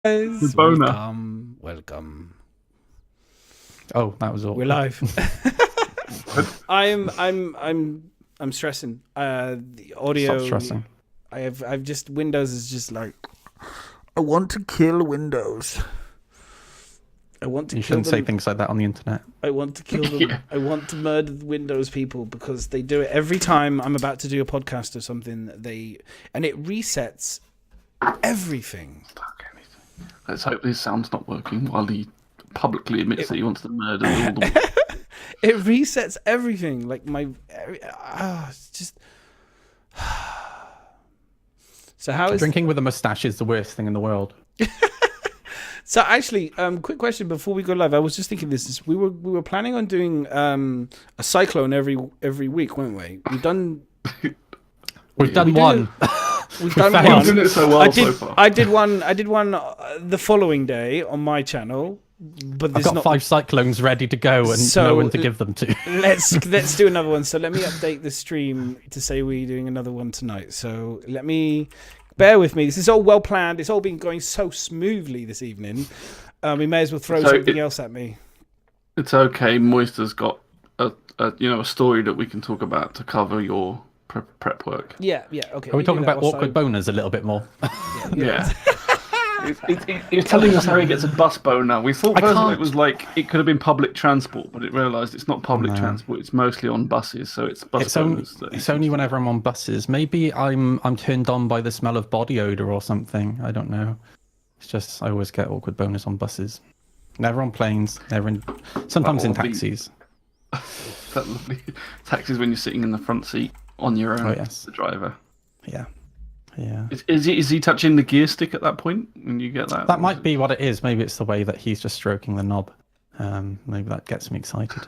Guys, Boner. welcome. Oh, that was all. We're live. I'm stressing. The audio. Stop stressing. I've just Windows is just like. I want to kill Windows. I want to. You kill shouldn't them. say things like that on the internet. I want to kill them. I want to murder the Windows people because they do it every time I'm about to do a podcast or something. And it resets everything. Let's hope his sound's not working while he publicly admits that he wants to murder all the. It resets everything. Like it's just. So how is Drinking with a mustache is the worst thing in the world. So actually, quick question before we go live. I was just thinking this. We were planning on doing a cyclone every week, weren't we? We've done one. We've done You've one. done it so well so far. I did one the following day on my channel, but I've got 5 cyclones ready to go and no one to give them to. Let's do another one. So let me update the stream to say we're doing another one tonight. So let me. Bear with me. This is all well planned. It's all been going so smoothly this evening. We may as well throw something else at me. It's okay. Moister's got a story that we can talk about to cover your prep work. Yeah. Okay. Are we talking about awkward boners a little bit more? Yeah. He's telling us how he gets a bus boner. We thought first it was like it could have been public transport, but it realised it's not public transport. It's mostly on buses, so it's bus boners. It's only whenever I'm on buses. Maybe I'm turned on by the smell of body odour or something. I don't know. It's just I always get awkward boners on buses. Never on planes. Sometimes in taxis. That lovely taxis when you're sitting in the front seat on your own. Oh yes, the driver. Yeah. Is he touching the gear stick at that point when you get that? That might be what it is. Maybe it's the way that he's just stroking the knob. Maybe that gets me excited.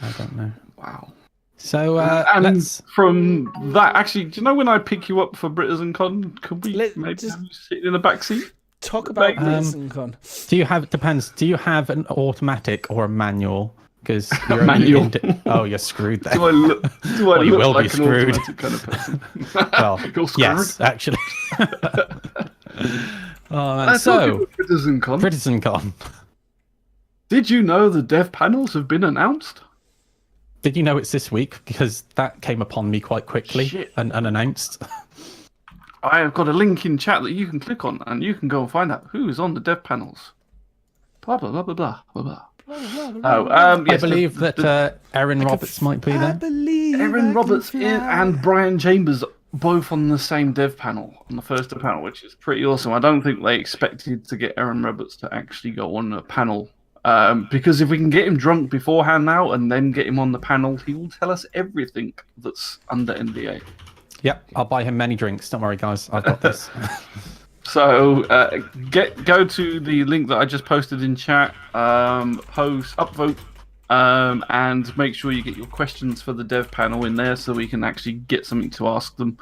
I don't know. Wow. So let's from that. Actually, do you know when I pick you up for Britizencon? Could we maybe just sit in the back seat? Talk about Britizencon. Do you have? Depends. Do you have an automatic or a manual? Because you're manual. Oh, you're screwed then. Do I look you will like be screwed. An automatic kind of person? Well, you're screwed? yes, actually. Oh man, so Britizencon. Did you know the dev panels have been announced? Did you know it's this week? Because that came upon me quite quickly and unannounced. I have got a link in chat that you can click on, and you can go and find out who is on the dev panels. Blah blah blah blah blah blah blah. Yes, I believe that Erin Roberts might be there. Erin Roberts and Brian Chambers both on the same dev panel, on the first panel, which is pretty awesome. I don't think they expected to get Erin Roberts to actually go on a panel, because if we can get him drunk beforehand now and then get him on the panel, he will tell us everything that's under NDA. Yep, I'll buy him many drinks. Don't worry, guys. I've got this. So go to the link that I just posted in chat, upvote, and make sure you get your questions for the dev panel in there so we can actually get something to ask them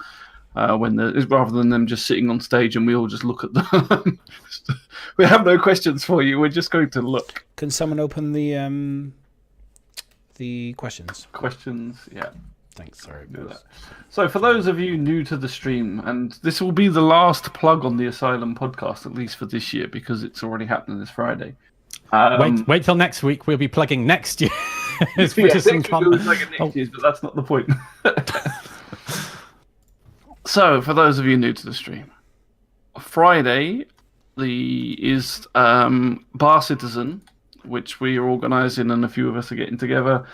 rather than them just sitting on stage and we all just look at them. We have no questions for you. We're just going to look. Can someone open the questions? Questions, yeah. Thanks. Sorry. Do that. So for those of you new to the stream, and this will be the last plug on the Asylum podcast, at least for this year, because it's already happening this Friday. Wait till next week. We'll be plugging next year. Next year's, but that's not the point. So for those of you new to the stream, Friday is StarCitizen, which we are organising, and a few of us are getting together.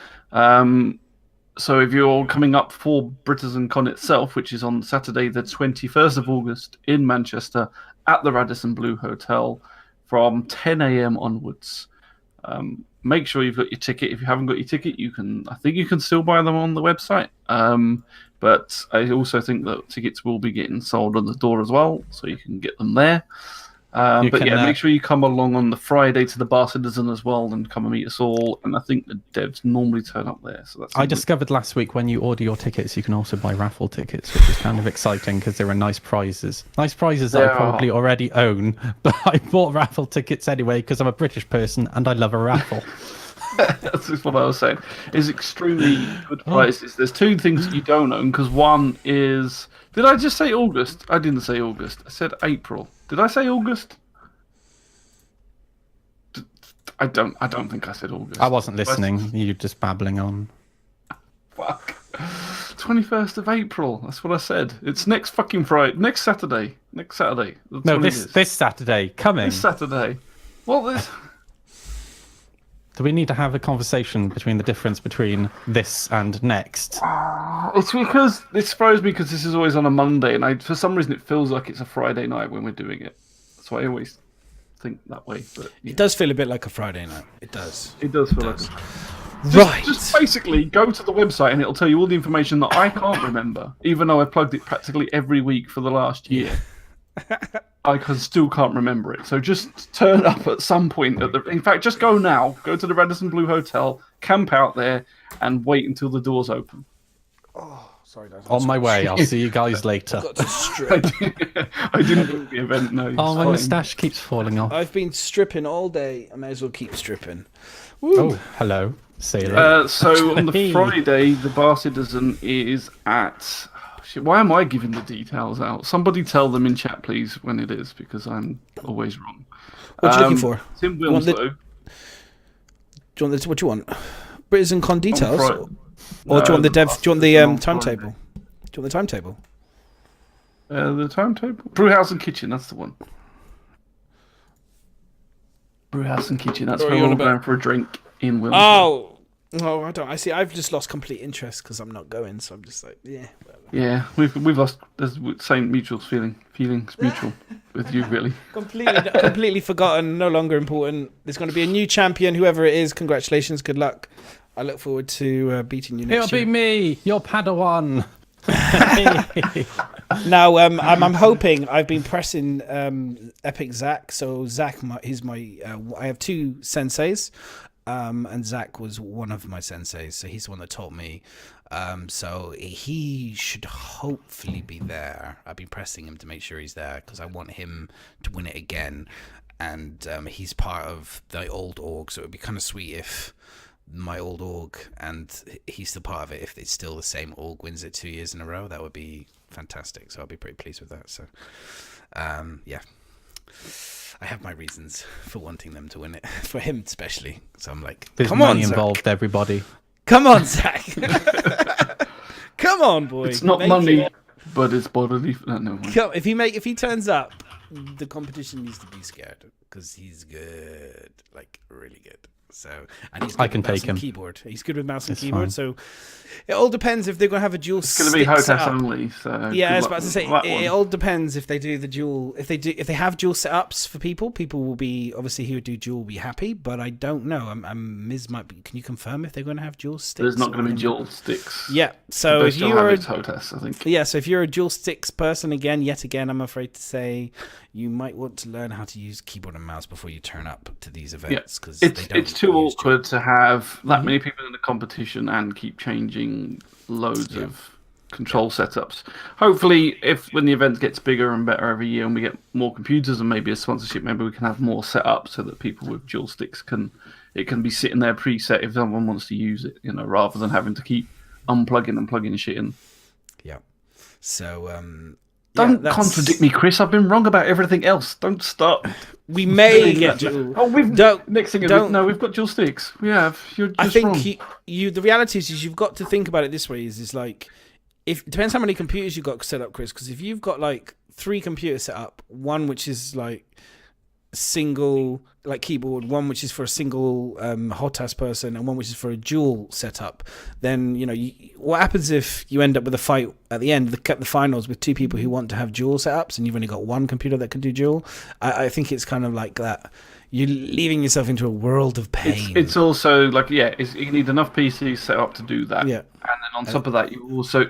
So if you're coming up for Britizencon itself, which is on Saturday the 21st of August in Manchester at the Radisson Blu Hotel from 10 a.m. onwards, make sure you've got your ticket. If you haven't got your ticket, I think you can still buy them on the website. But I also think that tickets will be getting sold on the door as well, so you can get them there. Make sure you come along on the Friday to the StarCitizen as well and come and meet us all. And I think the devs normally turn up there. So I discovered last week when you order your tickets, you can also buy raffle tickets, which is kind of exciting because there are nice prizes. Nice prizes that I probably already own, but I bought raffle tickets anyway because I'm a British person and I love a raffle. That's just what I was saying. It's extremely good prizes. There's 2 things that you don't own because one is... Did I just say August? I didn't say August. I said April. Did I say August? I don't think I said August. I wasn't listening. You just babbling on. Fuck. 21st of April. That's what I said. It's next fucking Friday. Next Saturday. That's No, when it is. this Saturday coming. This Saturday. Well, this. Do we need to have a conversation between the difference between this and next? It's because this throws me because this is always on a Monday, and for some reason it feels like it's a Friday night when we're doing it. So I always think that way. But yeah. It does feel a bit like a Friday night. It does. It does feel like. Right. Just basically go to the website and it'll tell you all the information that I can't remember, even though I've plugged it practically every week for the last year. I still can't remember it. So just turn up at some point. In fact, just go now. Go to the Radisson Blue Hotel, camp out there, and wait until the doors open. Oh, sorry, guys. On my way. I'll see you guys later. Got to strip. I didn't book the event. No. Oh, my moustache keeps falling off. I've been stripping all day. I may as well keep stripping. Woo. Oh, hello, sailor. So on the Friday, the Bar-Citizen is at... Shit, why am I giving the details out? Somebody tell them in chat, please, when it is, because I'm always wrong. What are you looking for? It's in Wilmslow. Do you want what do you want? Britizencon details? Or do you want the Do you want the timetable? Do you want the timetable? The timetable? Brewhouse and Kitchen, that's the one. Brewhouse and Kitchen, that's where we're going for a drink in Wilmslow. Oh, I don't. I see. I've just lost complete interest because I'm not going. So I'm just like, yeah. Whatever. Yeah, we've lost. There's the same mutual feelings mutual with you, really. Completely forgotten. No longer important. There's going to be a new champion. Whoever it is, congratulations. Good luck. I look forward to beating you next year. It'll be me, your Padawan. Now, I'm hoping. I've been pressing Epic Zach. So Zach, he's my. I have two senseis. And Zach was one of my senseis, so he's the one that taught me. So he should hopefully be there. I've been pressing him to make sure he's there because I want him to win it again. And he's part of the old org, so it would be kind of sweet if my old org and he's still part of it. If it's still the same org wins it 2 years in a row, that would be fantastic. So I'll be pretty pleased with that. So, yeah. I have my reasons for wanting them to win it, for him especially. So I'm like, there's come money on, involved, Zach. everybody. Come on, Zach. Come on, boy. It's not money, but it's bodily. No. If he turns up, the competition needs to be scared because he's good, like really good. So, and he's good I can with mouse take and him. Keyboard. He's good with mouse and It's keyboard. fine. So it all depends if they're going to have a dual. It's going to be HOTAS only. So yeah, I was about to say it all depends if they do the dual. If they have dual setups for people will be obviously who would do dual will be happy. But I don't know. Miz might be. Can you confirm if they're going to have dual sticks? There's not going to be dual sticks. Yeah. So if you are HOTAS, I think. Yeah. So if you're a dual sticks person yet again, I'm afraid to say you might want to learn how to use keyboard and mouse before you turn up to these events because it's too awkward to have that many people in the competition and keep changing loads of control setups. Hopefully, when the event gets bigger and better every year and we get more computers and maybe a sponsorship, maybe we can have more set up so that people with dual sticks can be sitting there preset if someone wants to use it, rather than having to keep unplugging and plugging shit in. Yeah. So don't contradict me, Chris. I've been wrong about everything else. Don't start. We may get dual. We've got dual sticks. We have. You're just I think wrong. the reality is you've got to think about it this way. Is like, if it depends how many computers you've got set up, Chris. Because if you've got like 3 computers set up, one which is like single like keyboard, one which is for a single HOTAS person, and one which is for a dual setup, then what happens if you end up with a fight at the end, the finals, with 2 people who want to have dual setups, and you've only got 1 computer that can do dual? I think it's kind of like that. You're leaving yourself into a world of pain. It's also like, you need enough PCs set up to do that. Yeah. And then on top of that,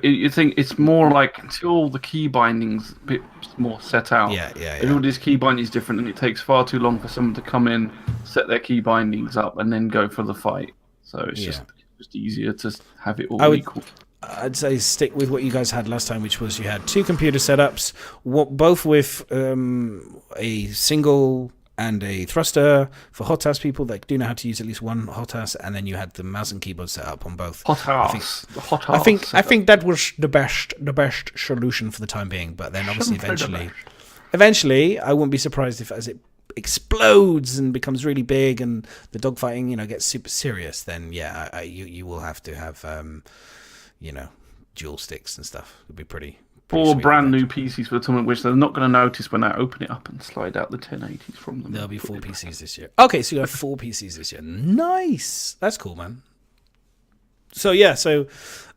you think it's more like until the key bindings a bit more set out. Yeah. Everybody's key binding is different, and it takes far too long for someone to come in, set their key bindings up, and then go for the fight. So it's just easier to have it all equal. I'd say stick with what you guys had last time, which was you had 2 computer setups, both with a single and a thruster for HOTAS people that do know how to use at least one HOTAS, and then you had the mouse and keyboard set up on both. HOTAS. I think that was the best solution for the time being. But then obviously eventually, I wouldn't be surprised if as it explodes and becomes really big, and the dogfighting, gets super serious, then you will have to have dual sticks and stuff. It'd be pretty. Or brand new PCs for the tournament, which they're not going to notice when I open it up and slide out the 1080s from them. There'll be 4 PCs this year. Okay, so you have 4 PCs this year. Nice. That's cool, man. So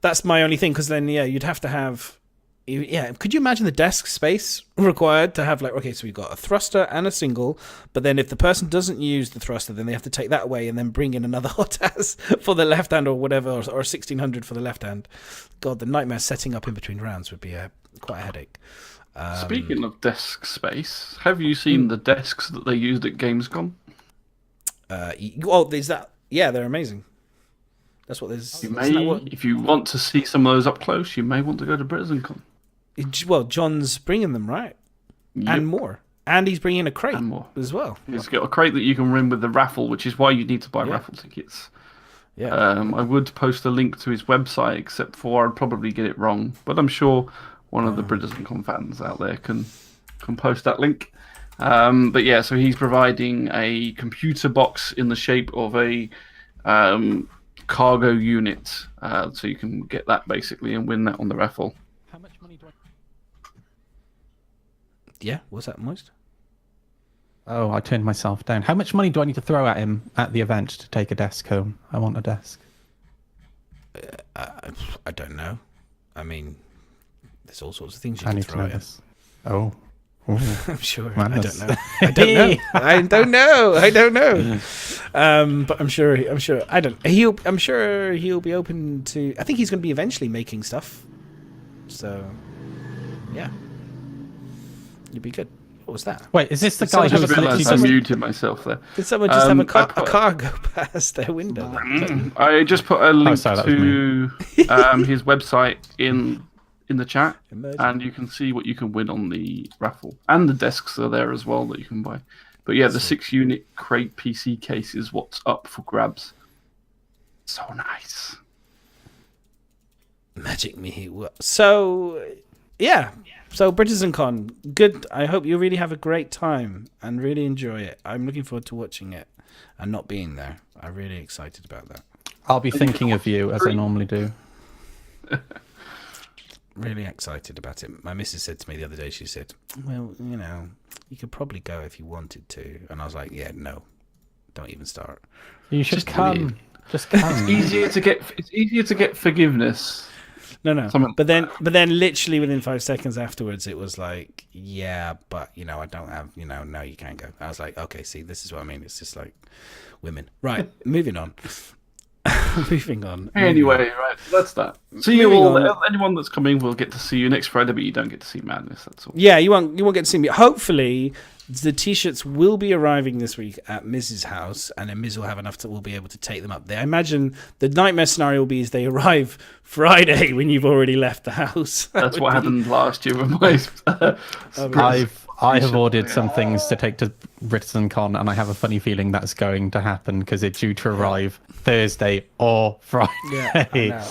that's my only thing, because then you'd have to have. Could you imagine the desk space required to have so we've got a thruster and a single, but then if the person doesn't use the thruster, then they have to take that away and then bring in another hot ass for the left hand or whatever, or 1600 for the left hand. God, the nightmare setting up in between rounds would be quite a headache. Speaking of desk space, have you seen the desks that they used at Gamescom? There's that. Yeah, they're amazing. That's what there's. If you want to see some of those up close, you may want to go to Britizencon. Well, John's bringing them, right? Yep. And more. And he's bringing a crate as well. He's got a crate that you can win with the raffle, which is why you need to buy raffle tickets. Yeah. I would post a link to his website, except for I'd probably get it wrong. But I'm sure one of the Britizencon fans out there can post that link. So he's providing a computer box in the shape of a cargo unit, so you can get that basically and win that on the raffle. How much money do I... Yeah, what's that, Moist? Oh, I turned myself down. How much money do I need to throw at him at the event to take a desk home? I want a desk. I don't know. I mean, there's all sorts of things you can throw at him. Oh. I'm sure. Madness. I don't know. I don't know. But I'm sure. I'm sure he'll be open to. I think he's going to be eventually making stuff. So, yeah, you'd be good. What was that? Wait, is this the guy who was literally I muted myself there? Did someone just have a car go past their window? I just put a link to his website in the chat, and you can see what you can win on the raffle, and the desks are there as well that you can buy. But yeah, the 6-unit crate PC case is what's up for grabs. So nice. Magic me. So Britizencon, good. I hope you really have a great time and really enjoy it. I'm looking forward to watching it and not being there. I'm really excited about that. I'll be thinking of you as I normally do. Really excited about it. My missus said to me the other day, she said, well, you could probably go if you wanted to. And I was like, yeah, no, don't even start. You should come. Just come. It's easier to get forgiveness. No. But then literally within 5 seconds afterwards, it was like, yeah, but, I don't have, no, you can't go. I was like, okay, see, this is what I mean. It's just like women. Right, moving on. Anyway, right, that's that. See you all. Anyone that's coming will get to see you next Friday, but you don't get to see Madness. That's all. Yeah, you won't get to see me. Hopefully, the t-shirts will be arriving this week at Miz's house, and then Miz will have enough we'll be able to take them up there. I imagine the nightmare scenario will be is they arrive Friday when you've already left the house. That's what happened last year with my. I have ordered some things to take to Britizencon, and I have a funny feeling that's going to happen because it's due to arrive Thursday or Friday. Yeah,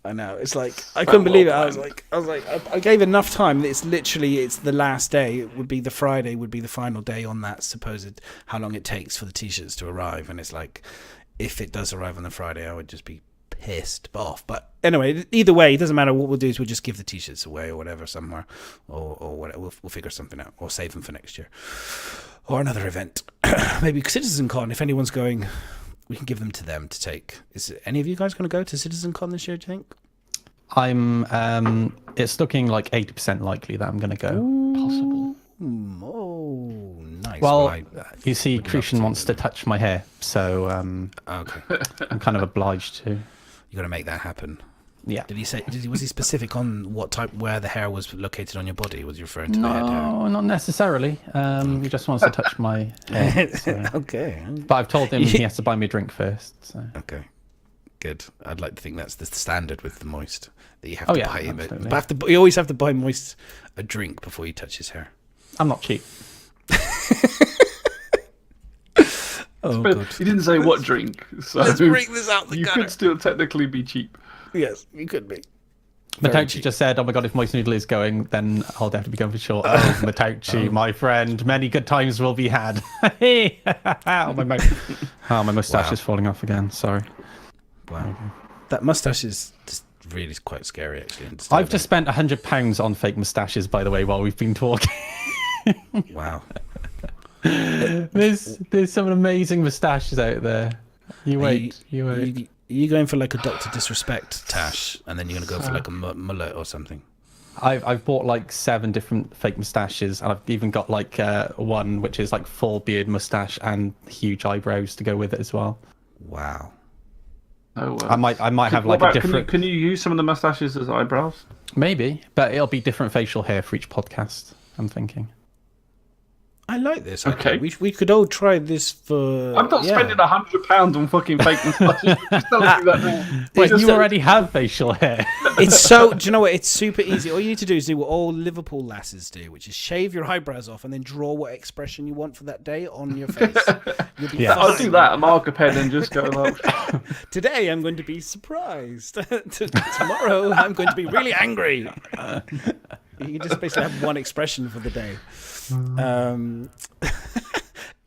I know. It's like I couldn't believe it. I was like, I gave enough time. It's the last day. It would be the Friday. Would be the final day on that supposed how long it takes for the t-shirts to arrive. And it's like, if it does arrive on the Friday, I would just be pissed off. But anyway, either way, it doesn't matter. What we'll do is we'll just give the t-shirts away or whatever somewhere, or whatever. We'll figure something out, or save them for next year, or another event. Maybe CitizenCon. If anyone's going, we can give them to them to take. Is any of you guys going to go to CitizenCon this year, do you think? It's looking like 80% likely that I'm going to go. Possible. Oh, nice. Well, you see, Christian wants to touch my hair, so okay. I'm kind of obliged to. You got to make that happen. Yeah. Did he say? Was he specific on what type, where the hair was located on your body? Was he referring to the head hair? No, not necessarily. He just wants to touch my hair. So. Okay. But I've told him he has to buy me a drink first. So. Okay. Good. I'd like to think that's the standard with the Moist, that you have to buy him. But you always have to buy Moist a drink before you touch his hair. I'm not cheap. Good. He didn't say what drink. So let's bring this out the gutter. You could still technically be cheap. Yes, you could be. Matouchi just said, "Oh my god, if Moist Noodle is going, then I'll definitely be going for short." Oh, Matouchi, my friend, many good times will be had. My mustache is falling off again. Sorry. Wow, that mustache is just really quite scary, actually. I've just spent £100 on fake mustaches, by the way, while we've been talking. Wow. There's some amazing mustaches out there. You wait. Are you going for like a Dr. Disrespect tash, and then you're going to go for like a mullet or something? I've bought like 7 different fake mustaches, and I've even got like one which is like full beard mustache and huge eyebrows to go with it as well. Wow. Oh, I might have like a different. Can you use some of the mustaches as eyebrows? Maybe, but it'll be different facial hair for each podcast. I'm thinking. I like this. Okay. We could all try this for... I'm not spending £100 on fucking fake mustaches. Just telling you that now. Wait, you already have facial hair. It's so... Do you know what? It's super easy. All you need to do is do what all Liverpool lasses do, which is shave your eyebrows off and then draw what expression you want for that day on your face. You'll be fine. I'll do that, a marker pen, and just go like... Today I'm going to be surprised. Tomorrow I'm going to be really angry. You just basically have one expression for the day.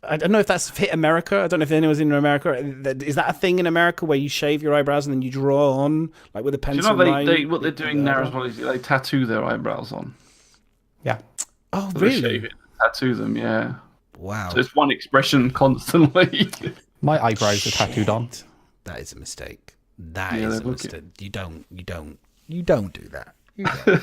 I don't know if that's hit America. I don't know if anyone's in America. Is that a thing in America where you shave your eyebrows and then you draw on, like with a pencil? Do you know what they're doing now as well is they tattoo their eyebrows on. Yeah. Oh, so really? They shave it, tattoo them, yeah. Wow. So it's one expression constantly. My eyebrows are tattooed on. That is a mistake. That is a mistake. You don't do that. You don't.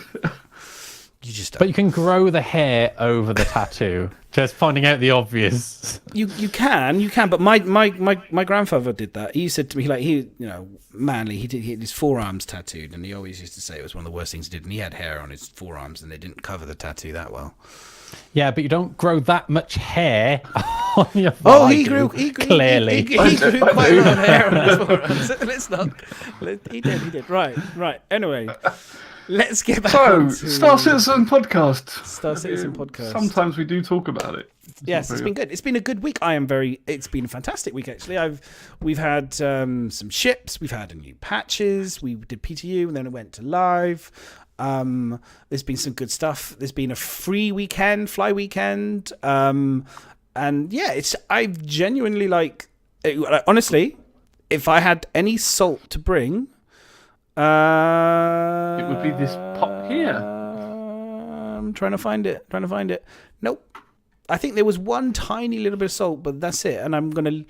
You just don't. But you can grow the hair over the tattoo. Just finding out the obvious. You can, but my grandfather did that. He said to me, like, manly, he had his forearms tattooed, and he always used to say it was one of the worst things he did. And he had hair on his forearms, and they didn't cover the tattoo that well. Yeah, but you don't grow that much hair on your forearms. Oh, he grew clearly. He grew quite a lot of hair on his forearms. Let's not. He did. Right. Anyway. Let's get back to StarCitizen podcast. StarCitizen podcast. Sometimes we do talk about it. Yes, it's been good. It's been a good week. It's been a fantastic week, actually. We've had some ships. We've had new patches. We did PTU and then it went to live. There's been some good stuff. There's been a free fly weekend. And yeah, I've genuinely honestly, if I had any salt to bring, it would be this pot here. I'm trying to find it. Nope. I think there was one tiny little bit of salt, but that's it. And I'm gonna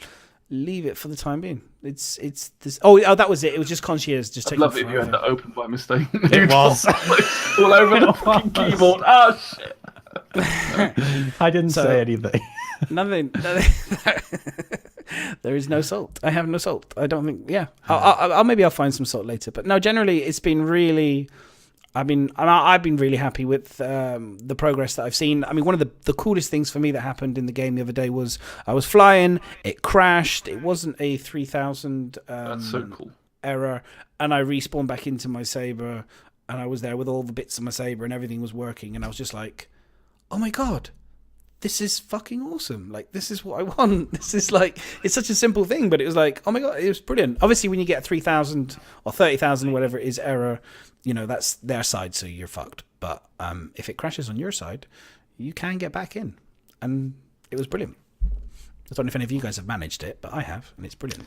leave it for the time being. It's this. Oh, that was it. It was just concierge. Just taking. I love it if you had that open by mistake. It was all over the fucking keyboard. Oh shit! I didn't say anything. Nothing. There is no salt. I have no salt. I don't think. Yeah. I'll find some salt later. But no, generally it's been really. I've been really happy with the progress that I've seen. I mean, one of the coolest things for me that happened in the game the other day was I was flying. It crashed. It wasn't a 3000 That's so cool. error, and I respawned back into my saber, and I was there with all the bits of my saber, and everything was working, and I was just like, oh my god. This is fucking awesome. Like, this is what I want. This is it's such a simple thing, but it was like, oh my god, it was brilliant. Obviously, when you get 3,000 or 30,000, whatever it is, error, that's their side, so you're fucked. But if it crashes on your side, you can get back in. And it was brilliant. I don't know if any of you guys have managed it, but I have, and it's brilliant.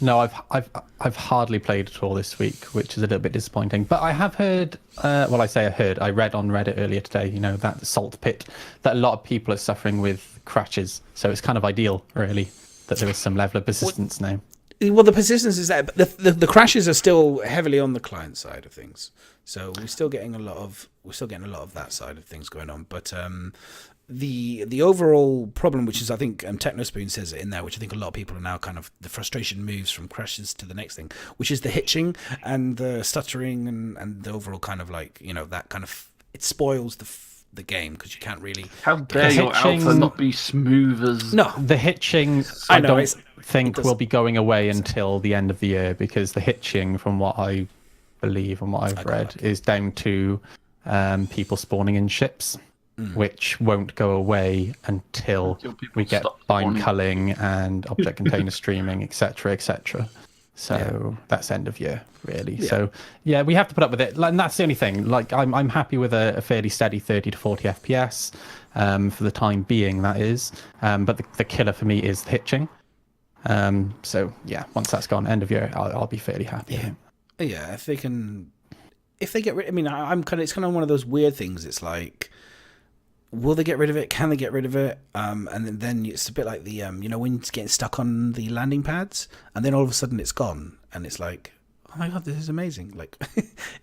No, I've hardly played at all this week, which is a little bit disappointing. But I have heard, I read on Reddit earlier today, that salt pit, that a lot of people are suffering with crashes. So it's kind of ideal, really, that there is some level of persistence now. Well, the persistence is there, but the crashes are still heavily on the client side of things. So we're still getting a lot of that side of things going on. But the overall problem, which is, I think Technospoon says it in there, which I think a lot of people are now kind of, the frustration moves from crashes to the next thing, which is the hitching and the stuttering and the overall kind of that kind of, it spoils the game because you can't really. How dare your alpha not be smooth as? No, the hitching I don't think will be going away until the end of the year, because the hitching, from what I believe and what I've read, is down to people spawning in ships. Which won't go away until we get bind culling and object container streaming, etc., etc. So that's end of year, really. Yeah. So yeah, we have to put up with it. And that's the only thing. Like I'm happy with a fairly steady 30 to 40 FPS for the time being, that is. But the killer for me is the hitching. So yeah, once that's gone, end of year, I'll be fairly happy. Yeah, if they get rid. I mean, it's kind of one of those weird things. It's like, will they get rid of it? Can they get rid of it? And then it's a bit like the when it's getting stuck on the landing pads, and then all of a sudden it's gone, and it's like, oh my god, this is amazing. Like,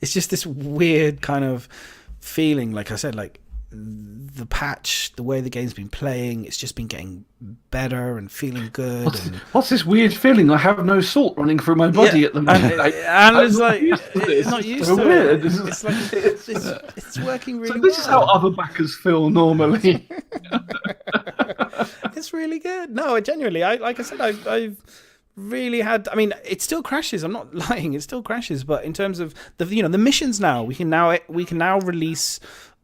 it's just this weird kind of feeling. Like I said, like the patch, the way the game's been playing, it's just been getting better and feeling good. What's this weird feeling? I have no salt running through my body at the moment. And it's like, it's not used to it. It's like, it's working really well. So this is how other backers feel normally. It's really good. No, genuinely, like I said, I've really had. I mean, it still crashes. I'm not lying. It still crashes. But in terms of the missions now, we can now release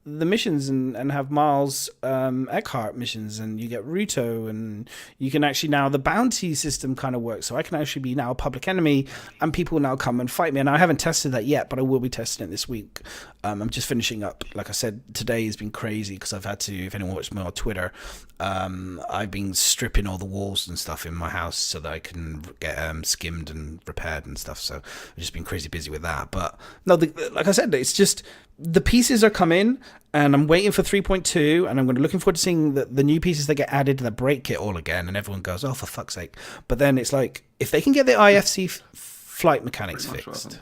the missions and have Miles Eckhart missions, and you get Ruto, and you can actually now the bounty system kind of works. So I can actually be now a public enemy, and people now come and fight me. And I haven't tested that yet, but I will be testing it this week. I'm just finishing up. Like I said, today has been crazy because I've had to. If anyone watched me on Twitter, I've been stripping all the walls and stuff in my house so that I can get skimmed and repaired and stuff. So I've just been crazy busy with that. But no, like I said, it's just. The pieces are coming, and I'm waiting for 3.2, and I'm looking forward to seeing the new pieces that get added that break it all again, and everyone goes, oh, for fuck's sake. But then it's like, if they can get the IFC flight mechanics fixed,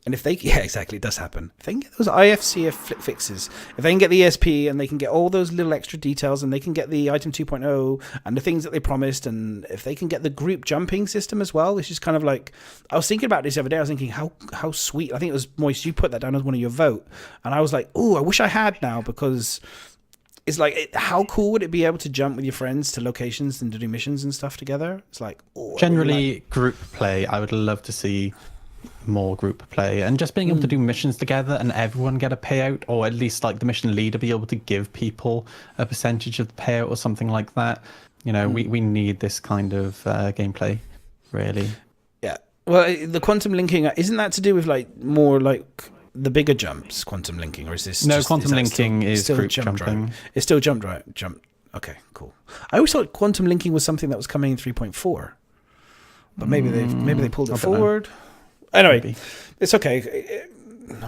and if they, yeah, exactly, it does happen. If they can get those IFC fixes, if they can get the ESP, and they can get all those little extra details, and they can get the item 2.0, and the things that they promised, and if they can get the group jumping system as well, which is kind of like, I was thinking about this the other day, I was thinking, how sweet, I think it was Moist, you put that down as one of your vote, and I was like, oh, I wish I had now, because it's like, how cool would it be able to jump with your friends to locations and to do missions and stuff together? It's like, oh, generally, group play, I would love to see more group play, and just being able to do missions together and everyone get a payout, or at least like the mission leader be able to give people a percentage of the payout or something like that. We need this kind of gameplay, really. Yeah, well, the quantum linking, isn't that to do with like more like the bigger jumps, quantum linking, or is this quantum linking is still group jumping. It's still jump. Okay, cool. I always thought quantum linking was something that was coming in 3.4, but maybe they pulled it forward. Anyway, maybe. It's okay.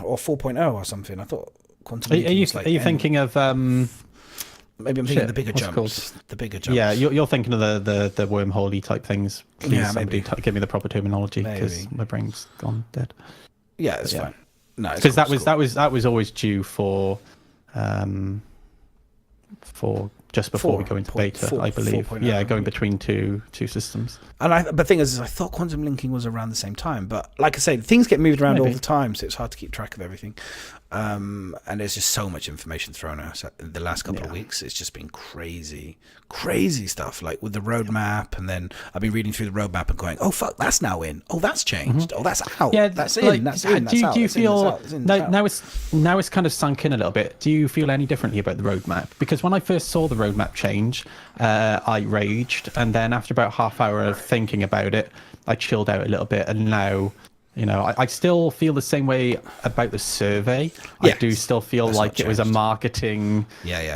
Or 4.0 or something. I thought quantum. Are you thinking of? Maybe I'm thinking of the bigger jumps. The bigger jumps. Yeah, you're thinking of the wormhole-y type things. Please, somebody give me the proper terminology, because my brain's gone dead. Yeah, it's fine. No, because that was always due for just before we go into beta, I believe. Going between two systems. And the thing is, I thought quantum linking was around the same time, but like I say, things get moved around all the time, so it's hard to keep track of everything. And there's just so much information thrown at us the last couple of weeks. It's just been crazy stuff, like with the roadmap, and then I've been reading through the roadmap and going, oh fuck, that's now in. Oh, that's changed. Oh, that's out. Yeah, that's in. That's in. That's out. Do you feel now it's kind of sunk in a little bit? Do you feel any differently about the roadmap? Because when I first saw the roadmap change, I raged, and then after about half hour of thinking about it, I chilled out a little bit, and now I still feel the same way about the survey. I do still feel like it was a marketing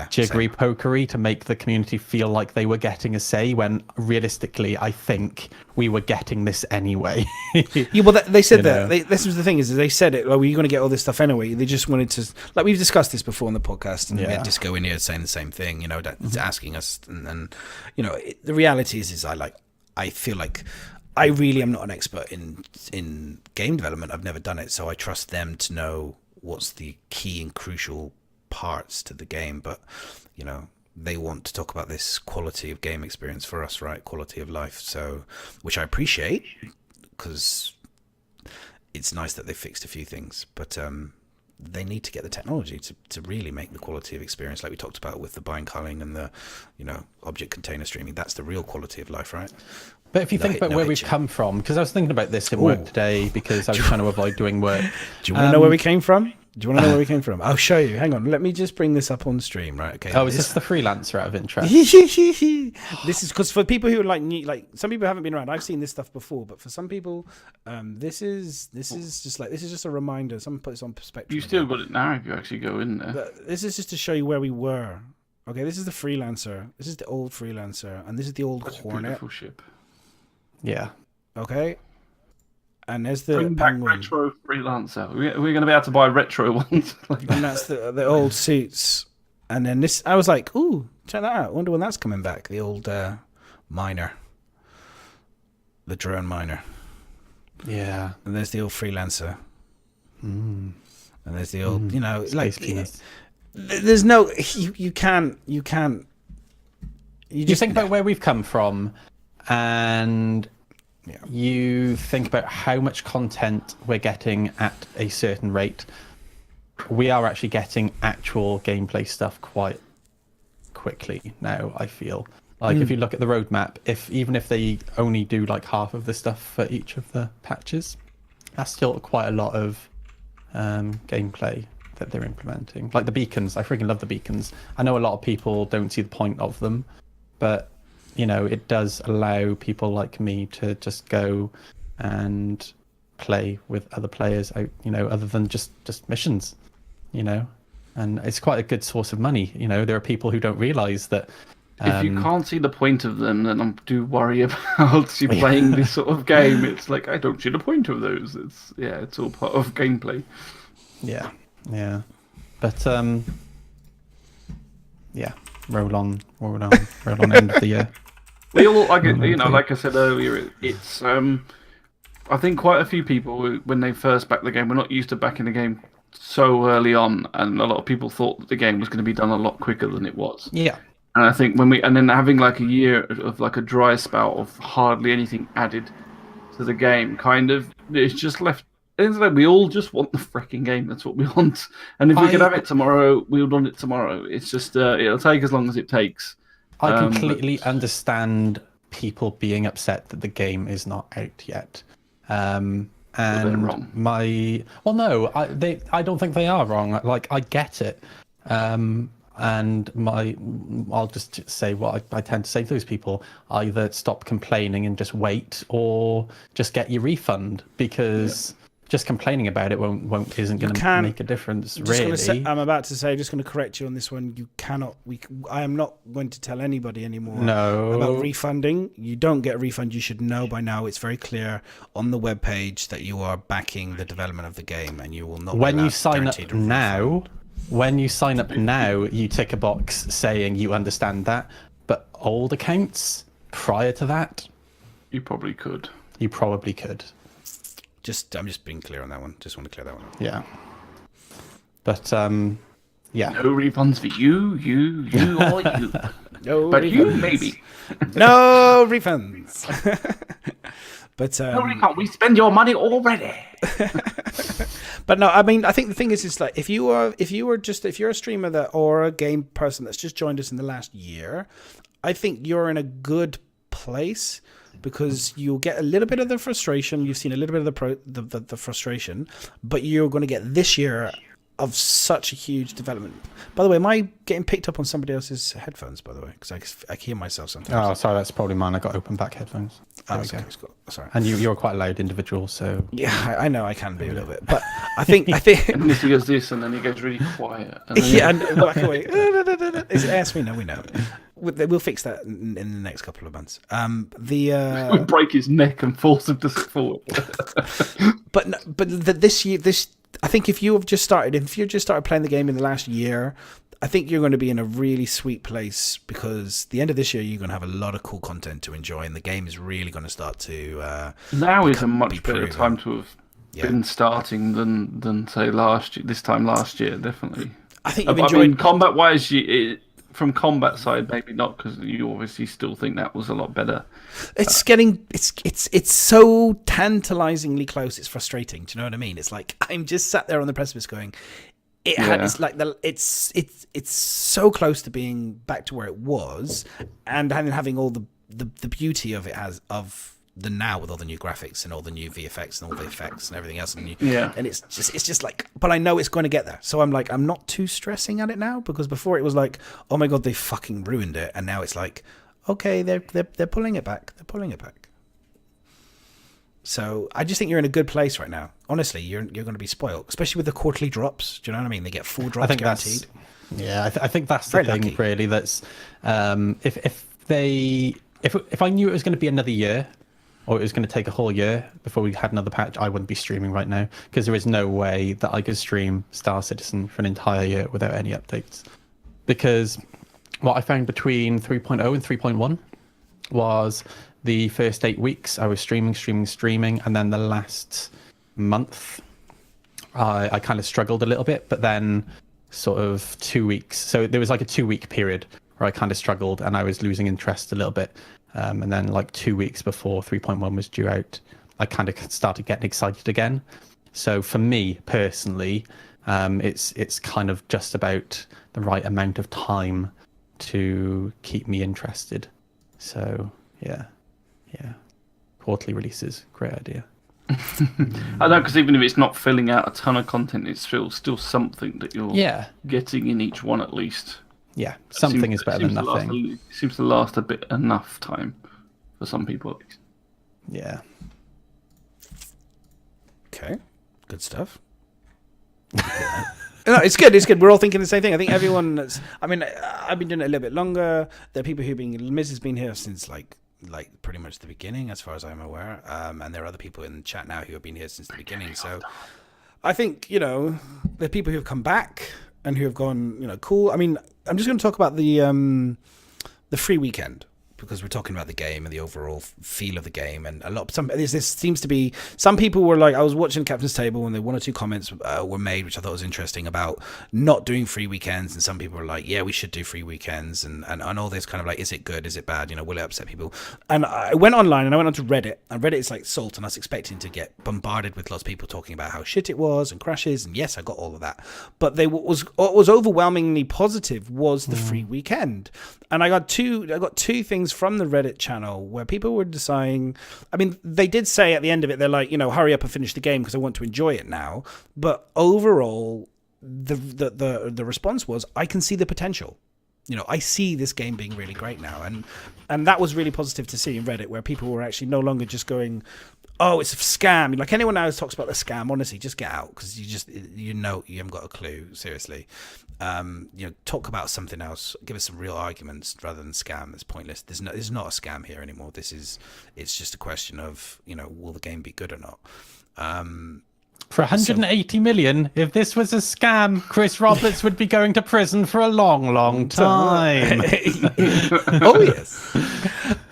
jiggery pokery to make the community feel like they were getting a say, when realistically I think we were getting this anyway. Well, they said that. This was the thing, is they said it, like, we're going to get all this stuff anyway. They just wanted to, like, we've discussed this before on the podcast, and we had Disco in here saying the same thing, asking us, and the reality is I feel like I really am not an expert in game development. I've never done it, so I trust them to know what's the key and crucial parts to the game. But, they want to talk about this quality of game experience for us, right? Quality of life. So, which I appreciate, because it's nice that they fixed a few things. But they need to get the technology to really make the quality of experience, like we talked about with the bind culling and the, object container streaming. That's the real quality of life, right? But if you think about where we've come from, because I was thinking about this at work today, because I was trying to avoid doing work. Do you want to know where we came from? Do you want to know where we came from? I'll show you. Hang on. Let me just bring this up on stream. Right. Okay. Oh, is this the freelancer out of interest? This is because for people who are like new, like some people haven't been around. I've seen this stuff before, but for some people, this is just a reminder. Someone put this on perspective. You still got it now if you actually go in there. But this is just to show you where we were. Okay, this is the freelancer. This is the old freelancer, and this is the old That's Hornet. a beautiful ship. Yeah. Okay. And there's the Bring back Penguin. retro freelancer. We're going to be able to buy retro ones. And that's the old suits. And then this, I was like, ooh, check that out. I wonder when that's coming back. The old miner. The drone miner. Yeah. And there's the old freelancer. Mm. And there's the old, Space like, penis. there's no, you can't. You just think about where we've come from, and Yeah. you think about how much content we're getting at a certain rate. We are actually getting actual gameplay stuff quite quickly now, I feel. Like, if you look at the roadmap, even if they only do like half of the stuff for each of the patches, that's still quite a lot of gameplay that they're implementing. Like the beacons, I freaking love the beacons. I know a lot of people don't see the point of them, but it does allow people like me to just go and play with other players out, other than just missions, and it's quite a good source of money. There are people who don't realize that. If you can't see the point of them, then I do worry about you playing this sort of game. It's like, I don't see the point of those. It's all part of gameplay. Yeah. But roll on end of the year. We all, like I said earlier, it's I think quite a few people, when they first backed the game, were not used to backing the game so early on, and a lot of people thought that the game was going to be done a lot quicker than it was. Yeah. And I think and then having like a year of like a dry spout of hardly anything added to the game, it's just left. It's like we all just want the freaking game. That's what we want. And if we could have it tomorrow, we'll want it tomorrow. It's just it'll take as long as it takes. I completely understand people being upset that the game is not out yet. And they're wrong. I don't think they are wrong. Like, I get it. And I'll just say what I tend to say to those people: either stop complaining and just wait, or just get your refund, because just complaining about it isn't going to make a difference. Really, I'm about to say, just going to correct you on this one. You cannot. I am not going to tell anybody anymore. No. About refunding. You don't get a refund. You should know by now. It's very clear on the webpage that you are backing the development of the game, and you will not. When you sign up now. When you sign up now, you tick a box saying you understand that. But old accounts, prior to that, you probably could. I'm just being clear on that one. Just want to clear that one up. Yeah. But yeah. No refunds for you or you. No but refunds. You maybe. No refunds. But no refund. We spend your money already. But no, I mean, I think the thing is like if you're a streamer or a game person that's just joined us in the last year, I think you're in a good place, because you'll get a little bit of the frustration. You've seen a little bit of the frustration, but you're going to get this year of such a huge development. By the way, am I getting picked up on somebody else's headphones, by the way? Because I hear myself sometimes. Oh, sorry, that's probably mine. I got open back headphones. Sorry. And you're quite a loud individual, so... Yeah, I know I can be a little bit. But I think... And he goes this, and then he gets really quiet. And then and walk away. Is it ask me? No, we know. We'll fix that in the next couple of months. We'll break his neck and force him to sit forward. But this year, I think if you just started playing the game in the last year, I think you're going to be in a really sweet place, because the end of this year you're going to have a lot of cool content to enjoy, and the game is really going to start to. Now is a much better time to have been starting than say this time last year, definitely. I think you've enjoyed combat wise. From combat side, maybe not, because you obviously still think that was a lot better. It's it's so tantalizingly close. It's frustrating. Do you know what I mean? It's like I'm just sat there on the precipice going, it's so close to being back to where it was, and having all the beauty of it of than now with all the new graphics and all the new VFX and all the effects and everything else. And it's just like, but I know it's going to get there. So I'm like, I'm not too stressing at it now, because before it was like, oh my God, they fucking ruined it. And now it's like, okay, they're pulling it back. They're pulling it back. So I just think you're in a good place right now. Honestly, you're going to be spoiled, especially with the quarterly drops. Do you know what I mean? They get 4 drops guaranteed. I think that's the thing, lucky. Really. That's if I knew it was going to be another year, or it was going to take a whole year before we had another patch, I wouldn't be streaming right now, because there is no way that I could stream StarCitizen for an entire year without any updates. Because what I found between 3.0 and 3.1 was the first 8 weeks I was streaming, and then the last month I kind of struggled a little bit, but then sort of 2 weeks. So there was like a 2-week period where I kind of struggled and I was losing interest a little bit. And then like 2 weeks before 3.1 was due out, I kind of started getting excited again. So for me personally, it's kind of just about the right amount of time to keep me interested. So yeah. Quarterly releases, great idea. I know, because even if it's not filling out a ton of content, it's still something that you're getting in each one at least. Yeah, something is better than nothing. It seems to last enough time for some people at least. Yeah. Okay, good stuff. No, it's good. It's good. We're all thinking the same thing. I think everyone. I've been doing it a little bit longer. There are people Miz has been here since like pretty much the beginning, as far as I'm aware. And there are other people in the chat now who have been here since the beginning. So I think, there are people who have come back and who have gone, cool. I mean, I'm just going to talk about the free weekend, because we're talking about the game and the overall feel of the game, and this seems to be, some people were like, I was watching Captain's Table and the 1 or 2 comments were made, which I thought was interesting, about not doing free weekends, and some people were like, yeah, we should do free weekends, and all this kind of like, is it good, is it bad, will it upset people? And I went online and I went onto Reddit, and Reddit is like salt, and I was expecting to get bombarded with lots of people talking about how shit it was and crashes, and yes, I got all of that, but what was overwhelmingly positive was the free weekend. And I got two things from the Reddit channel where people were deciding. I mean, they did say at the end of it, they're like, hurry up and finish the game because I want to enjoy it now. But overall, the response was, I can see the potential. I see this game being really great now, and that was really positive to see in Reddit, where people were actually no longer just going, oh, it's a scam. Like, anyone now talks about the scam, honestly, just get out, because you haven't got a clue. Seriously, talk about something else. Give us some real arguments rather than scam. It's pointless. There's not a scam here anymore. It's just a question of, will the game be good or not? For 180 million, if this was a scam, Chris Roberts would be going to prison for a long, long time.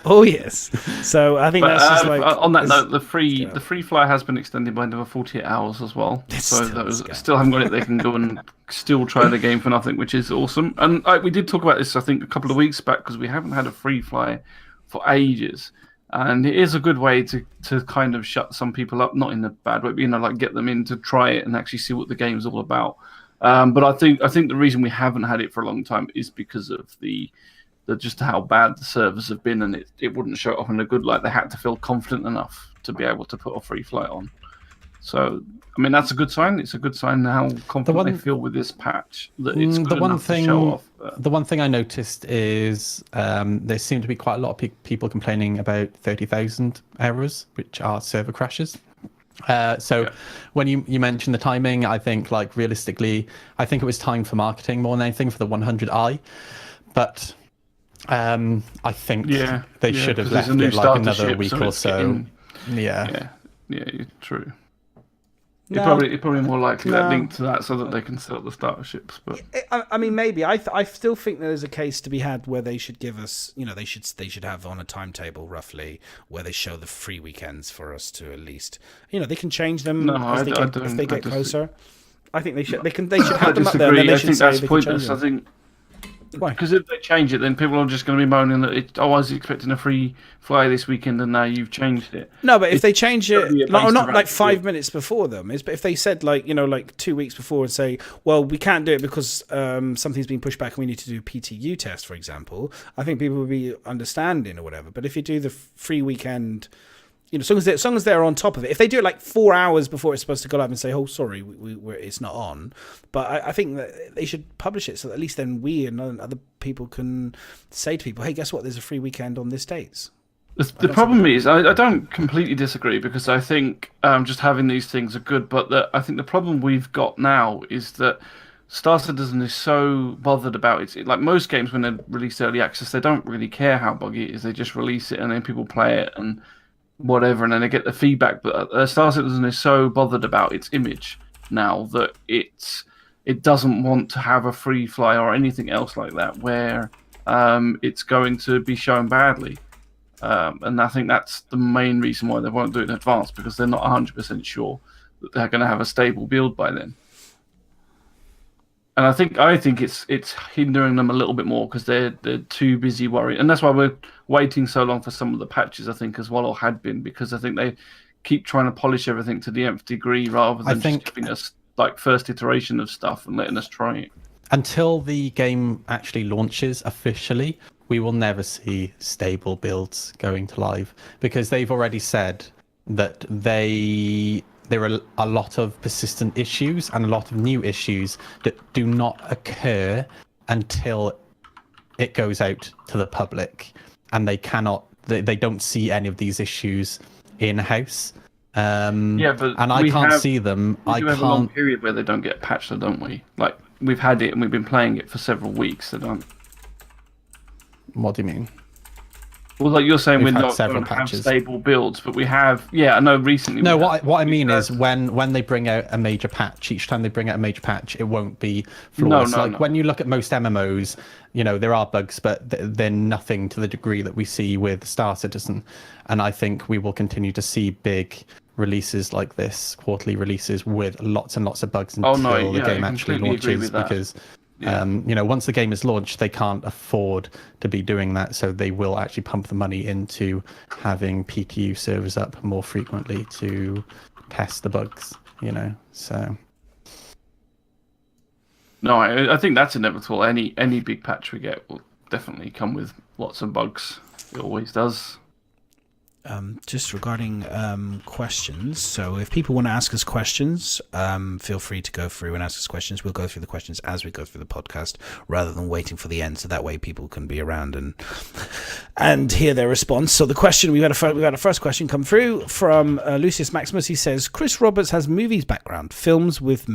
Oh yes. So I think that's just like, on that note, the Freefly has been extended by another 48 hours as well. So those still haven't got it, they can go and still try the game for nothing, which is awesome. And we did talk about this, I think, a couple of weeks back, because we haven't had a Freefly for ages. And it is a good way to kind of shut some people up, not in a bad way, but, like, get them in to try it and actually see what the game's all about. But I think the reason we haven't had it for a long time is because of the just how bad the servers have been, and it wouldn't show up in a good light. They had to feel confident enough to be able to put a free flight on. So, I mean, that's a good sign. It's a good sign how confident they feel with this patch that it's good enough to show off. The one thing I noticed is there seem to be quite a lot of people complaining about 30,000 errors, which are server crashes. When you mentioned the timing, I think, like, realistically, I think it was time for marketing more than anything for the 100i. But I think they should have left it like another week or so. Yeah, true. It's probably more likely that link to that so that they can sell the starter ships. But I mean, maybe I still think there's a case to be had where they should give us, they should have on a timetable roughly where they show the free weekends for us to at least, they can change them as they get closer. I think they should. They should have them up there. And then they should say they can change them. I think. Because if they change it, then people are just going to be moaning that I was expecting a free fly this weekend, and now you've changed it. No, but if they change it, not like 5 minutes before them, but if they said like 2 weeks before and say, well, we can't do it because something's been pushed back and we need to do a PTU test, for example, I think people would be understanding or whatever. But if you do the free weekend as long as they're on top of it. If they do it like 4 hours before it's supposed to go live and say, "Oh, sorry, it's not on," but I think that they should publish it so that at least then we and other people can say to people, "Hey, guess what? There's a free weekend on this dates." The problem is, I don't completely disagree, because I think just having these things are good, but I think the problem we've got now is that StarCitizen is so bothered about it. Like most games, when they release early access, they don't really care how buggy it is. They just release it and then people play it and whatever, and then they get the feedback. But StarCitizen is so bothered about its image now that it doesn't want to have a Freefly or anything else like that where it's going to be shown badly. And I think that's the main reason why they won't do it in advance, because they're not 100% sure that they're going to have a stable build by then. And I think it's hindering them a little bit more because they're too busy worrying, and that's why we're waiting so long for some of the patches. I think as well, or had been, because I think they keep trying to polish everything to the nth degree rather than just giving us like first iteration of stuff and letting us try it. Until the game actually launches officially, we will never see stable builds going to live, because they've already said that there are a lot of persistent issues and a lot of new issues that do not occur until it goes out to the public, and they don't see any of these issues in-house. And I can't see them. We have a long period where they don't get patched, though, don't we? Like, we've had it and we've been playing it for several weeks. What do you mean? Well, like you're saying, We've we're had not several going to have patches. stable builds, but we have. Yeah, I know recently. No, what I mean is when they bring out a major patch, each time they bring out a major patch, it won't be flawless. No. When you look at most MMOs, there are bugs, but they're nothing to the degree that we see with StarCitizen. And I think we will continue to see big releases like this, quarterly releases with lots and lots of bugs until the game actually launches, because once the game is launched, they can't afford to be doing that, so they will actually pump the money into having PTU servers up more frequently to test the bugs. So no, I think that's inevitable. Any big patch we get will definitely come with lots of bugs. It always does. Just regarding questions, so if people want to ask us questions, feel free to go through and ask us questions. We'll go through the questions as we go through the podcast, rather than waiting for the end, so that way people can be around and hear their response. So the question we got a first question come through from Lucius Maximus. He says, Chris Roberts has movies background, films with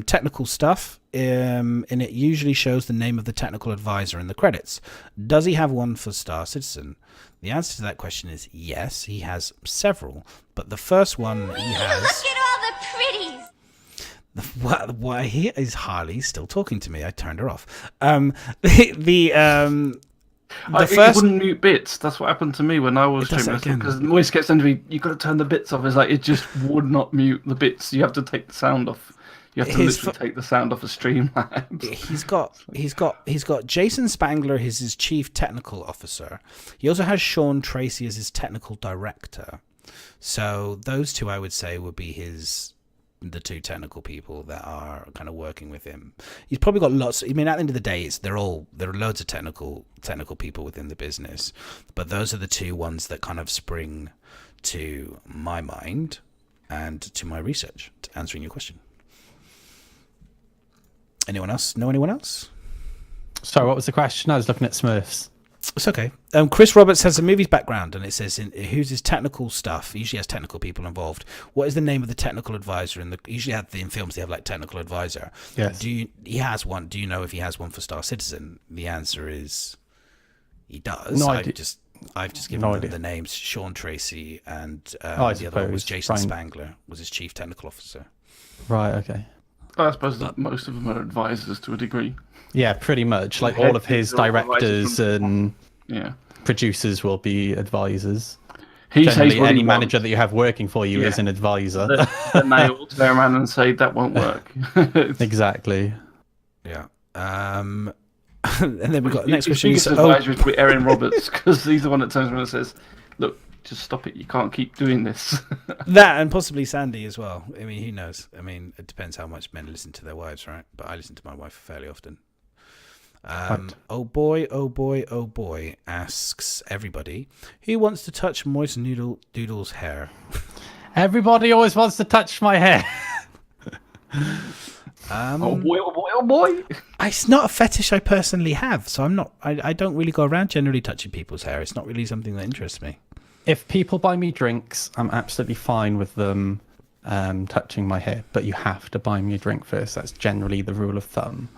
technical stuff. And it usually shows the name of the technical advisor in the credits. Does he have one for StarCitizen? The answer to that question is yes, he has several. But the first one he has... Look at all the pretties! Why is Harley still talking to me? I turned her off. It wouldn't mute bits. That's what happened to me when I was streaming. Because the voice kept saying to me, "You've got to turn the bits off." It's like it just would not mute the bits. You have to take the sound off. You have to literally take the sound off of Streamlabs. He's got Jason Spangler as his chief technical officer. He also has Sean Tracy as his technical director. So those two, I would say, would be the two technical people that are kind of working with him. He's probably got lots. I mean, at the end of the day, there are loads of technical people within the business, but those are the two ones that kind of spring to my mind and to my research to answering your question. Anyone else? Know anyone else? Sorry, what was the question? I was looking at Smurfs. It's okay. Chris Roberts has a movies background, and it says who's his technical stuff. He usually has technical people involved. What is the name of the technical advisor? Usually in films they have like technical advisor. Yes. He has one. Do you know if he has one for StarCitizen? The answer is he does. No, I've just given them the names Sean Tracy and the other one was Jason Spangler was his chief technical officer. Right. Okay. I suppose that most of them are advisors to a degree. Yeah, pretty much. Like all of his directors and producers will be advisors. Generally, any manager that you have working for you is an advisor. Then they all turn around and say that won't work. Exactly. Yeah. And then we've got the next question. Biggest advisor is Erin Roberts, because he's the one that turns around and says, "Look, just stop it. You can't keep doing this." That, and possibly Sandy as well. I mean, who knows? I mean, it depends how much men listen to their wives, right? But I listen to my wife fairly often. Oh boy, oh boy, oh boy, asks everybody, who wants to touch Moist Doodle's hair? Everybody always wants to touch my hair. Oh boy, oh boy, oh boy. It's not a fetish I personally have, so I don't really go around generally touching people's hair. It's not really something that interests me. If people buy me drinks, I'm absolutely fine with them touching my hair, but you have to buy me a drink first. That's generally the rule of thumb.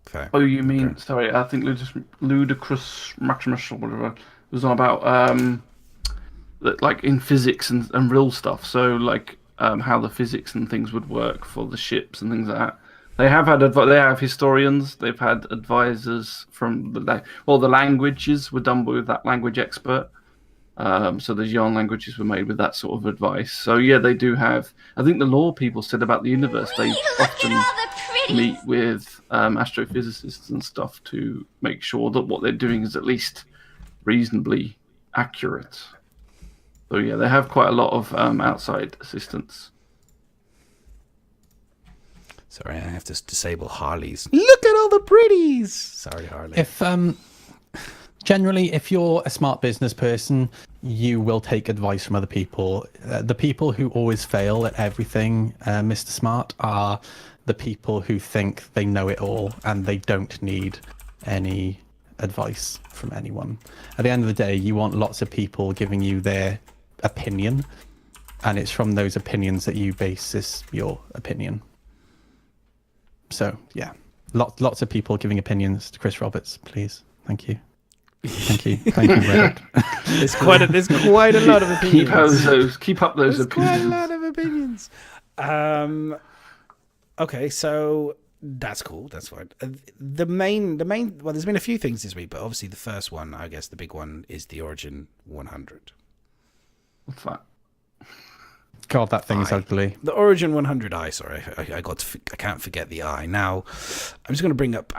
Okay. Oh, you mean, sorry, I think Ludicrous Maximus or whatever was on about, like in physics and real stuff. So, like, how the physics and things would work for the ships and things like that. They have had they have historians. They've had advisors from the languages were done with that language expert. So the yarn languages were made with that sort of advice. So yeah, they do have. I think the lore people said about the universe. They often meet with astrophysicists and stuff to make sure that what they're doing is at least reasonably accurate. So yeah, they have quite a lot of outside assistance. Sorry, I have to disable Harley's. Look at all the pretties. Sorry, Harley. If generally, if you're a smart business person, you will take advice from other people. The people who always fail at everything, Mr. Smart, are the people who think they know it all and they don't need any advice from anyone. At the end of the day, you want lots of people giving you their opinion, and it's from those opinions that you base your opinion. So yeah, lots of people giving opinions to Chris Roberts, please. Thank you. Thank you, Reddit. There's quite a lot of opinions. Keep up those opinions. Quite a lot of opinions. Okay, so that's cool. That's fine. The main. Well, there's been a few things this week, but obviously the first one, I guess, the big one is the Origin 100. What's that? God, that thing's ugly. The Origin 100i. Sorry, I can't forget the I. Now, I'm just going to bring up.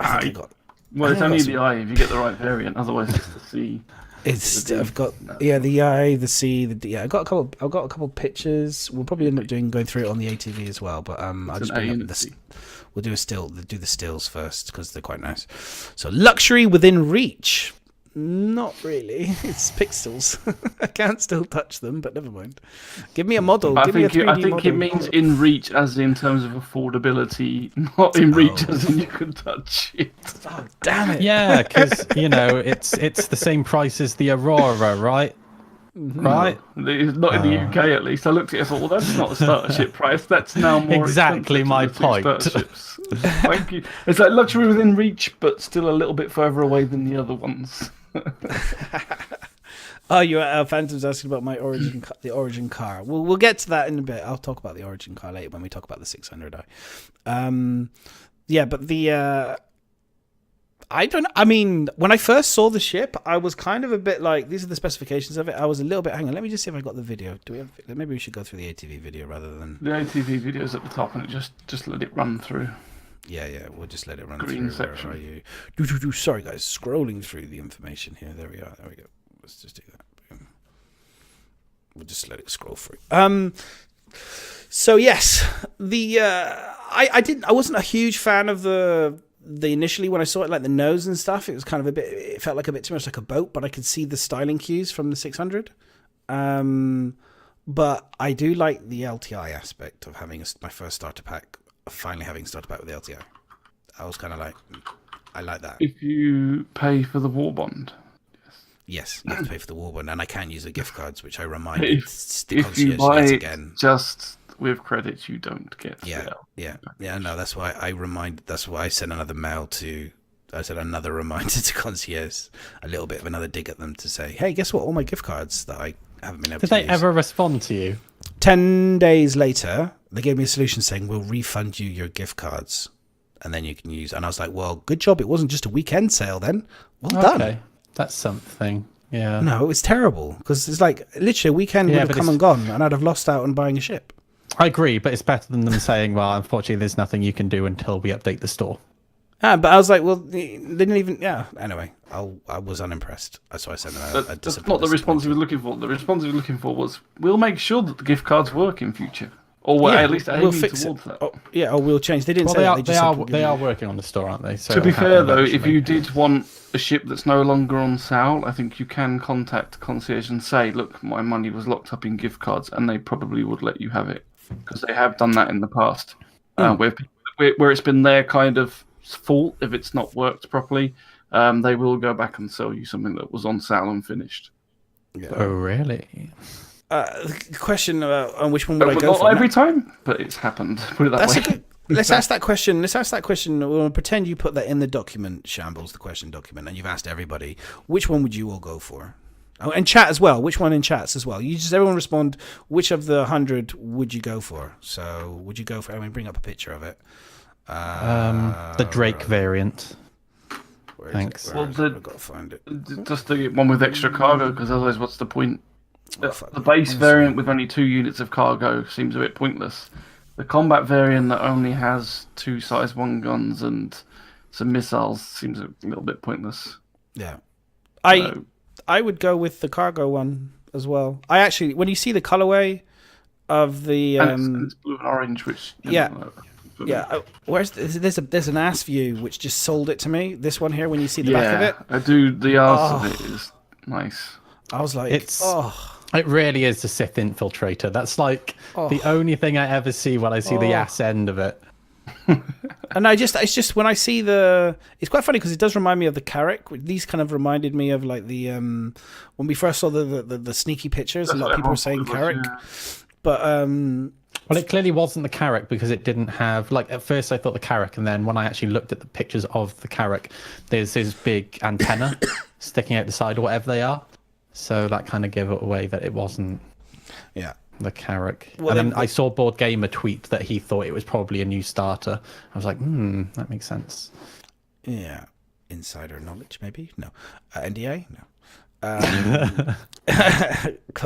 Well, it's only the I if you get the right variant. Otherwise, it's the C. I've got the I, the C, the D. I've got a couple pictures. We'll probably end up going through it on the ATV as well. But I'll just bring up this. We'll do the stills first because they're quite nice. So luxury within reach. Not really. It's pixels. I can't still touch them, but never mind. Give me a model. I think it means in reach as in terms of affordability, not in reach as in you can touch it. Oh, damn it. Yeah, because, it's the same price as the Aurora, right? Right? It's not in the UK, at least. I looked at it and thought, well, that's not a starter ship price. That's now more exactly my point. Thank you. It's like luxury within reach, but still a little bit further away than the other ones. Oh, Phantom's asking about my the Origin car. We'll get to that in a bit. I'll talk about the Origin car later when we talk about the 600i. Yeah, but I don't know. I mean, when I first saw the ship, I was kind of a bit like, these are the specifications of it. I was a little bit, hang on, let me just see if I got the video. Maybe we should go through the ATV video rather than... The ATV video's at the top and just let it run through. Yeah, we'll just let it run Green through. section. Where are you? Sorry, guys, scrolling through the information here. There we go. Let's just do that. Boom. We'll just let it scroll through. So yes, I wasn't a huge fan of the initially when I saw it, like the nose and stuff. It was kind of it felt like a bit too much like a boat, but I could see the styling cues from the 600. But I do like the LTI aspect of having my first starter pack. Finally having started back with the LTI. I was kind of like, I like that. If you pay for the war bond. Yes, you have to pay for the war bond, and I can use the gift cards, which I reminded if you buy it again. Just with credits, you don't get. Yeah. No, that's why I sent another another reminder to concierge, a little bit of another dig at them to say, hey, guess what? All my gift cards that I haven't been able to use. Did they ever respond to you? 10 days later, they gave me a solution saying, we'll refund you your gift cards and then you can use. And I was like, well, good job. It wasn't just a weekend sale then. Well done. That's something. Yeah. No, it was terrible because it's like literally a weekend would have come and gone and I'd have lost out on buying a ship. I agree, but it's better than them saying, well, unfortunately, there's nothing you can do until we update the store. But I was like, well, they didn't even. Yeah. Anyway, I was unimpressed. So I sent them That's not the response he was looking for. The response he was looking for was, we'll make sure that the gift cards work in future. Or Yeah, at least we'll aiming fix towards it. that. Oh, yeah, or we'll change. They didn't Well, say they that. are, They they just are, said they are working on the store, aren't they? So To be it'll fair, happen though, if eventually. you did want a ship that's no longer on sale, I think you can contact concierge and say, "Look, my money was locked up in gift cards," and they probably would let you have it because they have done that in the past, where it's been their kind of fault if it's not worked properly. They will go back and sell you something that was on sale and finished. Yeah. Oh, really? The question on which one would I go Not for? every time, but it's happened. Put it that That's way. a good. Let's ask that question. We'll pretend you put that in the document, Shambles, the question document, and you've asked everybody. Which one would you all go for? Oh, and chat as well. Which one in chats as well? You just everyone respond. Which of the 100 would you go for? So would you go for? I mean, bring up a picture of it. The Drake variant. Thanks. I've got to find it. Just the one with extra cargo, because otherwise, what's the point? fuck The it. base variant with only 2 units of cargo seems a bit pointless. The combat variant that only has 2 size 1 guns and some missiles seems a little bit pointless. Yeah, So, I would go with the cargo one as well. I actually, when you see the colorway of the and it's blue and orange, which yeah. There's an ass view which just sold it to me. This one here, when you see the back of it, I do. The arse of it is nice. I was like, It really is the Sith infiltrator. That's like the only thing I ever see when I see the ass end of it. And it's just when I see it's quite funny because it does remind me of the Carrack. These kind of reminded me of like the when we first saw the sneaky pictures. That's a lot of people were saying Carrack, but well, it clearly wasn't the Carrack because it didn't have, like, at first I thought the Carrack, and then when I actually looked at the pictures of the Carrack, there's this big antenna sticking out the side or whatever they are. So that kind of gave it away that it wasn't the Carrack. Well, and then I saw Board Gamer tweet that he thought it was probably a new starter. I was like, that makes sense. Yeah, insider knowledge, maybe no, NDA, no.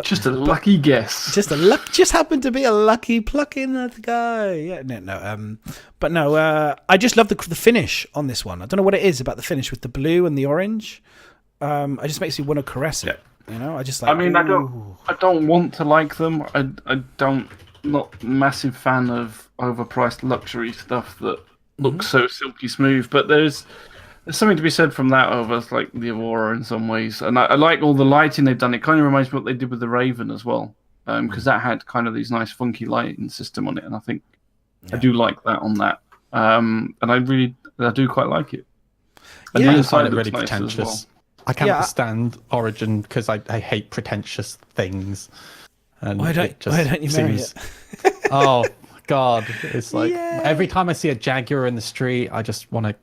Just a lucky guess. Just happened to be a lucky pluck in that guy. Yeah, no. But no, I just love the finish on this one. I don't know what it is about the finish with the blue and the orange. It just makes me want to caress it. You know, I just like. I mean, I don't want to like them. I don't. Not massive fan of overpriced luxury stuff that looks so silky smooth. But there's something to be said from that over like the Aurora in some ways, and I like all the lighting they've done. It kind of reminds me of what they did with the Raven as well, because that had kind of these nice funky lighting system on it, and I think I do like that on that. And I do quite like it. And I the find inside it really looks nice as pretentious. well. I can't stand Origin because I hate pretentious things. And why don't you marry it? Oh God, it's like every time I see a Jaguar in the street, I just want to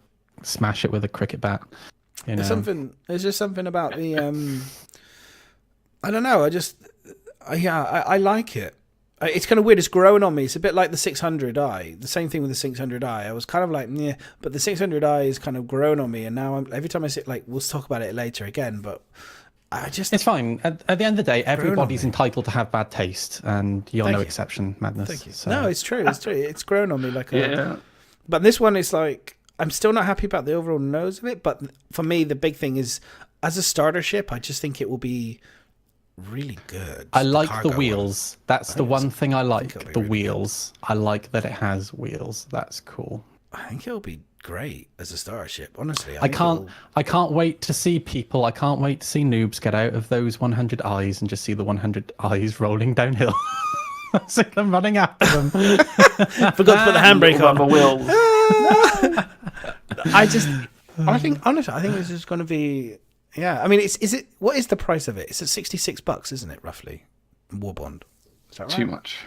smash it with a cricket bat. You know? There's just something about the I don't know. I like it. It's kind of weird. It's growing on me. It's a bit like the 600i. The same thing with the 600i. I was kind of like, yeah, but the 600i is kind of grown on me, and now every time I sit, like, we'll talk about it later again, but it's fine. At the end of the day, everybody's entitled to have bad taste, and you're no exception, Madness. Thank you. So. No, it's true. It's true. It's grown on me like Yeah. But this one is like, I'm still not happy about the overall nose of it. But for me, the big thing is, as a starter ship, I just think it will be really good. I like the wheels. One. That's the one thing I like. The wheels. Good. I like that it has wheels. That's cool. I think it'll be great as a starship. Honestly, I can't wait to see people. I can't wait to see noobs get out of those 100 eyes and just see the 100 eyes rolling downhill. So I'm running after them. Forgot to put the handbrake on. The wheels. I think this is going to be. Yeah, I mean, what is the price of it? It's at $66, isn't it, roughly? War Bond. Is that right? Too much.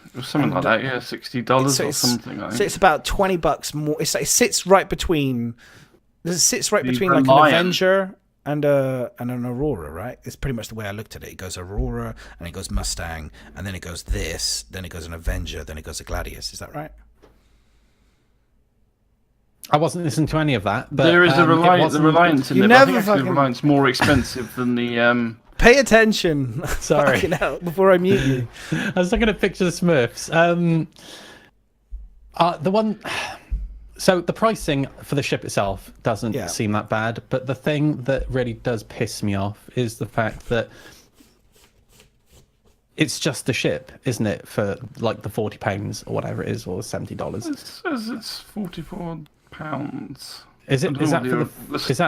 It was something like that, yeah, $60 or something. I think. So it's about $20 more. It sits right between. Like an Avenger and an Aurora, right? It's pretty much the way I looked at it. It goes Aurora, and it goes Mustang, and then it goes this, then it goes an Avenger, then it goes a Gladius. Is that right? I wasn't listening to any of that. But, there is the Reliance in there. I think actually the Reliance more expensive than the. Pay attention. Sorry. Before I mute you. I was looking at pictures of Smurfs. So the pricing for the ship itself doesn't seem that bad, but the thing that really does piss me off is the fact that It's just the ship, isn't it? For like the £40 or whatever it is, or $70. It says it's £44. Is I it? don't Is know that what for is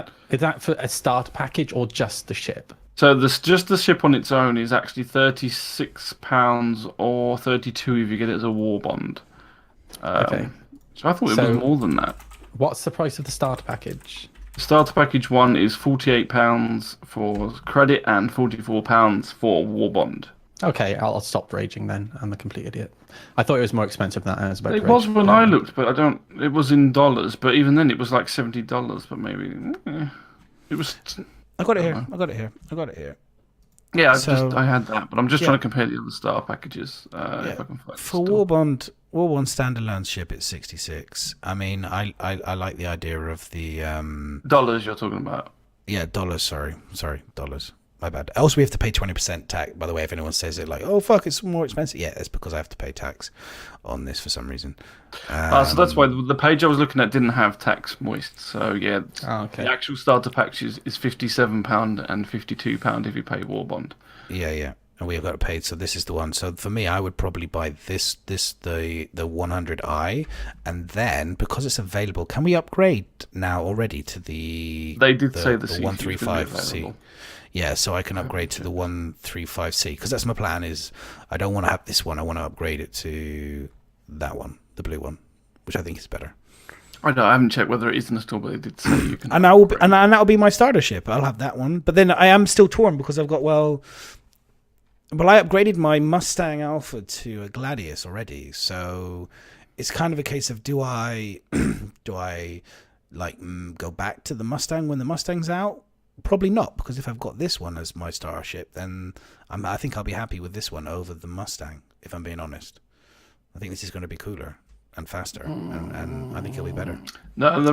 that for a starter package or just the ship? So just the ship on its own is actually £36 or 32 if you get it as a war bond. Okay. So I thought it So- was more than that. What's the price of the starter package? Starter package 1 is £48 for credit and £44 for war bond. Okay, I'll stop raging then. I'm a complete idiot. I thought it was more expensive than that. And I was about It to was rage. when I looked, but I don't. It was in dollars, but even then it was like $70. But maybe it was. I got it here. I got it here. I got it here. Yeah, So- I had that, but I'm just Yeah. trying to compare the other starter packages. If I can find For it Warbond standalone ship, it's 66. I mean, I like the idea of the dollars you're talking about. dollars. Sorry, dollars. My bad. Also, we have to pay 20% tax. By the way, if anyone says it like, "Oh fuck, it's more expensive," yeah, it's because I have to pay tax on this for some reason. So that's why the page I was looking at didn't have tax moist. So yeah, Okay. the actual starter package is £57 and £52 if you pay war bond. Yeah, and we have got it paid. So this is the one. So for me, I would probably buy the 100i, and then because it's available, can we upgrade now already to the? They did say the C2 135C. Yeah, so I can upgrade to the 135C because that's my plan. Is I don't want to have this one. I want to upgrade it to that one, the blue one, which I think is better. I haven't checked whether it is installed, but they did say you can. And that'll be my starter ship. I'll have that one. But then I am still torn because I've got I upgraded my Mustang Alpha to a Gladius already, so it's kind of a case of do I go back to the Mustang when the Mustang's out? Probably not, because if I've got this one as my starter ship, then I think I'll be happy with this one over the Mustang. If I'm being honest, I think this is going to be cooler and faster, and I think it'll be better. No,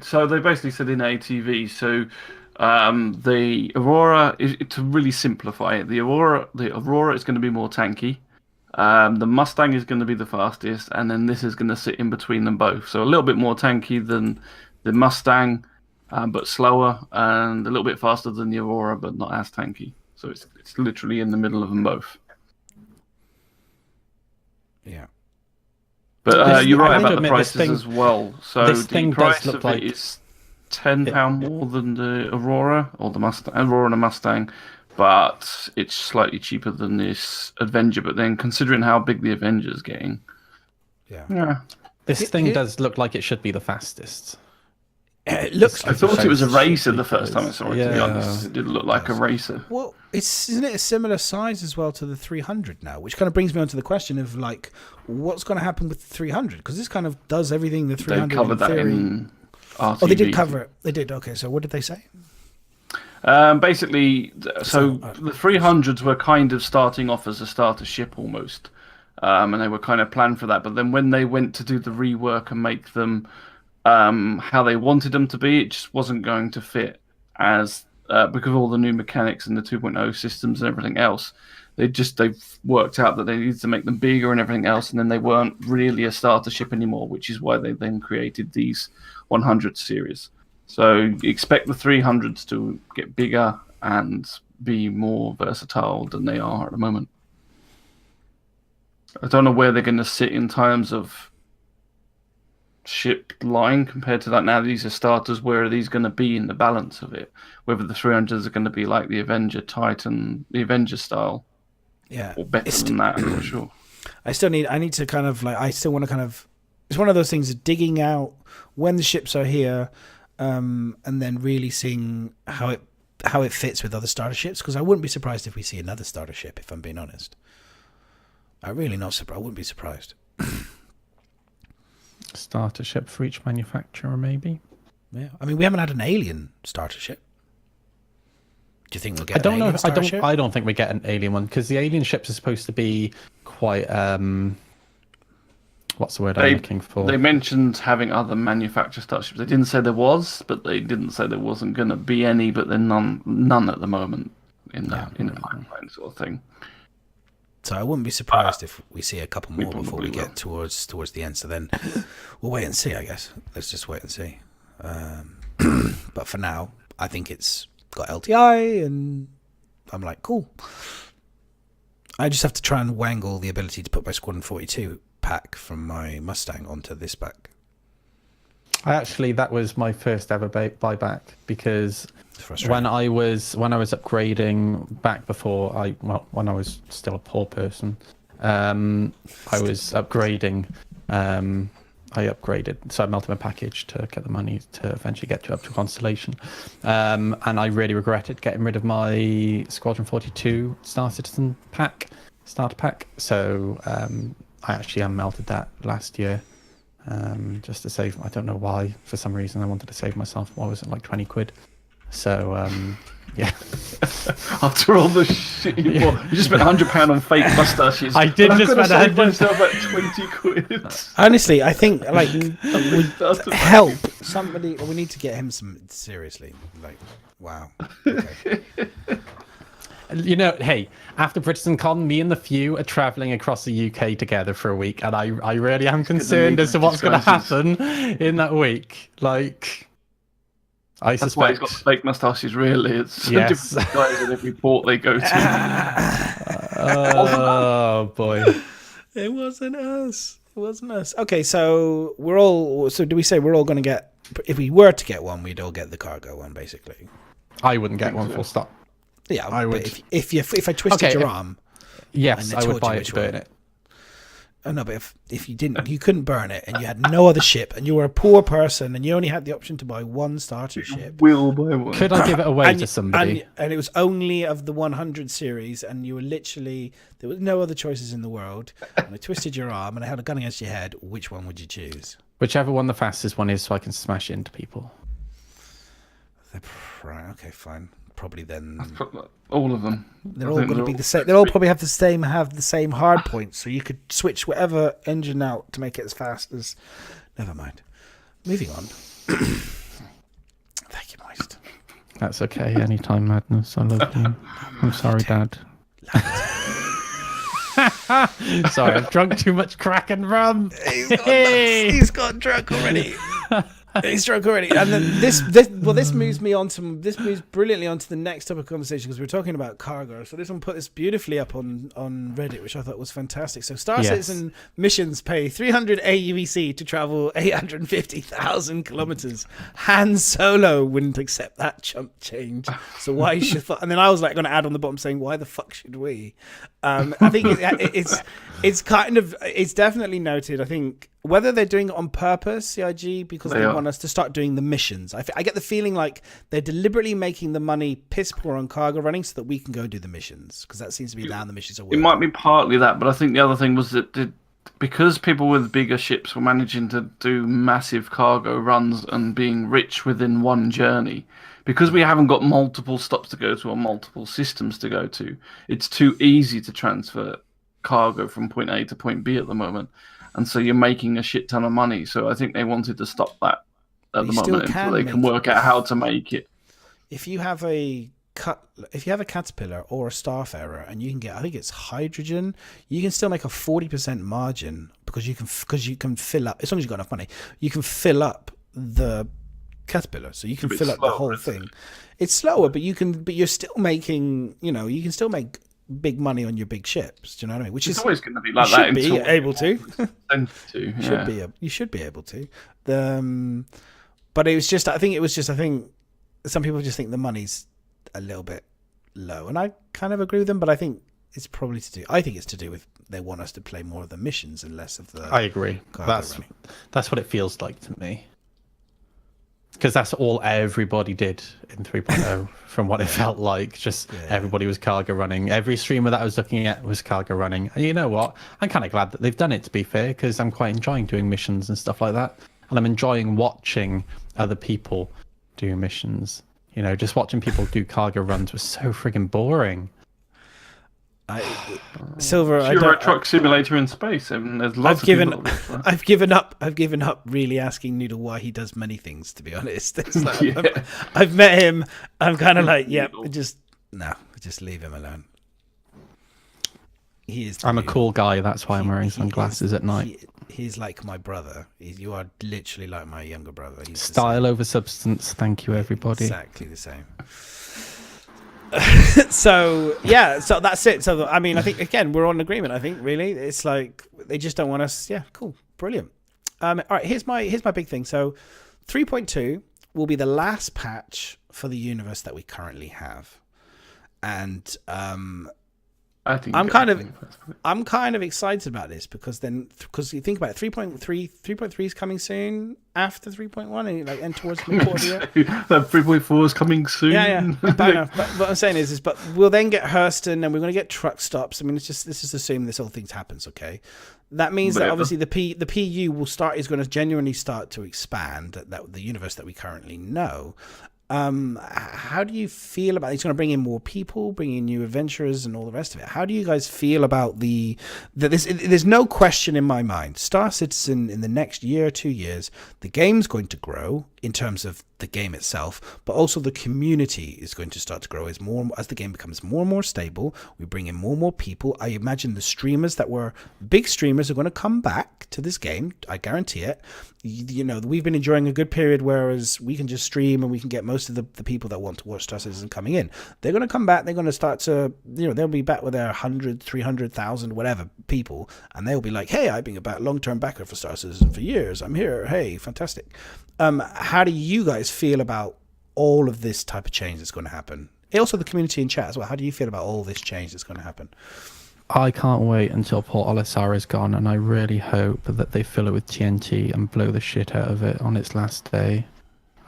so they basically said in ATV. So the Aurora, to really simplify it, the Aurora is going to be more tanky. The Mustang is going to be the fastest, and then this is going to sit in between them both. So a little bit more tanky than the Mustang, but slower, and a little bit faster than the Aurora, but not as tanky. So it's literally in the middle of them both. Yeah. But you're I right have to about the admit, prices as well. So this the thing does price look of like- it is £10 more than the Aurora or the Mustang, Aurora and the Mustang, but it's slightly cheaper than this Avenger. But then, considering how big the Avenger's getting, yeah, This thing does look like it should be the fastest. It looks I like thought it was a face racer should the be first time I saw it. To be Yeah. honest, it did look like a racer. Well, isn't it a similar size as well to the 300 now? Which kind of brings me on to the question of like, what's going to happen with the 300? Because this kind of does everything the 300 They covered that theory. in RTV. Oh, they did cover it. They did. Okay, so what did they say? Basically, so the 300s were kind of starting off as a starter ship almost, and they were kind of planned for that. But then when they went to do the rework and make them how they wanted them to be, it just wasn't going to fit as because of all the new mechanics and the 2.0 systems and everything else. They've worked out that they needed to make them bigger and everything else, and then they weren't really a starter ship anymore, which is why they then created these 100 series. So expect the 300s to get bigger and be more versatile than they are at the moment. I don't know where they're going to sit in terms of ship line compared to that. Now these are starters. Where are these going to be in the balance of it? Whether the 300s are going to be like the Avenger Titan, the Avenger style, Yeah, or better than that, I'm not sure. I need to kind of like, I still want to kind of, it's one of those things of digging out when the ships are here, and then really seeing how it fits with other starter ships, because I wouldn't be surprised if we see another starter ship, if I'm being honest. I'm really not surprised. I wouldn't be surprised. Starter ship for each manufacturer, maybe. Yeah, I mean, we haven't had an alien starter ship. Do you think we'll get? I don't an know. alien starter ship? I don't think we get an alien one because the alien ships are supposed to be quite. What's the word I'm looking for? They mentioned having other manufacturer starships. They didn't say there was, but they didn't say there wasn't going to be any. But then none at the moment in the pipeline sort of thing. So I wouldn't be surprised if we see a couple more before we probably get towards the end. So then we'll wait and see, I guess. Let's just wait and see. But for now, I think it's got LTI, and I'm like, cool. I just have to try and wangle the ability to put my Squadron 42 pack from my Mustang onto this pack. That was my first ever buyback, because when I was upgrading back before when I was still a poor person, I was upgrading. I upgraded, so I melted my package to get the money to eventually get up to Constellation, and I really regretted getting rid of my Squadron 42 StarCitizen starter pack. So I actually unmelted that last year, just to save. I don't know why. For some reason, I wanted to save myself. What was it, like 20 quid? So yeah. After all the shit you bought, you just spent £100 on fake mustaches. I did just spend save myself at 20 quid. Honestly, I think like help somebody. We need to get him some seriously. Like, wow. Okay. You know, hey, after Britizencon, me and the few are traveling across the UK together for a week, and I really am concerned as to what's going to happen in that week. Like, I That's suspect. why he's got fake mustaches, really. It's different guys in every port they go to. Oh, boy. It wasn't us. It wasn't us. Okay, so do we say we're all going to get, if we were to get one, we'd all get the cargo one, basically? I wouldn't get one, full stop. Yeah, I would. If I twisted your arm. Yes, and I would buy it which to burn one. it. Oh no, but if you didn't, you couldn't burn it, and you had no other ship, and you were a poor person, and you only had the option to buy one starter ship. Will buy one. Could I give it away to somebody? And it was only of the 100 series, and you were literally, there was no other choices in the world. And I twisted your arm, and I had a gun against your head. Which one would you choose? Whichever one the fastest one is, so I can smash it into people. Right, okay, fine. Probably then all of them. They're all going to be the same. They'll all probably have the same hard points. So you could switch whatever engine out to make it as fast as. Never mind. Moving on. Thank you, Moist. That's okay. Anytime, Madness. I love you. I'm sorry, Dad. Sorry, I've drunk too much crack and rum. He's got drunk already. He's drunk already, and then this moves brilliantly onto the next topic of conversation, because we're talking about cargo. So this one put this beautifully up on Reddit, which I thought was fantastic. So StarCitizen missions pay 300 AUEC to travel 850,000 kilometers. Han Solo wouldn't accept that chump change. So why should? And then I was like going to add on the bottom saying, why the fuck should we? I think it's definitely noted. I think whether they're doing it on purpose, CIG, because they want us to start doing the missions. I get the feeling like they're deliberately making the money piss poor on cargo running so that we can go do the missions, because that seems to be down the missions are working. It might be partly that, but I think the other thing was that because people with bigger ships were managing to do massive cargo runs and being rich within one journey, because we haven't got multiple stops to go to or multiple systems to go to, it's too easy to transfer cargo from point A to point B at the moment. And so you're making a shit ton of money. So I think they wanted to stop that at the moment until they can work out how to make it. If you have a Caterpillar or a Starfarer, and you can get, I think it's hydrogen, you can still make a 40% margin, because you can fill up, as long as you've got enough money, you can fill up the Caterpillar, so you can fill up the whole thing. It's slower, but you're still making, you can still make big money on your big ships. Do you know what I mean? Which it's is always going to be like that. You should be able to. You should be able to. But it was just. I think some people just think the money's a little bit low, and I kind of agree with them. But I think it's probably to do. I think it's to do with they want us to play more of the missions and less of the. I agree. That's what it feels like to me. Because that's all everybody did in 3.0, from what it felt like. Everybody was cargo running. Every streamer that I was looking at was cargo running. And you know what? I'm kind of glad that they've done it, to be fair, because I'm quite enjoying doing missions and stuff like that. And I'm enjoying watching other people do missions. Just watching people do cargo runs was so friggin' boring. Silver, Euro Truck Simulator in space. There's lots I've given up really asking Noodle why he does many things, to be honest. It's like, I've met him. I'm kind of like, just leave him alone. I'm a cool guy. That's why I'm wearing sunglasses at night. He's like my brother. You are literally like my younger brother. Style over substance. Thank you, everybody. Exactly the same. So that's it. So I mean, I think again we're on agreement. I think really it's like they just don't want us. Yeah, cool, brilliant. All right, here's my big thing. So 3.2 will be the last patch for the universe that we currently have, and I think I'm kind of excited about this because you think about it, 3.3 is coming soon after 3.1 and towards the mid quarter year. That 3.4 is coming soon. Yeah. But what I'm saying is but we'll then get Hurston and we're going to get truck stops. I mean, let's just assume this whole thing happens, okay? That means that obviously the PU is going to genuinely start to expand that the universe that we currently know. How do you feel about it? It's going to bring in more people, bring in new adventurers and all the rest of it. How do you guys feel about there's no question in my mind, StarCitizen in the next year or 2 years, the game's going to grow in terms of the game itself, but also the community is going to start to grow as the game becomes more and more stable. We bring in more and more people. I imagine the streamers that were big streamers are going to come back to this game. I guarantee it. You know, we've been enjoying a good period, whereas we can just stream and we can get most of the people that want to watch StarCitizen coming in. They're going to come back. They're going to start to, they'll be back with their 100, 300,000, whatever people, and they'll be like, hey, I've been a long-term backer for StarCitizen for years. I'm here. Hey, fantastic. How do you guys feel about all of this type of change that's going to happen? Also, the community in chat as well. How do you feel about all this change that's going to happen? I can't wait until Port Olisar is gone, and I really hope that they fill it with TNT and blow the shit out of it on its last day.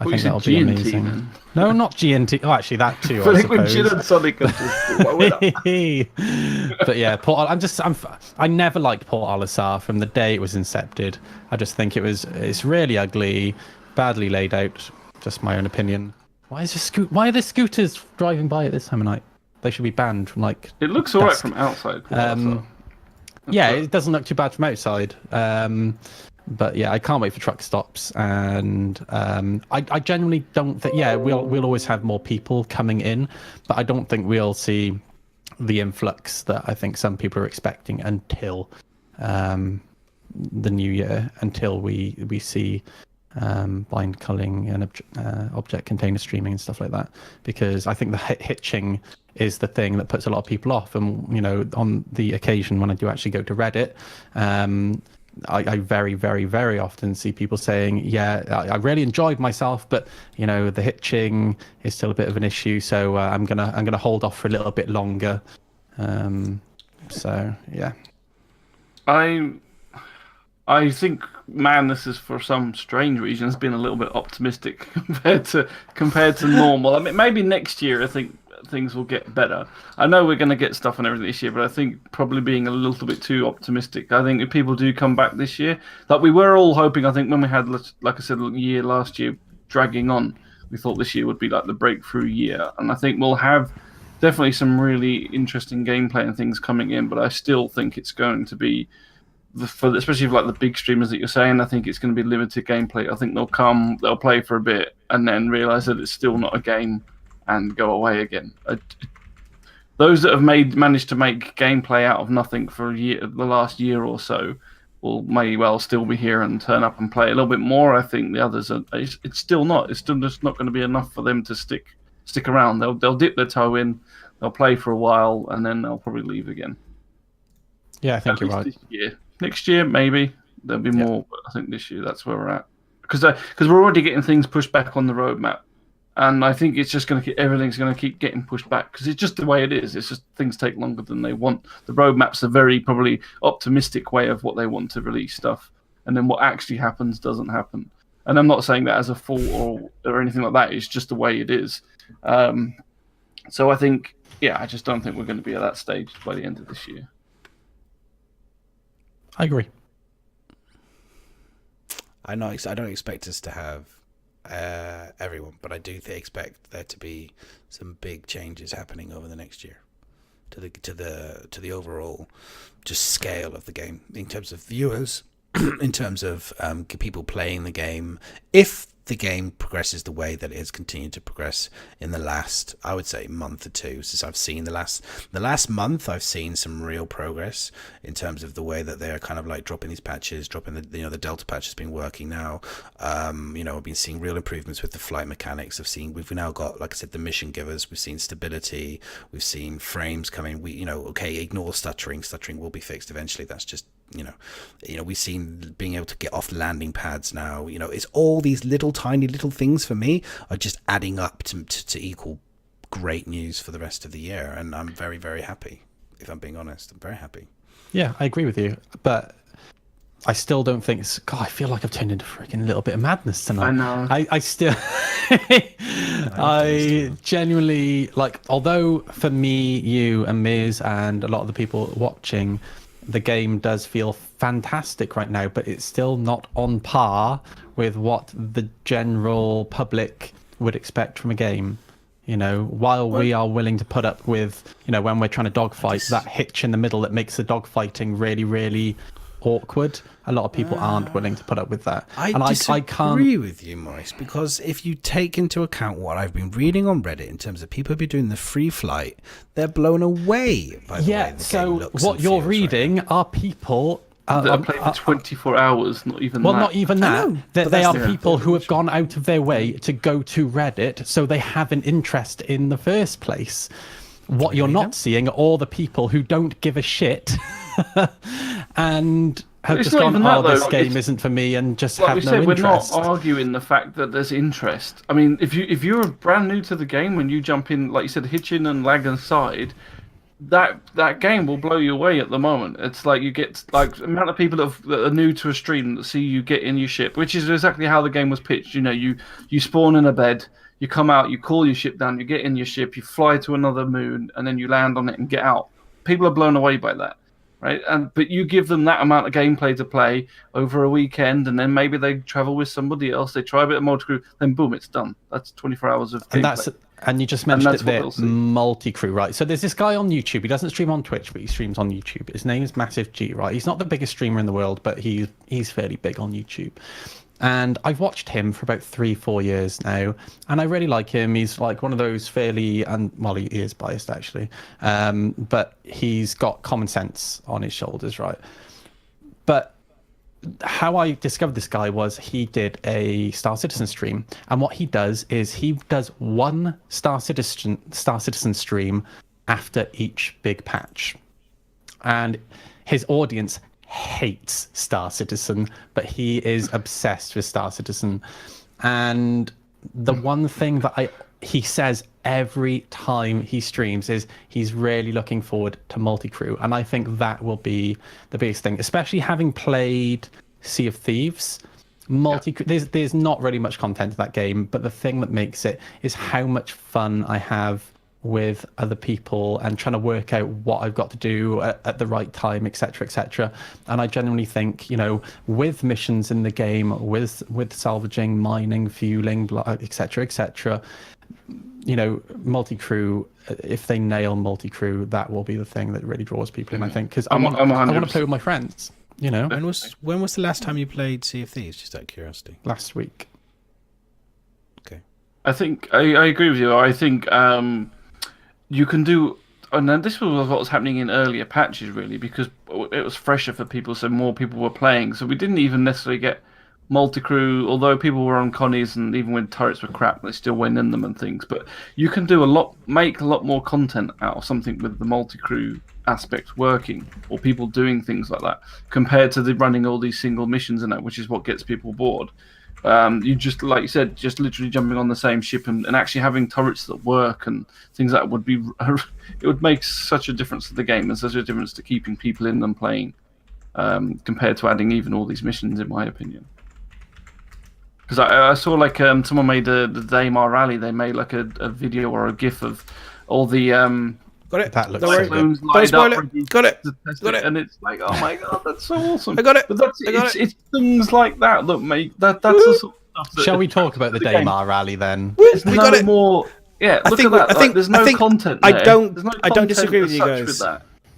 I think that'll be amazing. Then? No, not GNT. Oh, actually, that too. I suppose. Gin and Sonic are just, but yeah, I never liked Port Olisar from the day it was incepted. I just think it's really ugly, badly laid out. Just my own opinion. Why are there scooters driving by at this time of night? They should be banned from like. It looks alright from outside. Yeah, it doesn't look too bad from outside. But yeah, I can't wait for truck stops, and I genuinely don't think. Yeah, we'll always have more people coming in, but I don't think we'll see the influx that I think some people are expecting until the new year, until we see blind culling and object container streaming and stuff like that, because I think the hitching is the thing that puts a lot of people off. And on the occasion when I do actually go to Reddit, I very, very, very often see people saying, yeah, I really enjoyed myself, but the hitching is still a bit of an issue, so I'm gonna hold off for a little bit longer. So yeah, I think Madness is, for some strange reason, has been a little bit optimistic compared to normal. I mean, maybe next year I think things will get better. I know we're going to get stuff and everything this year, but I think probably being a little bit too optimistic. I think if people do come back this year, like we were all hoping, I think when we had, like I said, last year dragging on, we thought this year would be like the breakthrough year. And I think we'll have definitely some really interesting gameplay and things coming in, but I still think it's going to be, especially for like the big streamers that you're saying, I think it's going to be limited gameplay. I think they'll play for a bit and then realize that it's still not a game and go away again. Those that have managed to make gameplay out of nothing for the last year or so, may well still be here and turn up and play a little bit more. I think the others it's still not. It's still just not going to be enough for them to stick around. They'll dip their toe in, they'll play for a while, and then they'll probably leave again. Yeah, I think you're right. This year. Next year, maybe there'll be more, but I think this year that's where we're at, because we're already getting things pushed back on the roadmap. And I think it's just everything's going to keep getting pushed back because it's just the way it is. It's just things take longer than they want. The roadmap's a very probably optimistic way of what they want to release stuff, and then what actually happens doesn't happen. And I'm not saying that as a fault or anything like that. It's just the way it is. So I think, I just don't think we're going to be at that stage by the end of this year. I agree. I don't expect us to have everyone, but I do expect there to be some big changes happening over the next year to the overall just scale of the game in terms of viewers, in terms of people playing the game. If the game progresses the way that it has continued to progress in the last, I would say, month or two, since I've seen the last month, I've seen some real progress in terms of the way that they're kind of like dropping these patches, dropping the Delta patch has been working now. I've been seeing real improvements with the flight mechanics. We've now got, like I said, the mission givers. We've seen stability. We've seen frames coming. Ignore stuttering. Stuttering will be fixed eventually. That's just, we've seen being able to get off landing pads now. It's all these tiny little things for me are just adding up to equal great news for the rest of the year, and I'm very, very happy. If I'm being honest, I'm very happy. Yeah, I agree with you, but I still don't think it's... God, I feel like I've turned into freaking little bit of madness tonight. I know. I still... I genuinely, like, although for me, you and Miz and a lot of the people watching, the game does feel fantastic right now, but it's still not on par with what the general public would expect from a game. While we are willing to put up with, when we're trying to dogfight, that hitch in the middle that makes the dogfighting really, really awkward, a lot of people aren't willing to put up with that. I disagree with you, Maurice, because if you take into account what I've been reading on Reddit in terms of people who've been doing the free flight, they're blown away by the way the game looks what and you're feels reading right are people... that play for 24 hours, not even well, that. not even that. know, They are the people who have gone out of their way to go to Reddit, so they have an interest in the first place. What you're not seeing are all the people who don't give a shit and have It's just not gone, even that, this though. game isn't for me, and just Like have we no said, interest. we're not arguing the fact that there's interest. I mean, if you're brand new to the game, when you jump in, like you said, hitching and lag aside, that game will blow you away at the moment. It's like you get like the amount of people that are new to a stream that see you get in your ship, which is exactly how the game was pitched. You spawn in a bed, you come out, you call your ship down, you get in your ship, you fly to another moon, and then you land on it and get out. People are blown away by that, right? But you give them that amount of gameplay to play over a weekend, and then maybe they travel with somebody else, they try a bit of multi-crew, then boom, it's done. That's 24 hours of gameplay. And you just mentioned it there, multi-crew, right? So there's this guy on YouTube. He doesn't stream on Twitch, but he streams on YouTube. His name is Massive G, right? He's not the biggest streamer in the world, but he's fairly big on YouTube. And I've watched him for about 3-4 years now, and I really like him. He's like one of those fairly, and well, he is biased actually, but he's got common sense on his shoulders, right? But how I discovered this guy was he did a StarCitizen stream, and what he does is he does one StarCitizen stream after each big patch, and his audience hates StarCitizen, but he is obsessed with StarCitizen. And the one thing that he says every time he streams is he's really looking forward to multi-crew, and I think that will be the biggest thing, especially having played Sea of Thieves. There's not really much content in that game, but the thing that makes it is how much fun I have with other people and trying to work out what I've got to do at the right time, etc. And I genuinely think, with missions in the game, with salvaging, mining, fueling, etc, multi-crew, if they nail multi-crew, that will be the thing that really draws people in, I think, because I want to play with my friends. When was the last time you played Sea of Thieves, just out of curiosity? Last week. Okay. I think I agree with you. I think you can do, and then this was what was happening in earlier patches, really, because it was fresher for people, so more people were playing. So we didn't even necessarily get multi-crew, although people were on connies, and even when turrets were crap, they still went in them and things. But you can do make a lot more content out of something with the multi-crew aspect working, or people doing things like that, compared to the running all these single missions and that, which is what gets people bored. You just, like you said, just literally jumping on the same ship and actually having turrets that work and things like that would make such a difference to the game and such a difference to keeping people in and playing, compared to adding even all these missions, in my opinion. Because I saw like someone made the Daymar rally. They made like a video or a GIF of all the got it. That looks so good. Don't spoil it. Got it. And it's like, oh my god, that's so awesome. I got it. But it's things like that that make that's the sort of stuff. Shall we talk about the Daymar rally then? There's We no got it. more. Yeah, look at that. There's no content there. I don't disagree with you guys.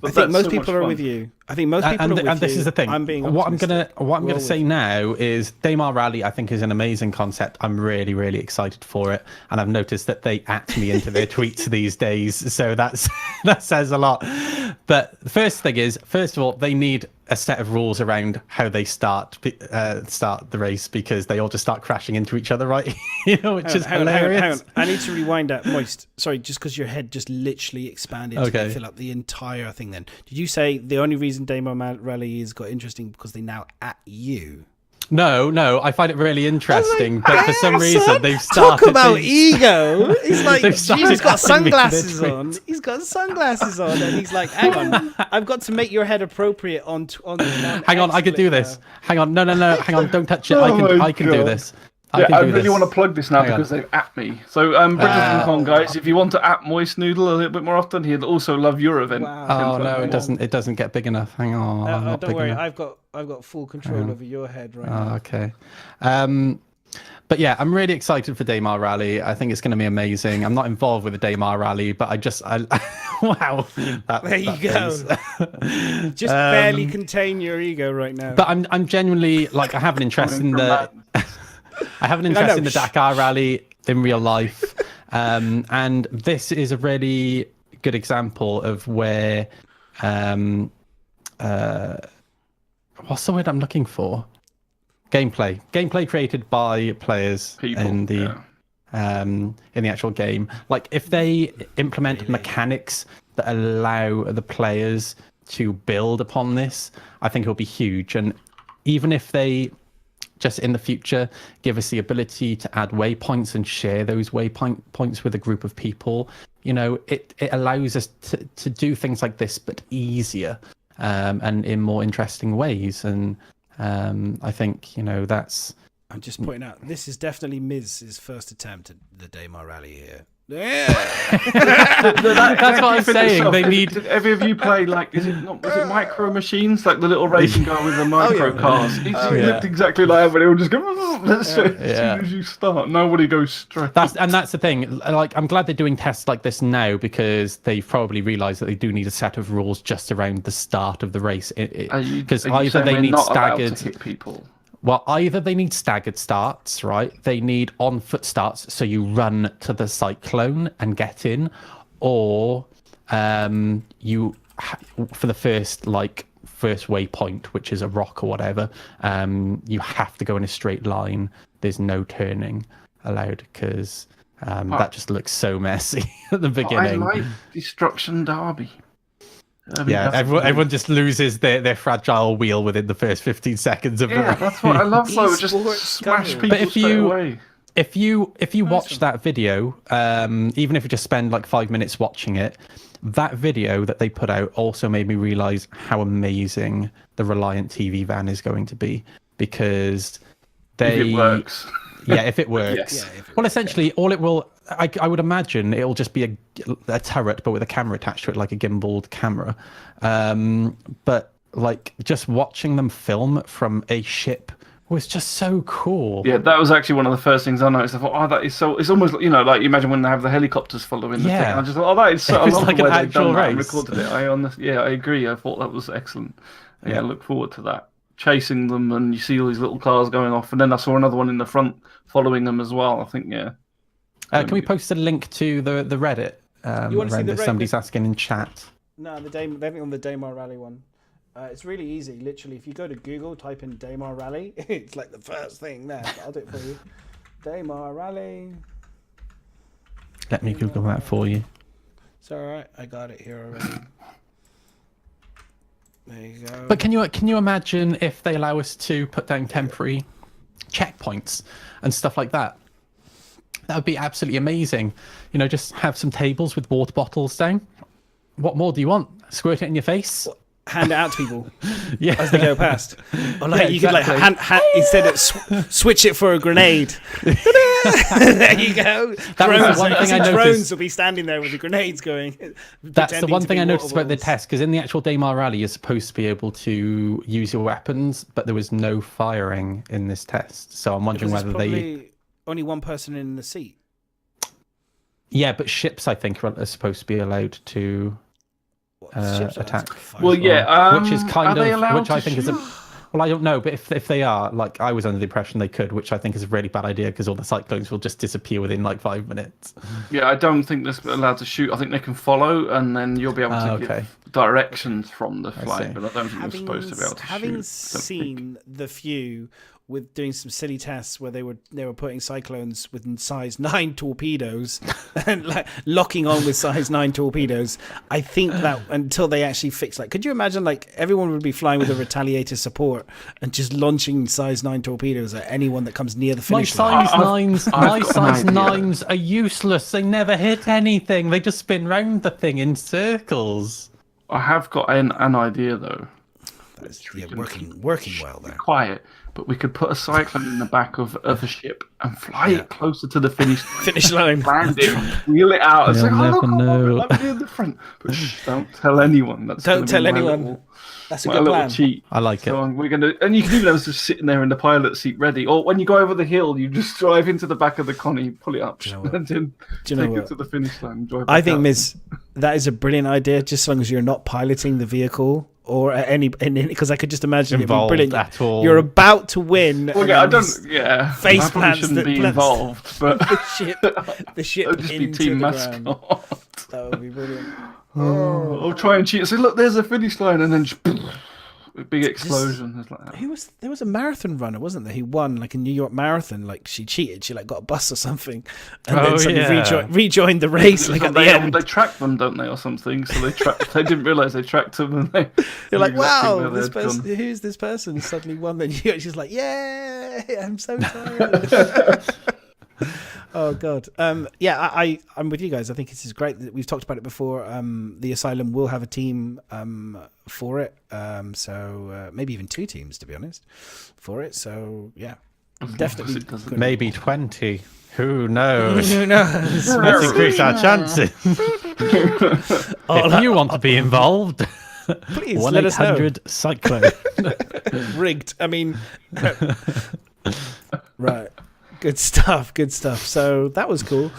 I think most people are with you. I think most people are with you. And this is the thing. I'm being what I'm optimistic. gonna say now is Daymar Rally. I think is an amazing concept. I'm really, really excited for it, and I've noticed that they at me into their tweets these days. So that says a lot. But the first thing is, first of all, they need a set of rules around how they start the race, because they all just start crashing into each other, right? Which is hilarious. Hang on. I need to rewind that. Moist. Sorry, just because your head just literally expanded to fill up the entire thing. Then did you say the only reason Daymar Rally has got interesting because they now at you? No, I find it really interesting, but for some reason they've started. Talk about ego. He's like, he's got sunglasses on. on. He's got sunglasses on, and he's like, hang on, I've got to make your head appropriate on. Hang on, I can do this. Hang on, no, hang on, don't touch it. I can do this. I really want to plug this now because they've at me. So, Britizencon guys, if you want to at Moist Noodle a little bit more often, he'd also love your event. Wow. Oh no, it doesn't get big enough. Hang on. Don't worry, I've got full control over your head right now. Okay. But yeah, I'm really excited for Daymar Rally. I think it's going to be amazing. I'm not involved with the Daymar Rally, but wow. There you go. Just barely contain your ego right now. But I'm genuinely like, I have an interest in the. I have an interest in the Dakar Rally in real life, and this is a really good example of where, what's the word I'm looking for? Gameplay created by players in the actual game. Like if they implement mechanics that allow the players to build upon this, I think it'll be huge. And even if they just in the future give us the ability to add waypoints and share those waypoints with a group of people, it allows us to do things like this but easier and in more interesting ways. And I think that's, I'm just pointing out, this is definitely Miz's first attempt at the Daymar Rally here. Yeah, that's what I'm saying. They need. Did every of you play was it Micro Machines, like the little racing guy with the micro cars? He looked exactly like that, but it would just go. Let's as soon as you start, nobody goes straight. That's the thing. Like, I'm glad they're doing tests like this now, because they've probably realised that they do need a set of rules just around the start of the race. Because either they need staggered to hit people. Well, either they need staggered starts, right? They need on-foot starts, so you run to the cyclone and get in, or you for the first waypoint, which is a rock or whatever, you have to go in a straight line. There's no turning allowed, because that just looks so messy at the beginning. I like Destruction Derby. Everyone just loses their fragile wheel within the first 15 seconds of the race. That's what I love. So just smash people straight away. If you watch that video, even if you just spend like 5 minutes watching it, that video that they put out also made me realize how amazing the Reliant TV van is going to be, because if it works. Yeah, if it works. Yes. Yeah, well, essentially, all it will, I would imagine, it'll just be a turret, but with a camera attached to it, like a gimbaled camera. But like just watching them film from a ship was just so cool. Yeah, that was actually one of the first things I noticed. I thought, that is so. It's almost like you imagine when they have the helicopters following the thing. I just thought, that is so. I love like the way an they've done actual that and race. recorded it. I agree. I thought that was excellent. I look forward to that. Chasing them, and you see all these little cars going off, and then I saw another one in the front following them as well. I think, can we post a link to the Reddit? You want to see the Reddit? Somebody's asking in chat. No, they have it on the Daymar Rally one. It's really easy. Literally, if you go to Google, type in Daymar Rally, it's like the first thing there. But I'll do it for you. Daymar Rally. Let me Google that for you. It's all right. I got it here already. There you go. But can you imagine if they allow us to put down temporary checkpoints and stuff like that? That would be absolutely amazing. Just have some tables with water bottles down. What more do you want? Squirt it in your face? Hand it out to people as they go past. Or you could hand instead of switch it for a grenade. There you go. That was the one thing I noticed. Drones will be standing there with the grenades going. That's the one thing I noticed about the test, because in the actual Daymar Rally, you're supposed to be able to use your weapons, but there was no firing in this test. So I'm wondering whether they only one person in the seat. Yeah, but ships, I think, are supposed to be allowed to. attack. Well, yeah, which is kind are they of, allowed which I to think is a. Well, I don't know, but if they are, like, I was under the impression they could, which I think is a really bad idea because all the cyclones will just disappear within like 5 minutes. Yeah, I don't think they're allowed to shoot. I think they can follow, and then you'll be able to give directions from the flight. But I don't think you're supposed to be able to having shoot. Seen the few with doing some silly tests where they were putting cyclones with size 9 torpedoes and like locking on with size 9 torpedoes. I think that until they actually fix, like, could you imagine like everyone would be flying with a retaliator support and just launching size 9 torpedoes at anyone that comes near the finish line? My size 9s are useless. They never hit anything. They just spin round the thing in circles. I have got an idea though. That's working well there. Quiet. But we could put a cyclone in the back of a ship and fly it closer to the finish line. Land it, wheel it out. It's like, never know. Let me in the front. But don't tell anyone. Don't tell anyone. That's a good plan. Cheat. I like it. We're gonna, and you can even have us just sitting there in the pilot seat ready. Or when you go over the hill, you just drive into the back of the Connie, pull it up, and then take it to the finish line. And drive back out. Miss, that is a brilliant idea. Just as long as you're not piloting the vehicle. Or because I could just imagine it being brilliant. At all. You're about to win. Well, yeah, I don't. Yeah, face I probably shouldn't be involved, but the ship I'll just be into team the mascot. ground. That would be brilliant. I'll try and cheat. Say, look, there's a finish line, and then just, a big explosion. It's like that. There was a marathon runner, wasn't there? He won like a New York marathon. Like she cheated. She like got a bus or something, and then suddenly rejoined the race. Like at the end, they track them, don't they, or something? So they didn't realize they tracked them, and you're like, wow, this person. Who's this person? Who suddenly won the New York. She's like, yeah, I'm so tired. Oh God, I'm with you guys. I think this is great. We've talked about it before. The Asylum will have a team for it, so maybe even 2 teams, to be honest, for it. So yeah, definitely, maybe 20. Who knows? Who knows? Let's increase our chances. If you want to be involved, please let us know. 1-800 Cyclone. Rigged. I mean, right. Good stuff. So that was cool.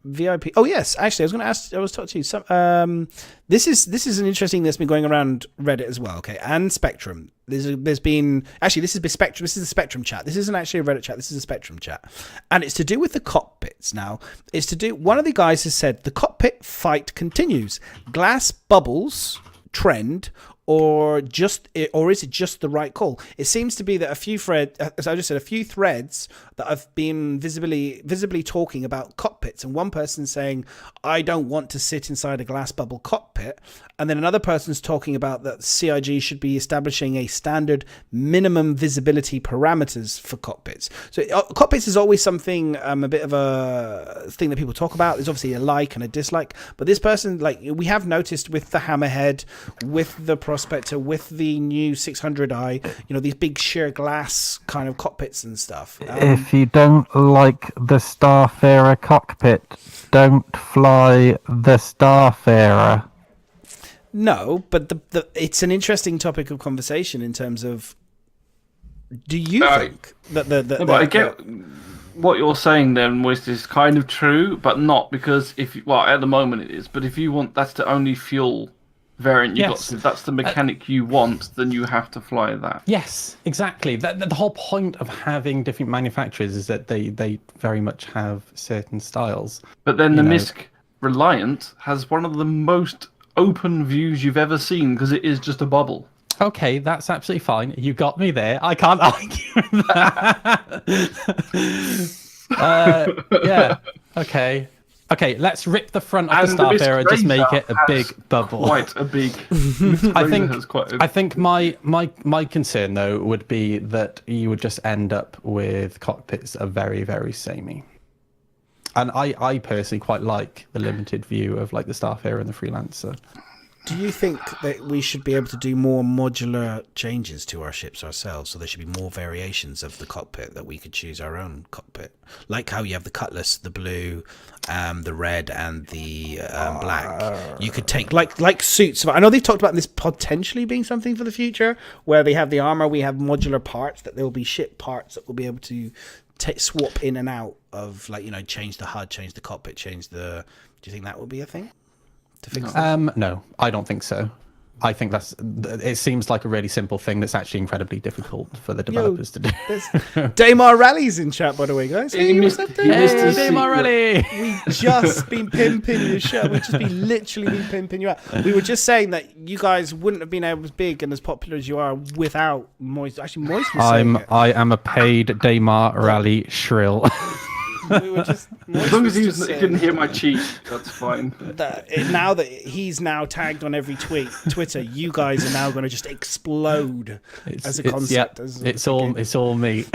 VIP. Oh yes, actually, I was going to ask. I was talking to you. This is an interesting that's been going around Reddit as well. Okay, and Spectrum. There's been actually this is Spectrum. This is a Spectrum chat. This isn't actually a Reddit chat. This is a Spectrum chat, and it's to do with the cockpits. Now, it's to do. One of the guys has said the cockpit fight continues. Glass bubbles trend. Or is it just the right call? It seems to be that a few threads that have been visibly talking about cockpits, and one person's saying, "I don't want to sit inside a glass bubble cockpit," and then another person's talking about that CIG should be establishing a standard minimum visibility parameters for cockpits. So cockpits is always something, a bit of a thing that people talk about. There's obviously a like and a dislike, but this person, like we have noticed with the Hammerhead, with the Prospector, with the new 600i, these big sheer glass kind of cockpits and stuff. If you don't like the Starfarer cockpit, don't fly the Starfarer. No, but it's an interesting topic of conversation in terms of, do you think that I get what you're saying then, Moist, is kind of true, but not because at the moment it is, but if you want, that's the only fuel variant you got. If that's the mechanic you want, then you have to fly that. Yes, exactly. The whole point of having different manufacturers is that they very much have certain styles. But then the MISC Reliant has one of the most open views you've ever seen because it is just a bubble. Okay, that's absolutely fine. You got me there. I can't argue with that. Yeah. Okay, let's rip the front of the Starfarer and just make it a big bubble. Quite a big. I think my concern though would be that you would just end up with cockpits that are very, very samey. And I personally quite like the limited view of like the Starfarer and the Freelancer. Do you think that we should be able to do more modular changes to our ships ourselves? So there should be more variations of the cockpit, that we could choose our own cockpit, like how you have the Cutlass, the blue, the red, and the black. You could take like suits. I know they've talked about this potentially being something for the future, where they have the armor, we have modular parts, that there will be ship parts that will be able to swap in and out of, like, change the HUD, change the cockpit, change the. Do you think that would be a thing? to fix this? No, I don't think so. I think it seems like a really simple thing that's actually incredibly difficult for the developers to do. Daymar Rally's in chat, by the way, guys. Hey, what's up, Daymar? Hey, Daymar Rally! We just been pimping your show. We've just been literally pimping you out. We were just saying that you guys wouldn't have been as big and as popular as you are without Moist. Actually, Moist was saying it. I am a paid Daymar Rally shrill. We were just, as long as he didn't hear my cheat, that's fine. Now that he's now tagged on every Twitter, you guys are now going to just explode as a concept. It's all me.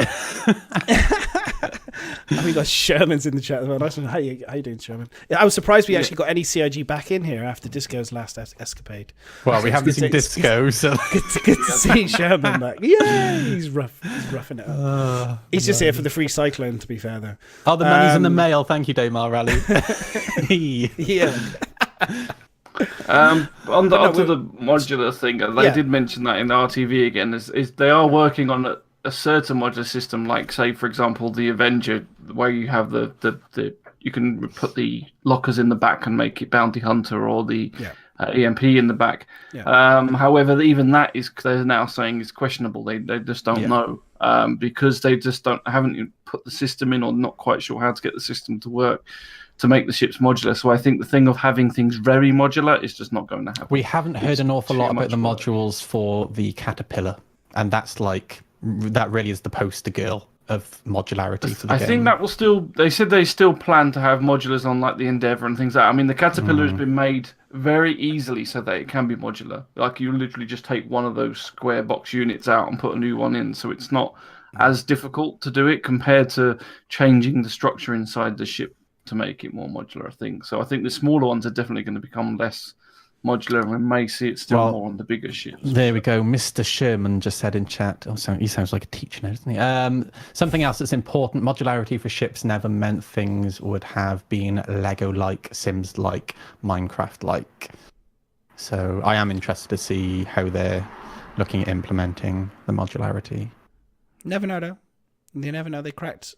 And we got Sherman's in the chat as well. Nice one. How you doing, Sherman? I was surprised we actually got any CIG back in here after Disco's last escapade. Well, we haven't seen Disco, so good to see Sherman back. Yeah, he's roughing it up. He's just here for the free cyclone, to be fair, though. Oh, the money's in the mail. Thank you, Daymar Rally. Yeah. Onto the modular thing, they did mention that in the RTV again. Is they are working on a certain modular system, like say for example the Avenger, where you have the you can put the lockers in the back and make it Bounty Hunter, or the EMP in the back. However, even that they're now saying is questionable. They just don't know because they just haven't put the system in, or not quite sure how to get the system to work to make the ships modular. So I think the thing of having things very modular is just not going to happen. We haven't heard an awful lot about the modules for the Caterpillar, and that's that really is the poster girl of modularity for the game. I think that will still. They said they still plan to have modulars on like the Endeavour and things like that. I mean, the Caterpillar has been made very easily so that it can be modular. Like you literally just take one of those square box units out and put a new one in, so it's not as difficult to do it compared to changing the structure inside the ship to make it more modular, I think. So I think the smaller ones are definitely going to become less modular, and we may see it still more on the bigger ships. There we go. Mr. Sherman just said in chat. Oh, sorry, he sounds like a teacher now, doesn't he? Something else that's important: modularity for ships never meant things would have been Lego-like, Sims-like, Minecraft-like. So I am interested to see how they're looking at implementing the modularity. Never know, though. You never know. They cracked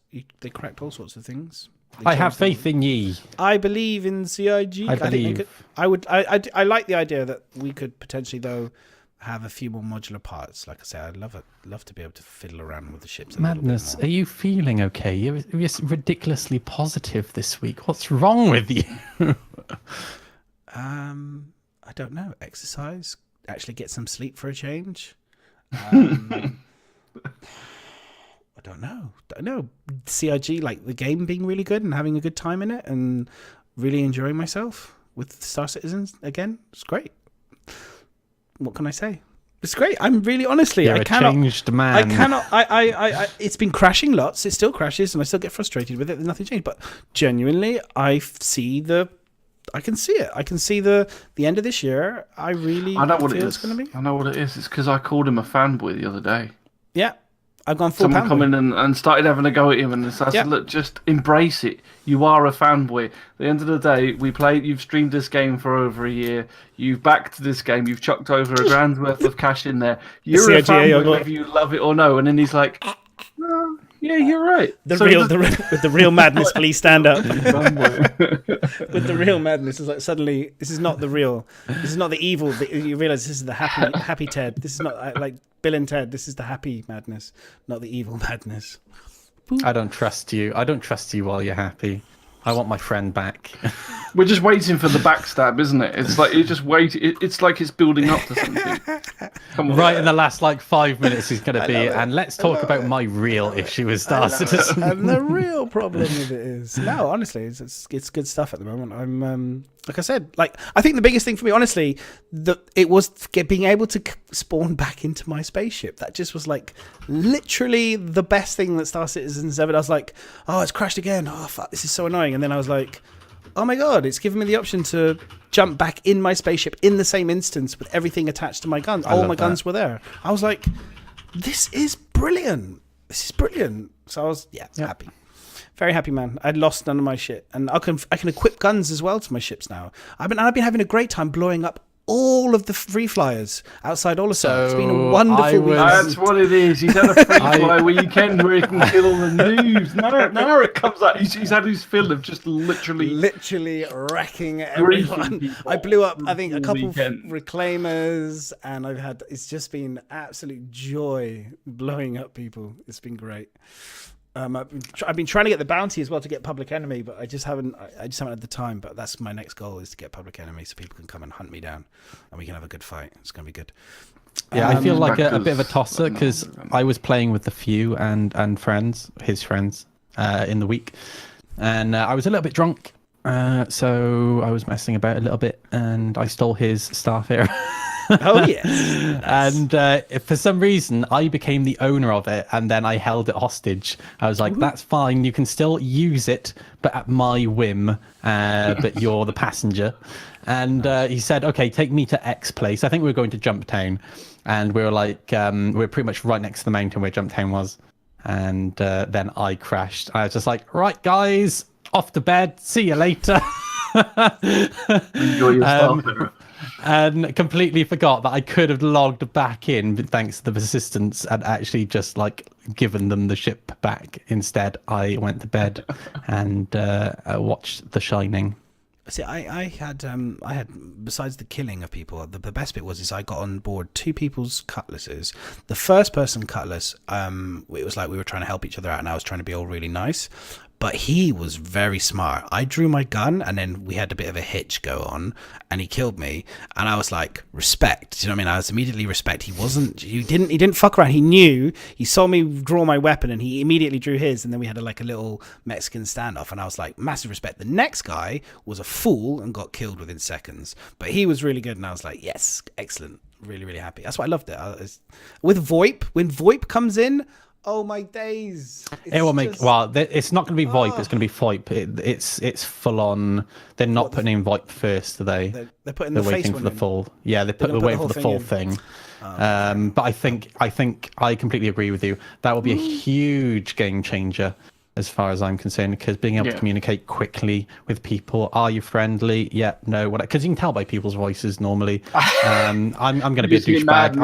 all sorts of things. I have faith in ye. I believe in CIG. I believe. I like the idea that we could potentially, though, have a few more modular parts. Like I say, I'd love to be able to fiddle around with the ships. Madness, are you feeling okay? You're ridiculously positive this week. What's wrong with you? I don't know. Exercise. Actually, get some sleep for a change. I don't know. CIG, like the game being really good and having a good time in it and really enjoying myself with StarCitizen again. It's great. What can I say? It's great. I'm really honestly, You're I cannot. Changed man. I cannot. I. It's been crashing lots. It still crashes, and I still get frustrated with it. There's nothing changed, but genuinely, I can see it. I can see the end of this year. I know what it is. I know what it is. It's because I called him a fanboy the other day. Yeah. I've gone full Someone fanboy. come in and started having a go at him, and I said, look, just embrace it. You are a fanboy. At the end of the day, you've streamed this game for over a year. You've backed this game. You've chucked over $1,000 worth of cash in there. You're a fanboy whether you love it or no. And then he's like, oh, yeah, you're right. With the real madness, please stand up. With the real madness, it's like suddenly this is not the real. This is not the evil. You realise this is the happy Ted. This is not like Bill and Ted. This is the happy madness, not the evil madness. I don't trust you. I don't trust you while you're happy. I want my friend back. We're just waiting for the backstab, isn't it? It's like you just wait. It's like it's building up to something. Come on. Right in the last 5 minutes is going to be, and let's talk about my real issue with StarCitizen. And the real problem with it is, no, honestly, it's good stuff at the moment. I'm like I said, I think the biggest thing for me, honestly, it was being able to spawn back into my spaceship. That just was literally the best thing that StarCitizen's ever done. I was like, oh, it's crashed again. Oh, fuck, this is so annoying. And then I was like, oh my god, it's given me the option to jump back in my spaceship in the same instance with everything attached to my guns. All my guns were there. I was like, this is brilliant. So I was happy. Very happy, man. I'd lost none of my shit, and I can equip guns as well to my ships now. I've been having a great time blowing up all of the free flyers outside Olisar. It's been a wonderful week. That's what it is. He's had a free fly weekend where he can kill all the noobs. Now it comes out. He's had his fill of just literally wrecking everyone. people I blew up, I think, a couple weekend. of reclaimers, and it's just been absolute joy blowing up people. It's been great. I've been trying to get the bounty as well to get Public Enemy, but I just haven't had the time. But that's my next goal, is to get Public Enemy so people can come and hunt me down, and we can have a good fight. It's gonna be good. Yeah, I feel like a bit of a tosser because I was playing with the few and friends, his friends, in the week, and I was a little bit drunk, so I was messing about a little bit, and I stole his Starfarer. Oh yes. And for some reason, I became the owner of it, and then I held it hostage. I was like, "That's fine. You can still use it, but at my whim. But you're the passenger." And he said, "Okay, take me to X place." I think we were going to Jump Town, and we were like, we were pretty much right next to the mountain where Jump Town was. And then I crashed. I was just like, "Right, guys, off to bed. See you later." Enjoy your Starfarer. And completely forgot that I could have logged back in, but thanks to the persistence, and actually just like given them the ship back. Instead, I went to bed and watched The Shining. See, I had besides the killing of people, the best bit was I got on board 2 people's cutlasses. The first person cutlass, it was like we were trying to help each other out, and I was trying to be all really nice. But he was very smart. I drew my gun, and then we had a bit of a hitch go on, and he killed me. And I was like, respect. Do you know what I mean? I was immediately respect. He didn't fuck around. He knew. He saw me draw my weapon, and he immediately drew his. And then we had a little Mexican standoff, and I was like, massive respect. The next guy was a fool and got killed within seconds, but he was really good, and I was like, yes, excellent. Really, really happy. That's why I loved it. With VoIP, when VoIP comes in. Oh my days! It will make it's not going to be VoIP. It's going to be FOIP. It's full on. They're not putting in VoIP first, are they? They're putting they're the waiting face for the in. full. Yeah, they're waiting for the full thing. But I think I completely agree with you. That will be a huge game changer as far as I'm concerned, because being able to communicate quickly with people. Are you friendly? Yeah, no, what? Because you can tell by people's voices normally. I'm going to be a douchebag.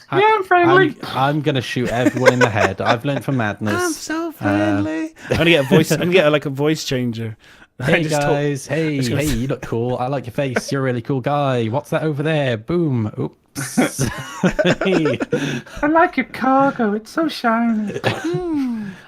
I'm friendly. I'm going to shoot everyone in the head. I've learned from Madness. I'm so friendly. I'm going to get a voice. I'm going to get a voice changer. Hey guys, hey, you look cool. I like your face. You're a really cool guy. What's that over there? Boom. Oops. Hey. I like your cargo. It's so shiny.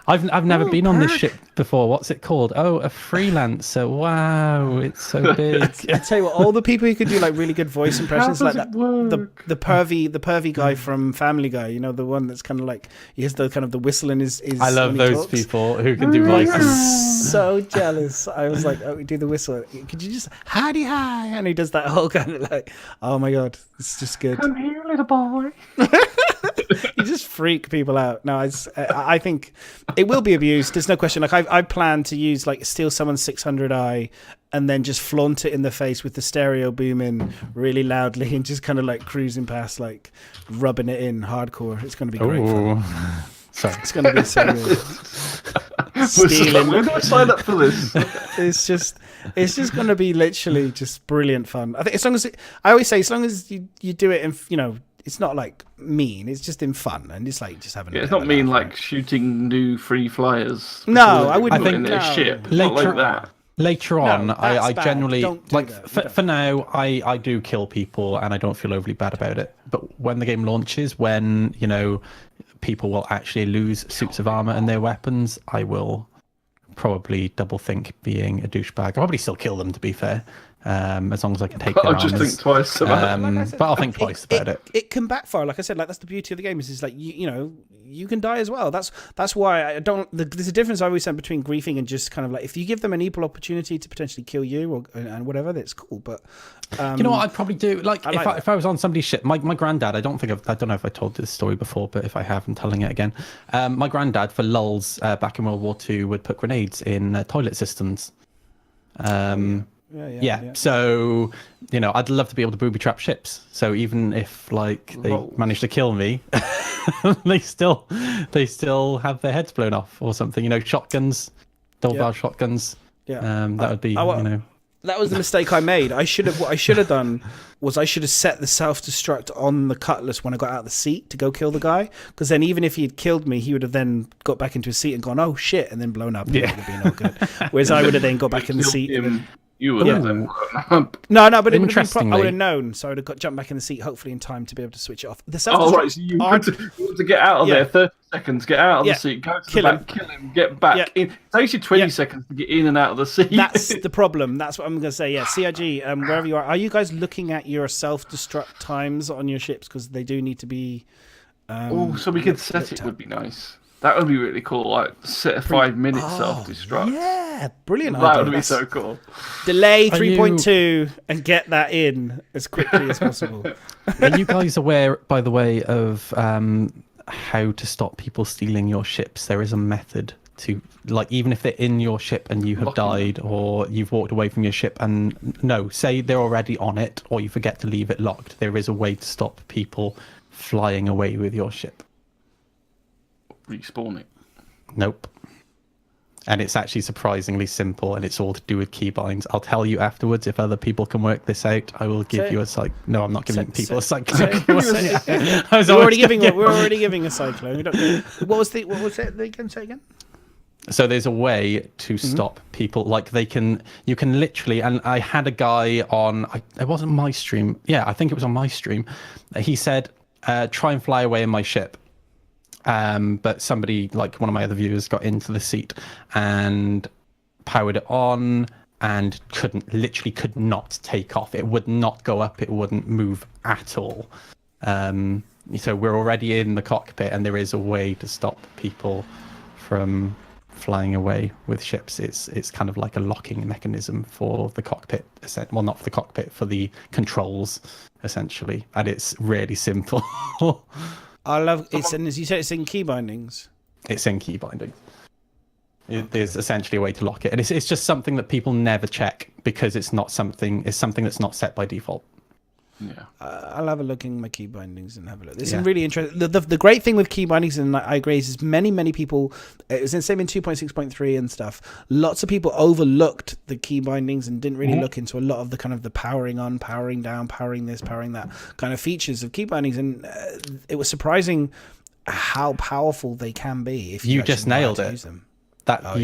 I've never been on this ship before. What's it called? Oh, a freelancer. Wow, it's so big. I tell you what, all the people who could do really good voice impressions, like that, the pervy guy from Family Guy, the one that's kind of he has the kind of the whistle in his. I love those people who can do voices. So jealous. I was like, oh, do the whistle. Could you just howdy hi? And he does that whole kind of oh my god, it's just good. Come here, little boy. You just freak people out. No, I think it will be abused. There's no question. I plan to use steal someone's 600i and then just flaunt it in the face with the stereo booming really loudly and just kind of cruising past, rubbing it in hardcore. It's going to be great fun. Sorry. It's going to be so good. Stealing. We're going to sign up for this. It's just going to be literally just brilliant fun. I think I always say, as long as you do it in, it's not mean. It's just in fun and it's just having. Yeah, it's not mean shooting new free flyers. No, I wouldn't. I think a ship. Not like that. Later on, I bad. generally Don't for now. I do kill people and I don't feel overly bad about it. But when the game launches, when people will actually lose suits of armor and their weapons, I will probably double think being a douchebag. I'll probably still kill them, to be fair. As long as I can take their I'll just think twice about it. But I'll think twice about it. It can backfire. Like I said, that's the beauty of the game is you can die as well. That's why I don't. There's a difference I always said between griefing and just kind of if you give them an equal opportunity to potentially kill you and whatever, that's cool. But you know what I'd probably do? If I was on somebody's ship, my granddad. I don't know if I told this story before, but if I have, I'm telling it again. My granddad, for lulz, back in World War II, would put grenades in toilet cisterns. Yeah. So, I'd love to be able to booby trap ships. So even if they manage to kill me, they still have their heads blown off or something. Shotguns, double barrel shotguns. Yeah. That would be. That was the mistake I made. What I should have done was I should have set the self-destruct on the cutlass when I got out of the seat to go kill the guy. Because then even if he had killed me, he would have then got back into his seat and gone, "Oh shit," and then blown up. Yeah. It would have been all good. Whereas I would have then got back in the seat. You would have then. No, but it would have been. I would have known, so I would have jumped back in the seat, hopefully in time to be able to switch it off. The right. So you want to get out of there. 30 seconds. Get out of the seat. Go to the back. Kill him. Get back in. It takes you 20 seconds to get in and out of the seat. That's the problem. That's what I'm going to say. Yeah, CIG. Wherever you are you guys looking at your self-destruct times on your ships because they do need to be? So we could set it. Would be nice. That would be really cool. Like set a 5-minute self-destruct. Yeah, brilliant. That would be so cool. Delay 3.2 and get that in as quickly as possible. Are you guys aware, by the way, of how to stop people stealing your ships? There is a method to, like, even if they're in your ship and you have died or you've walked away from your ship and say they're already on it or you forget to leave it locked, there is a way to stop people flying away with your ship. Respawn it. Nope. And it's actually surprisingly simple, and it's all to do with keybinds. I'll tell you afterwards if other people can work this out. I will give you a No, I'm not giving people a cyclone. We're already giving a cyclone. What was it? They can say again. So there's a way to stop people. Like you can literally. And I had a guy on. It wasn't my stream. Yeah, I think it was on my stream. He said, "Try and fly away in my ship." But somebody, like one of my other viewers, got into the seat and powered it on and could not take off. It would not go up. It wouldn't move at all. So we're already in the cockpit, and there is a way to stop people from flying away with ships. It's kind of like a locking mechanism for the cockpit. Well, not for the cockpit, for the controls, essentially. And it's really simple. I love it's and as you said, it's in key bindings. It's in key bindings. There's essentially a way to lock it, and it's just something that people never check because it's something that's not set by default. Yeah, I'll have a look in my key bindings and have a look. This is really interesting. The great thing with key bindings, and I agree, is many people. It was the same in 2.6.3 and stuff. Lots of people overlooked the key bindings and didn't really look into a lot of the kind of the powering on, powering down, powering this, powering that kind of features of key bindings, and it was surprising how powerful they can be if you just nailed it. Use them.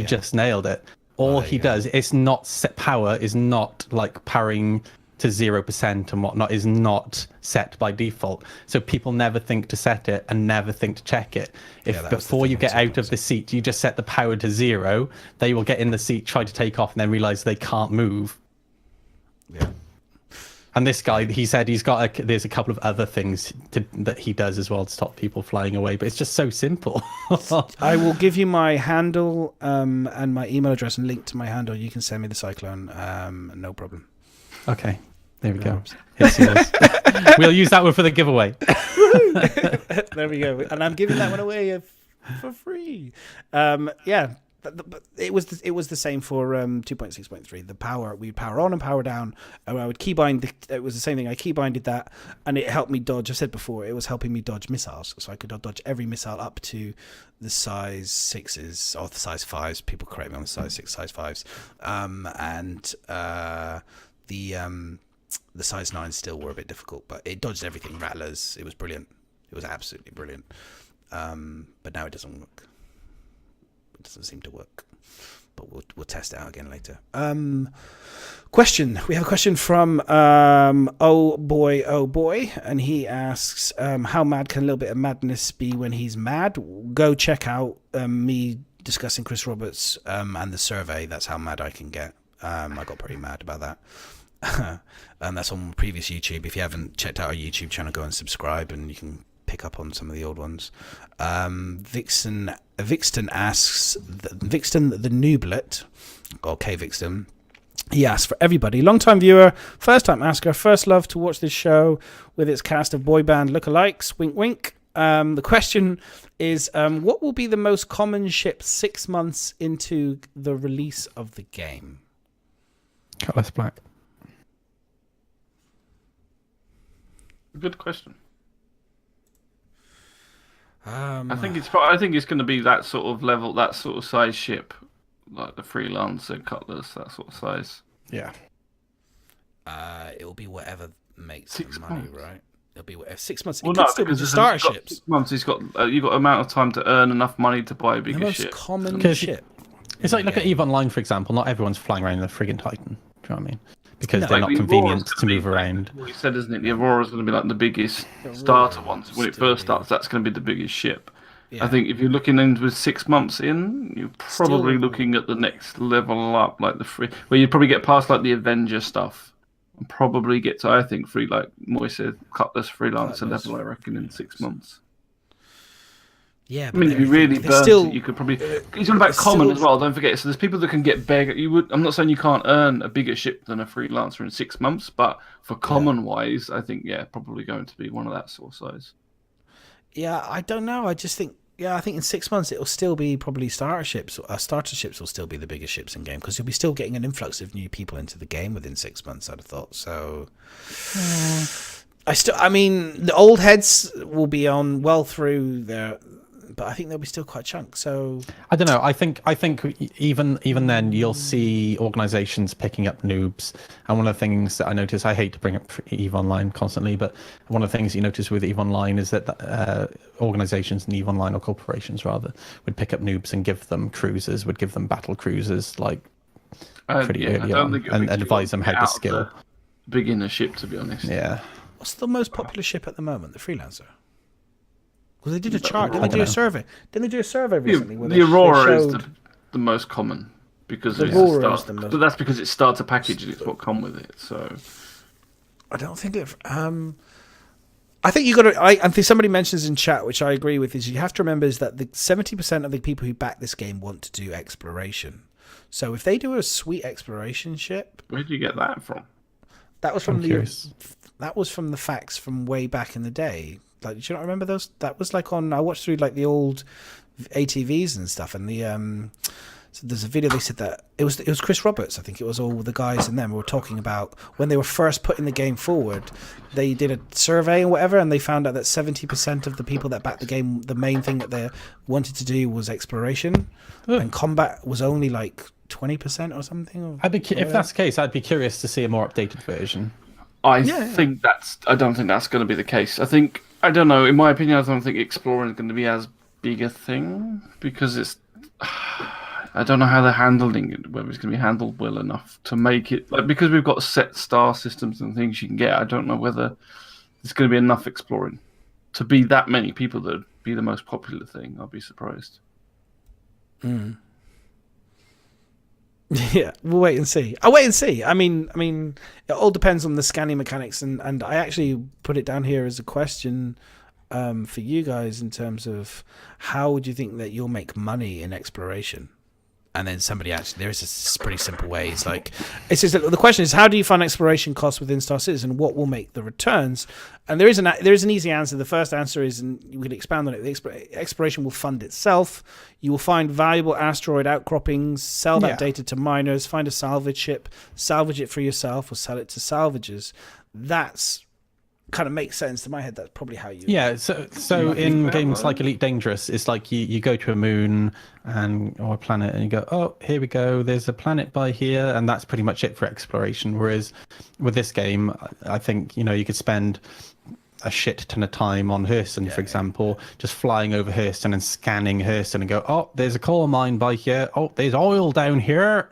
Just nailed it. All he does, it's not set. Power is not like powering to 0% and whatnot is not set by default, so people never think to set it and never think to check it. If before you get out of the seat you just set the power to 0, they will get in the seat, try to take off, and then realize they can't move. And this guy, he said there's a couple of other things that he does as well to stop people flying away, but it's just so simple. I will give you my handle and my email address and link to my handle. You can send me the cyclone, no problem. Okay, there we go. It's yours. We'll use that one for the giveaway. There we go. And I'm giving that one away for free. Yeah, but it was the same for 2.6.3. The power, we power on and power down. And I would keybind. It was the same thing. I keybinded that, and it helped me dodge. I said before, it was helping me dodge missiles, so I could dodge every missile up to the size 6s or the size 5s. People correct me on the size 6, size 5s, the size 9s still were a bit difficult, but it dodged everything. Rattlers, it was brilliant. It was absolutely brilliant. But now it doesn't work. It doesn't seem to work. But we'll test it out again later. Question. We have a question from oh boy, and he asks, how mad can a little bit of madness be when he's mad? Go check out me discussing Chris Roberts and the survey. That's how mad I can get. I got pretty mad about that. And that's on previous YouTube. If you haven't checked out our YouTube channel, go and subscribe, and you can pick up on some of the old ones. Vixen asks, Vixen the Nooblet, or K Vixen, he asks, for everybody, long-time viewer, first-time asker, first love to watch this show with its cast of boy band lookalikes, wink wink. The question is, what will be the most common ship 6 months into the release of the game? Cutlass Black. Good question. I think it's going to be that sort of level, that sort of size ship, like the Freelancer, Cutlass, that sort of size. Yeah. It'll be whatever makes 6 the money, months. right? It'll be whatever. 6 months. Well, It no, could still be because the it's starter got ships. 6 months. You've got amount of time to earn enough money to buy a The bigger most ship. common 'Cause ship. It's like, look at EVE Online, for example. Not everyone's flying around in the friggin' Titan. Do you know what I mean? Because No. they're Like, not the convenient Aurora's to gonna move be, around. What you said, isn't it? The Aurora's going to be like the biggest Aurora starter will one. So when it still first be- starts, that's going to be the biggest ship. Yeah. I think if you're looking into 6 months in, you're probably Still- looking at the next level up, like where you'd probably get past like the Avenger stuff, and probably get to, I think, like Moy said, Cutlass Freelancer Cutlass level. I reckon in 6 months. Yeah, I but mean, if you really burnt still, it, you could probably. It's all about it's common still- as well. Don't forget. So there's people that can get bigger. I'm not saying you can't earn a bigger ship than a freelancer in 6 months, but for common wise, I think probably going to be one of that sort of size. Yeah, I don't know. I just think, I think in 6 months it'll still be probably starter ships. Starter ships will still be the biggest ships in game because you'll be still getting an influx of new people into the game within 6 months. I'd have thought so. I mean, the old heads will be on well through their, but I think they'll be still quite a chunk. So I don't know. I think even then you'll see organizations picking up noobs. And one of the things that I notice, I hate to bring up EVE Online constantly, but one of the things you notice with EVE Online is that organizations in EVE Online, or corporations rather, would pick up noobs and give them cruisers, would give them battle cruisers like pretty early on, and advise them how to skill. Beginner ship, to be honest. Yeah. what's the most popular ship at the moment? The Freelancer. Because they did a chart. Didn't I they do don't a know. survey? Didn't they do a survey recently? where The they Aurora is showed- the most common because The it's Aurora a is start, the most- but that's because it starts a package and it's what come with it. So I don't think it. I think you got to. I think somebody mentions in chat, which I agree with, is you have to remember is that the 70% of the people who back this game want to do exploration. So if they do a sweet exploration ship, where do you get that from? that was from I'm curious. that was from the facts from way back in the day. Like, do you not remember those? That was like on. I watched through like the old ATVs and stuff, and the so there's a video they said that it was Chris Roberts. I think it was all the guys and them who were talking about when they were first putting the game forward. They did a survey and whatever, and they found out that 70% of the people that backed the game, the main thing that they wanted to do was exploration, and combat was only like 20% or something. If that's the case, I'd be curious to see a more updated version. I don't think that's going to be the case. I don't know. In my opinion, I don't think exploring is going to be as big a thing because it's. I don't know how they're handling it. Whether it's going to be handled well enough to make it because we've got set star systems and things you can get. I don't know whether there's going to be enough exploring to be that many people that would be the most popular thing. I'll be surprised. Yeah, we'll wait and see. I'll wait and see. I mean, it all depends on the scanning mechanics, and I actually put it down here as a question for you guys in terms of how would you think that you'll make money in exploration? And then there is a pretty simple way. It's like, the question is, how do you fund exploration costs within StarCitizen? What will make the returns? And there is an easy answer. The first answer is, and we can expand on it. The exploration will fund itself. You will find valuable asteroid outcroppings, sell that data to miners, find a salvage ship, salvage it for yourself, or sell it to salvagers. That's kind of makes sense to my head. That's probably how you. Yeah, so in games like Elite Dangerous, it's like you go to a moon or a planet and you go, oh, here we go, there's a planet by here, and that's pretty much it for exploration. Whereas with this game, I think you could spend a shit ton of time on Hurston, for example, just flying over Hurston and scanning Hurston and go, oh, there's a coal mine by here, oh, there's oil down here.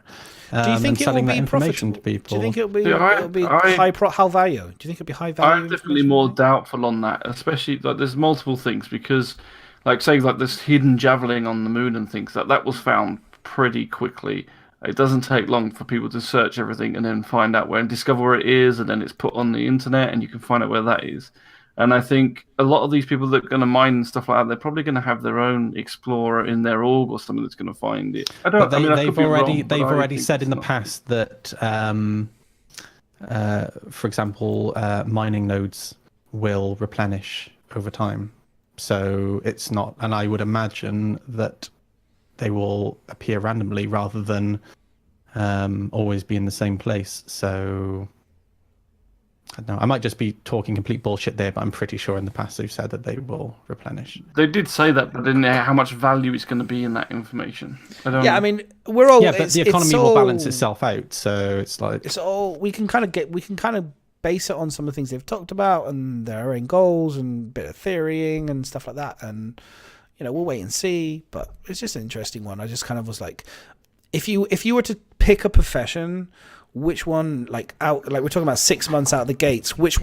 Do you think and selling that be information profitable? to people? Do you think it'll be Yeah, high value? Do you think it'll be high value? I'm definitely more doubtful on that, especially there's multiple things because, say this hidden javelin on the moon and things that was found pretty quickly. It doesn't take long for people to search everything and then find out where and discover where it is, and then it's put on the internet and you can find out where that is. And I think a lot of these people that are going to mine and stuff like that, they're probably going to have their own explorer in their org or something that's going to find it. They've already said in the past that, for example, mining nodes will replenish over time. So it's not, and I would imagine that they will appear randomly rather than always be in the same place. So I don't know. I might just be talking complete bullshit there, but I'm pretty sure in the past they've said that they will replenish. They did say that, but then how much value is going to be in that information? I don't know. I mean, we're all. Yeah, but the economy will balance itself out, so it's like it's all we can kind of base it on some of the things they've talked about and their own goals and a bit of theorying and stuff like that, and we'll wait and see. But it's just an interesting one. I just kind of was like, if you were to pick a profession, which one, we're talking about 6 months out of the gates, which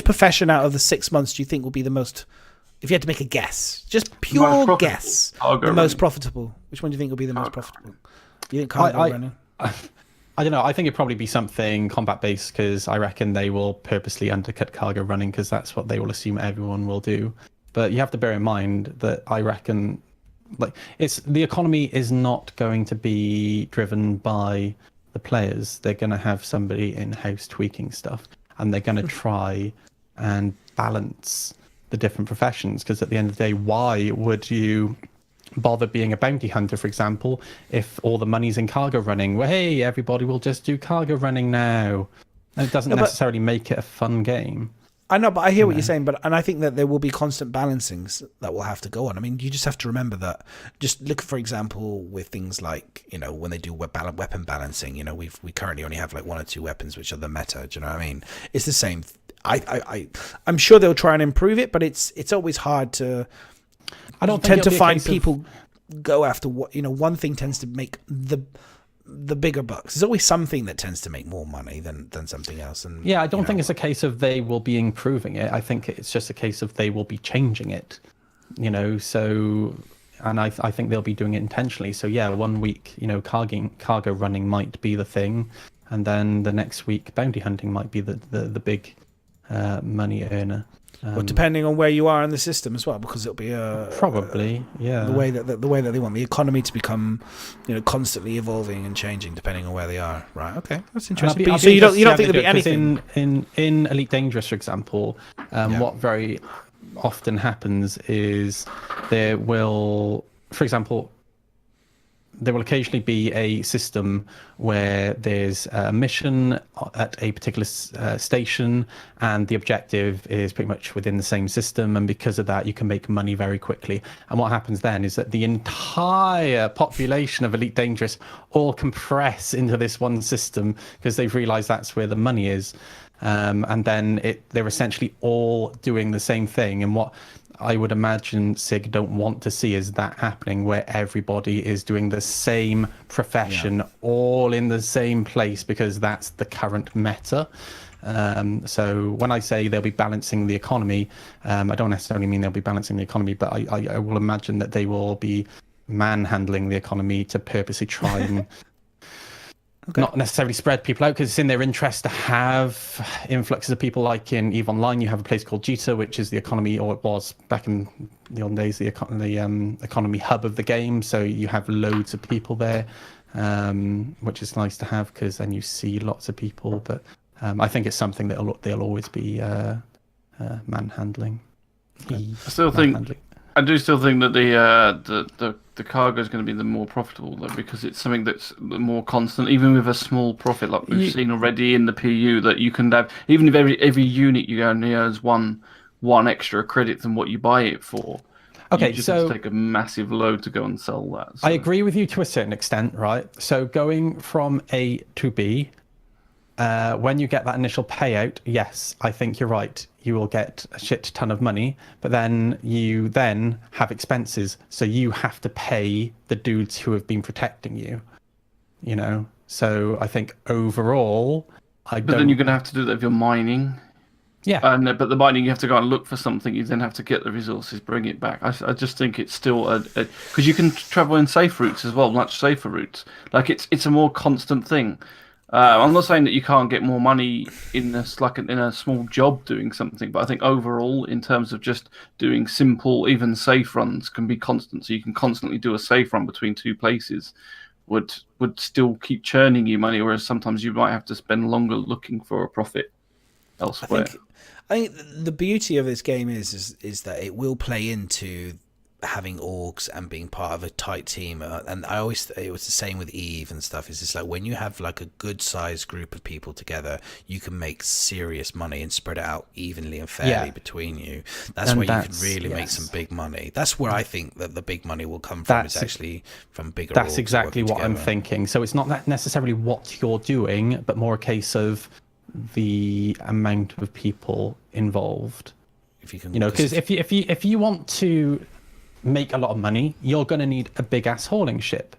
profession out of the 6 months do you think will be the most, if you had to make a guess, just pure guess, the most profitable? Which one do you think will be the most profitable? You think cargo running? I don't know. I think it'd probably be something combat based, because I reckon they will purposely undercut cargo running because that's what they will assume everyone will do. But you have to bear in mind that I reckon the economy is not going to be driven by the players. They're going to have somebody in-house tweaking stuff, and they're going to try and balance the different professions, because at the end of the day, why would you bother being a bounty hunter, for example, if all the money's in cargo running? Well, hey, everybody will just do cargo running now, and it doesn't necessarily make it a fun game. I know, but I hear what you're saying, and I think that there will be constant balancings that will have to go on. I mean, you just have to remember that. Just look, for example, with things like, when they do weapon balancing, we currently only have 1 or 2 weapons which are the meta. Do you know what I mean? It's the same. I'm sure they'll try and improve it, but it's always hard to. I don't tend to find people go after what one thing tends to make the bigger bucks. There's always something that tends to make more money than something else. And yeah, I don't think it's a case of they will be improving it. I think it's just a case of they will be changing it. So, and I think they'll be doing it intentionally. So yeah, 1 week, cargo running might be the thing, and then the next week bounty hunting might be the big money earner. Well, depending on where you are in the system as well, because it'll be probably the way that they want the economy to become, constantly evolving and changing depending on where they are. Right? Okay, that's interesting. So you don't think there'll be anything in Elite Dangerous, for example? What very often happens is there will, for example, there will occasionally be a system where there's a mission at a particular station, and the objective is pretty much within the same system, and because of that you can make money very quickly. And what happens then is that the entire population of Elite Dangerous all compress into this one system because they've realized that's where the money is, and then they're essentially all doing the same thing. And what I would imagine SIG don't want to see is that happening, where everybody is doing the same profession all in the same place, because that's the current meta. So when I say they'll be balancing the economy, I don't necessarily mean they'll be balancing the economy, but I will imagine that they will be manhandling the economy to purposely try and not necessarily spread people out, because it's in their interest to have influxes of people. Like in EVE Online, you have a place called Jita, which is the economy, or it was back in the old days, the economy hub of the game. So you have loads of people there, which is nice to have, because then you see lots of people. But I think it's something that they'll always be manhandling. I do still think that the cargo is going to be the more profitable, though, because it's something that's more constant, even with a small profit, like we've seen already in the PU, that you can have, even if every unit you only earns one extra credit than what you buy it for. Okay, you just have to take a massive load to go and sell that. So. I agree with you to a certain extent, right? So going from A to B, when you get that initial payout, yes, I think you're right. You will get a shit ton of money, but then you have expenses. So you have to pay the dudes who have been protecting you, So I think overall, But then you're going to have to do that if you're mining. Yeah. But the mining, you have to go and look for something. You then have to get the resources, bring it back. I just think it's still because you can travel in safe routes as well, much safer routes. Like it's a more constant thing. I'm not saying that you can't get more money in this, like in a small job doing something, but I think overall, in terms of just doing simple, even safe runs, can be constant. So you can constantly do a safe run between two places, would still keep churning you money, whereas sometimes you might have to spend longer looking for a profit elsewhere. I think the beauty of this game is that it will play into having orgs and being part of a tight team, and I always it was the same with Eve and stuff. Is just like when you have like a good sized group of people together, you can make serious money and spread it out evenly and fairly between you. That's where you can really make some big money. That's where I think that the big money will come from. Is actually from bigger. That's orgs exactly what I'm thinking. So it's not that necessarily what you're doing, but more a case of the amount of people involved. If you can, because if you want to make a lot of money, you're going to need a big ass hauling ship.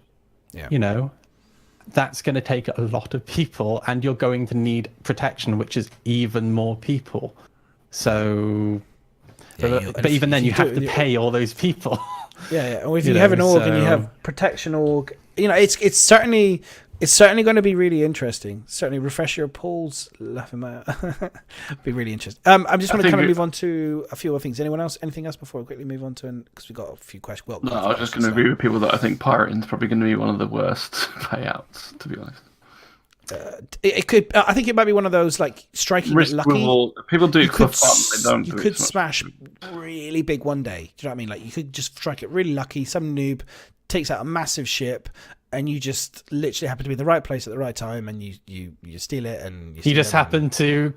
That's going to take a lot of people, and you're going to need protection, which is even more people. So but even then you have to pay all those people. Or if you have an org and you have protection org, it's certainly going to be really interesting. Certainly refresh your polls, laughing out. Be really interesting. I just want to kind of move on to a few other things. Anything else before we quickly move on to, because we've got a few questions. Well, no, I was just going to agree with people that I think pirating's probably going to be one of the worst payouts, to be honest. It could. I think it might be one of those like striking risk lucky. Reward. People do it for fun. They don't. You could smash really big one day. Do you know what I mean? Like you could just strike it really lucky. Some noob takes out a massive ship, and you just literally happen to be in the right place at the right time, and you steal it, and you just happen to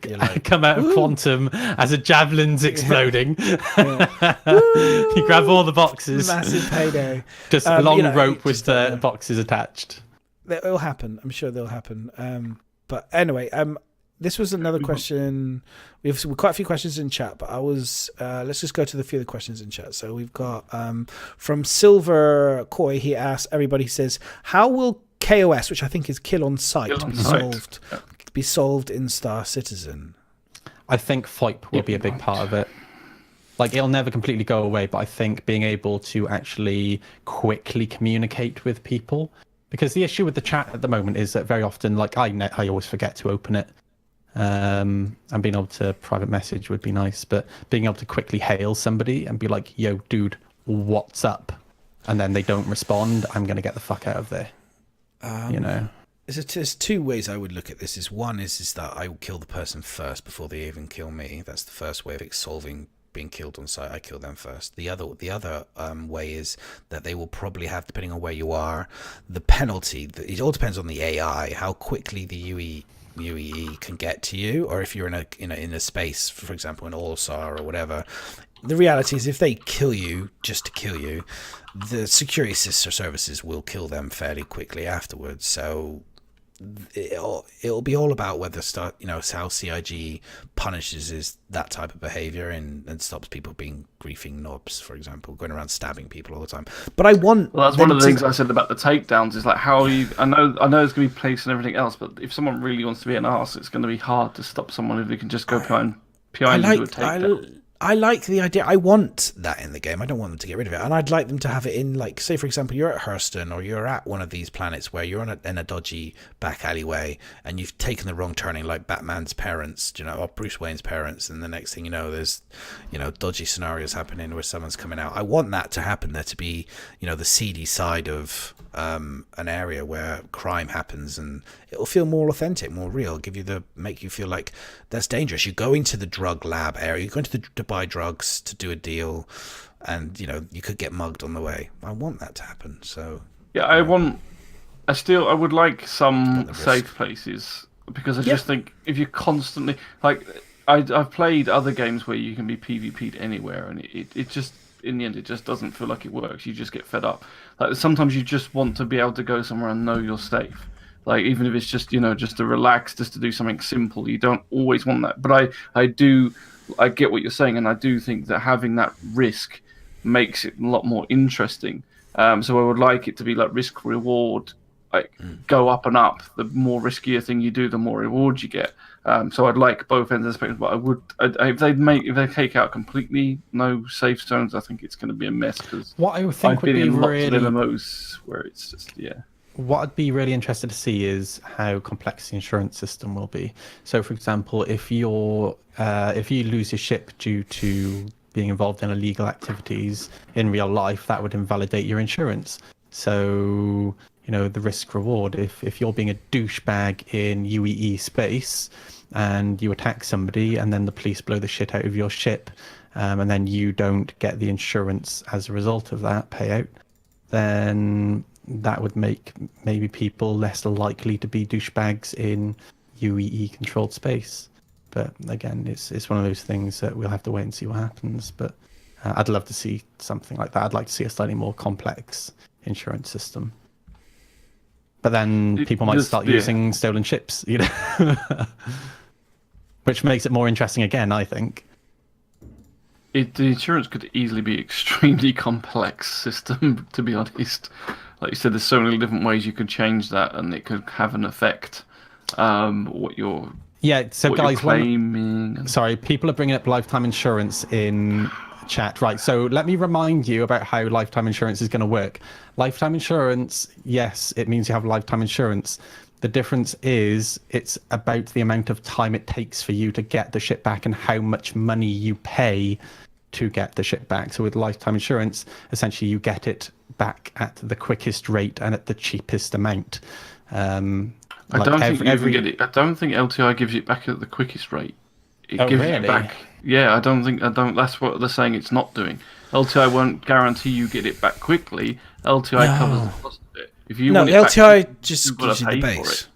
come out of quantum as a javelin's exploding. You grab all the boxes. Massive payday. Just a long rope with the boxes attached. It'll happen. I'm sure they'll happen. But anyway, this was another question. We've quite a few questions in chat, but let's just go to the few of the questions in chat. So we've got from Silver Koi. He asks everybody. He says, "How will KOS, which I think is kill on sight, be solved in StarCitizen?" I think FOIP will be a big part of it. Like it'll never completely go away, but I think being able to actually quickly communicate with people. Because the issue with the chat at the moment is that very often, like I always forget to open it, and being able to private message would be nice. But being able to quickly hail somebody and be like, "Yo, dude, what's up?" and then they don't respond, I'm gonna get the fuck out of there. There's two ways I would look at this. One is that I will kill the person first before they even kill me. That's the first way of solving being killed on site. I kill them first. The other way is that they will probably have, depending on where you are, the penalty. It all depends on the AI, how quickly the UEE can get to you, or if you're in a space, for example, in All-Star or whatever. The reality is, if they kill you just to kill you, the security services will kill them fairly quickly afterwards. So it'll be all about whether how CIG punishes that type of behavior and stops people being griefing knobs, for example, going around stabbing people all the time. But that's one of the things I said about the takedowns is like how you. I know there's going to be police and everything else, but if someone really wants to be an arse, it's going to be hard to stop someone if they can just go behind you to a takedown. I like the idea. I want that in the game. I don't want them to get rid of it. And I'd like them to have it in, like, say, for example, you're at Hurston or you're at one of these planets where you're in a dodgy back alleyway and you've taken the wrong turning, like Batman's parents, or Bruce Wayne's parents. And the next thing you know, there's, dodgy scenarios happening where someone's coming out. I want that to happen there, to be, the seedy side of an area where crime happens, and it'll feel more authentic, more real, make you feel like that's dangerous. You go into the drug lab area, you go into to buy drugs to do a deal, and you could get mugged on the way. I want that to happen. So yeah, I would like some safe places, because I just think if you constantly, like, I've played other games where you can be PvP'd anywhere, and it just, in the end, it just doesn't feel like it works. You just get fed up. Like, sometimes you just want to be able to go somewhere and know you're safe. Like, even if it's just, just to relax, just to do something simple, you don't always want that. But I get what you're saying, and I do think that having that risk makes it a lot more interesting. So I would like it to be like risk reward, like go up and up. The more riskier thing you do, the more reward you get. So I'd like both ends of the spectrum, but if they take out completely no safe zones, I think it's going to be a mess. Because what I think would be lots of MMOs where it's just What I'd be really interested to see is how complex the insurance system will be. So, for example, if you lose your ship due to being involved in illegal activities in real life, that would invalidate your insurance. So, the risk reward, if you're being a douchebag in UEE space and you attack somebody and then the police blow the shit out of your ship and then you don't get the insurance as a result of that payout, then that would make maybe people less likely to be douchebags in UEE controlled space. But again, it's one of those things that we'll have to wait and see what happens. But I'd love to see something like that. I'd like to see a slightly more complex insurance system. But then people might start using stolen ships, you know, which makes it more interesting again, I think. The insurance could easily be extremely complex system, to be honest. Like you said, there's so many different ways you could change that, and it could have an effect. What you're guys, claiming. Sorry, people are bringing up lifetime insurance in chat. Right, so let me remind you about how lifetime insurance is going to work. Lifetime insurance, yes, it means you have lifetime insurance. The difference is it's about the amount of time it takes for you to get the ship back and how much money you pay to get the ship back. So with lifetime insurance, essentially you get it back at the quickest rate and at the cheapest amount. I don't think LTI gives it back at the quickest rate. It gives it back. Yeah, I don't. That's what they're saying. It's not doing. LTI won't guarantee you get it back quickly. LTI covers the cost of it. If you want it LTI back, just gives you the base.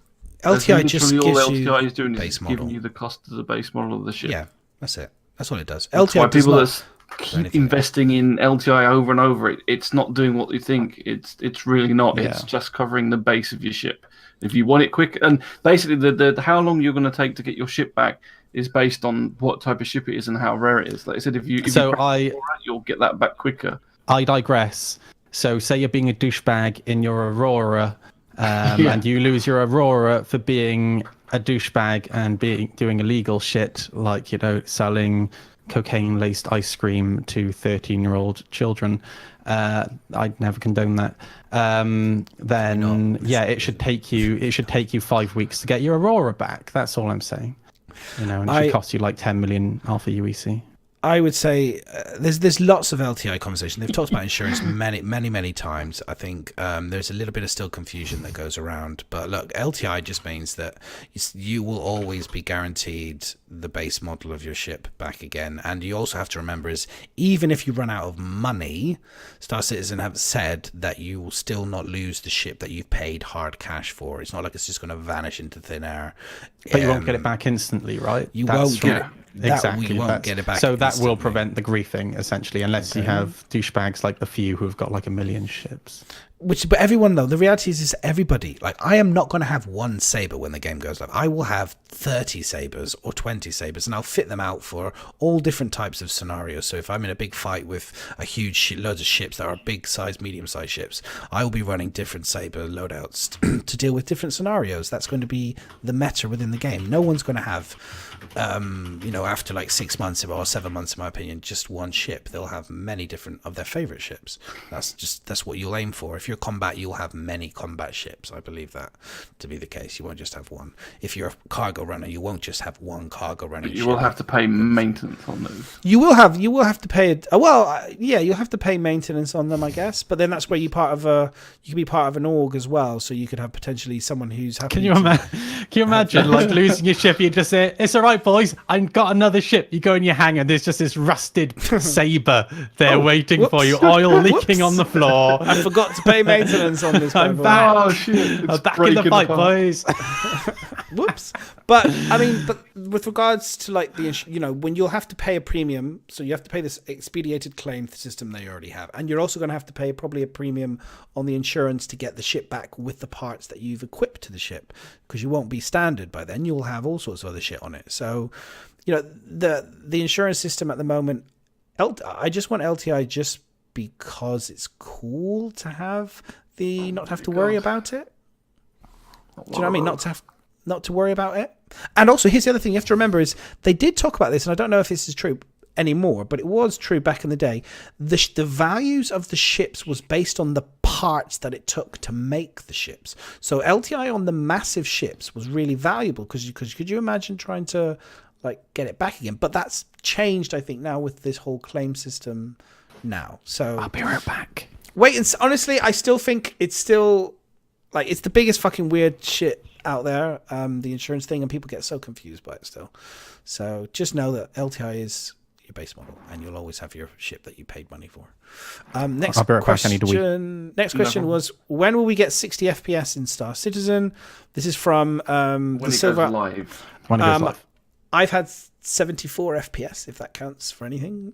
LTI just gives all you LTI is doing base is model. giving you the cost of the base model of the ship. Yeah, that's it. That's what it does. That's LTI why people does not keep investing in LTI over and over. It's not doing what you think. It's really not. Yeah. It's just covering the base of your ship. If you want it quick, and basically the how long you're going to take to get your ship back is based on what type of ship it is and how rare it is. Like I said, if you'll get that back quicker. I digress. So say you're being a douchebag in your Aurora, and you lose your Aurora for being a douchebag and doing illegal shit, like, you know, selling cocaine-laced ice cream to 13-year-old children. I'd never condone that. Then it should take you 5 weeks to get your Aurora back. That's all I'm saying. You know, and it should cost you like 10 million Alpha UEC. I would say there's lots of LTI conversation. They've talked about insurance many times. I think there's a little bit of still confusion that goes around. But look, LTI just means that you will always be guaranteed the base model of your ship back again. And you also have to remember is even if you run out of money, StarCitizen have said that you will still not lose the ship that you've paid hard cash for. It's not like it's just going to vanish into thin air. But you won't get it back instantly, right? You won't get it. Exactly. You won't get it back. So that will prevent the griefing, essentially, unless you have douchebags like the few who have got like 1 million ships. But everyone, though, the reality is everybody. Like, I am not going to have one saber when the game goes live. I will have 30 sabers or 20 sabers, and I'll fit them out for all different types of scenarios. So if I'm in a big fight with a huge loads of ships that are big size, medium size ships, I will be running different saber loadouts to deal with different scenarios. That's going to be the meta within the game. No one's going to have, after like 6 months or 7 months, in my opinion, just one ship. They'll have many different of their favorite ships. That's what you'll aim for. If you're combat, you'll have many combat ships. I believe that to be the case. You won't just have one. If you're a cargo runner, you won't just have one cargo running ship. You will have to pay maintenance on those. You will have to pay you'll have to pay maintenance on them, I guess. But then that's where you can be part of an org as well. So you could have potentially someone who's happy. Can you imagine like losing your ship? You just say, "It's all right, boys. I've got another ship." You go in your hangar. There's just this rusted saber there waiting for you, oil leaking on the floor. I forgot to pay maintenance on this. I'm back. Oh shit! I'm back in the fight, boys. Whoops. But I mean, with regards to like when you'll have to pay a premium, so you have to pay this expedited claim system they already have, and you're also going to have to pay probably a premium on the insurance to get the ship back with the parts that you've equipped to the ship, because you won't be standard by then. You'll have all sorts of other shit on it. So, the insurance system at the moment, I just want LTI just because it's cool to have not have to worry about it. Do you know what I mean? Not to worry about it. And also, here's the other thing you have to remember is they did talk about this, and I don't know if this is true anymore, but it was true back in the day. The values of the ships was based on the parts that it took to make the ships. So LTI on the massive ships was really valuable because could you imagine trying to like get it back again? But that's changed, I think, now with this whole claim system now. So I'll be right back. Wait, and honestly, I still think it's still like it's the biggest fucking weird shit out there, the insurance thing, and people get so confused by it still. So just know that LTI is base model, and you'll always have your ship that you paid money for. I'll be right back. I need a wee. Next question was, when will we get 60 FPS in StarCitizen? This is from when the it Silver. goes live. When it goes live. I've had 74 FPS, if that counts for anything.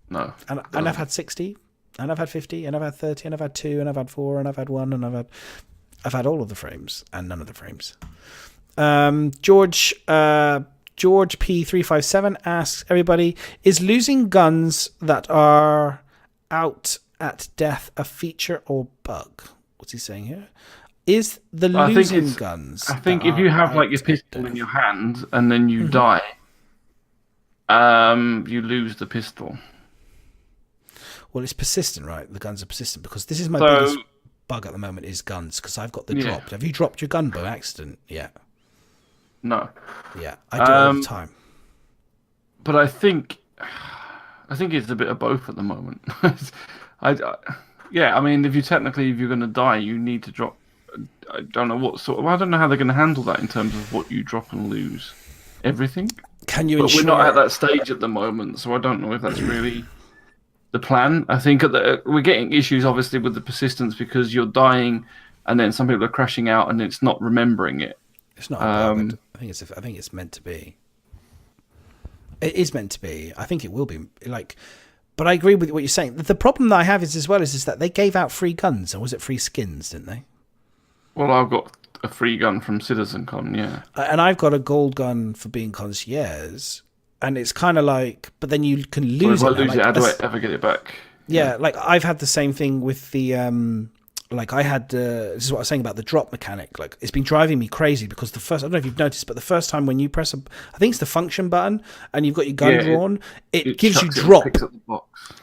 No. And I've had 60, and I've had 50, and I've had 30, and I've had 2, and I've had 4, and I've had 1, and I've had all of the frames and none of the frames. George P357 asks everybody, is losing guns that are out at death a feature or bug? What's he saying here? Is the losing guns? I think if you have like your pistol in your hand and then you die, you lose the pistol. Well, it's persistent, right? The guns are persistent, because this is my biggest bug at the moment is guns, because I've got the dropped. Have you dropped your gun by accident yet? No. Yeah, I do it all the time. But I think it's a bit of both at the moment. I mean, if you're going to die, you need to drop. I don't know what sort of. I don't know how they're going to handle that in terms of what you drop and lose. Everything. Can you? But we're not at that stage at the moment, so I don't know if that's really the plan. I think we're getting issues, obviously, with the persistence, because you're dying, and then some people are crashing out, and it's not remembering it. It's not. I think it's meant to be. It is meant to be. I think it will be. But I agree with what you're saying. The problem that I have is that they gave out free guns, or was it free skins? Didn't they? Well, I've got a free gun from Britizencon, yeah. And I've got a gold gun for being concierge, and it's kind of like, but then you can lose it. If I lose it, how do I ever get it back? Yeah, like I've had the same thing with the like I had this is what I was saying about the drop mechanic. Like, it's been driving me crazy, because I don't know if you've noticed, but the first time when you press I think it's the function button, and you've got your gun drawn, it gives you drop.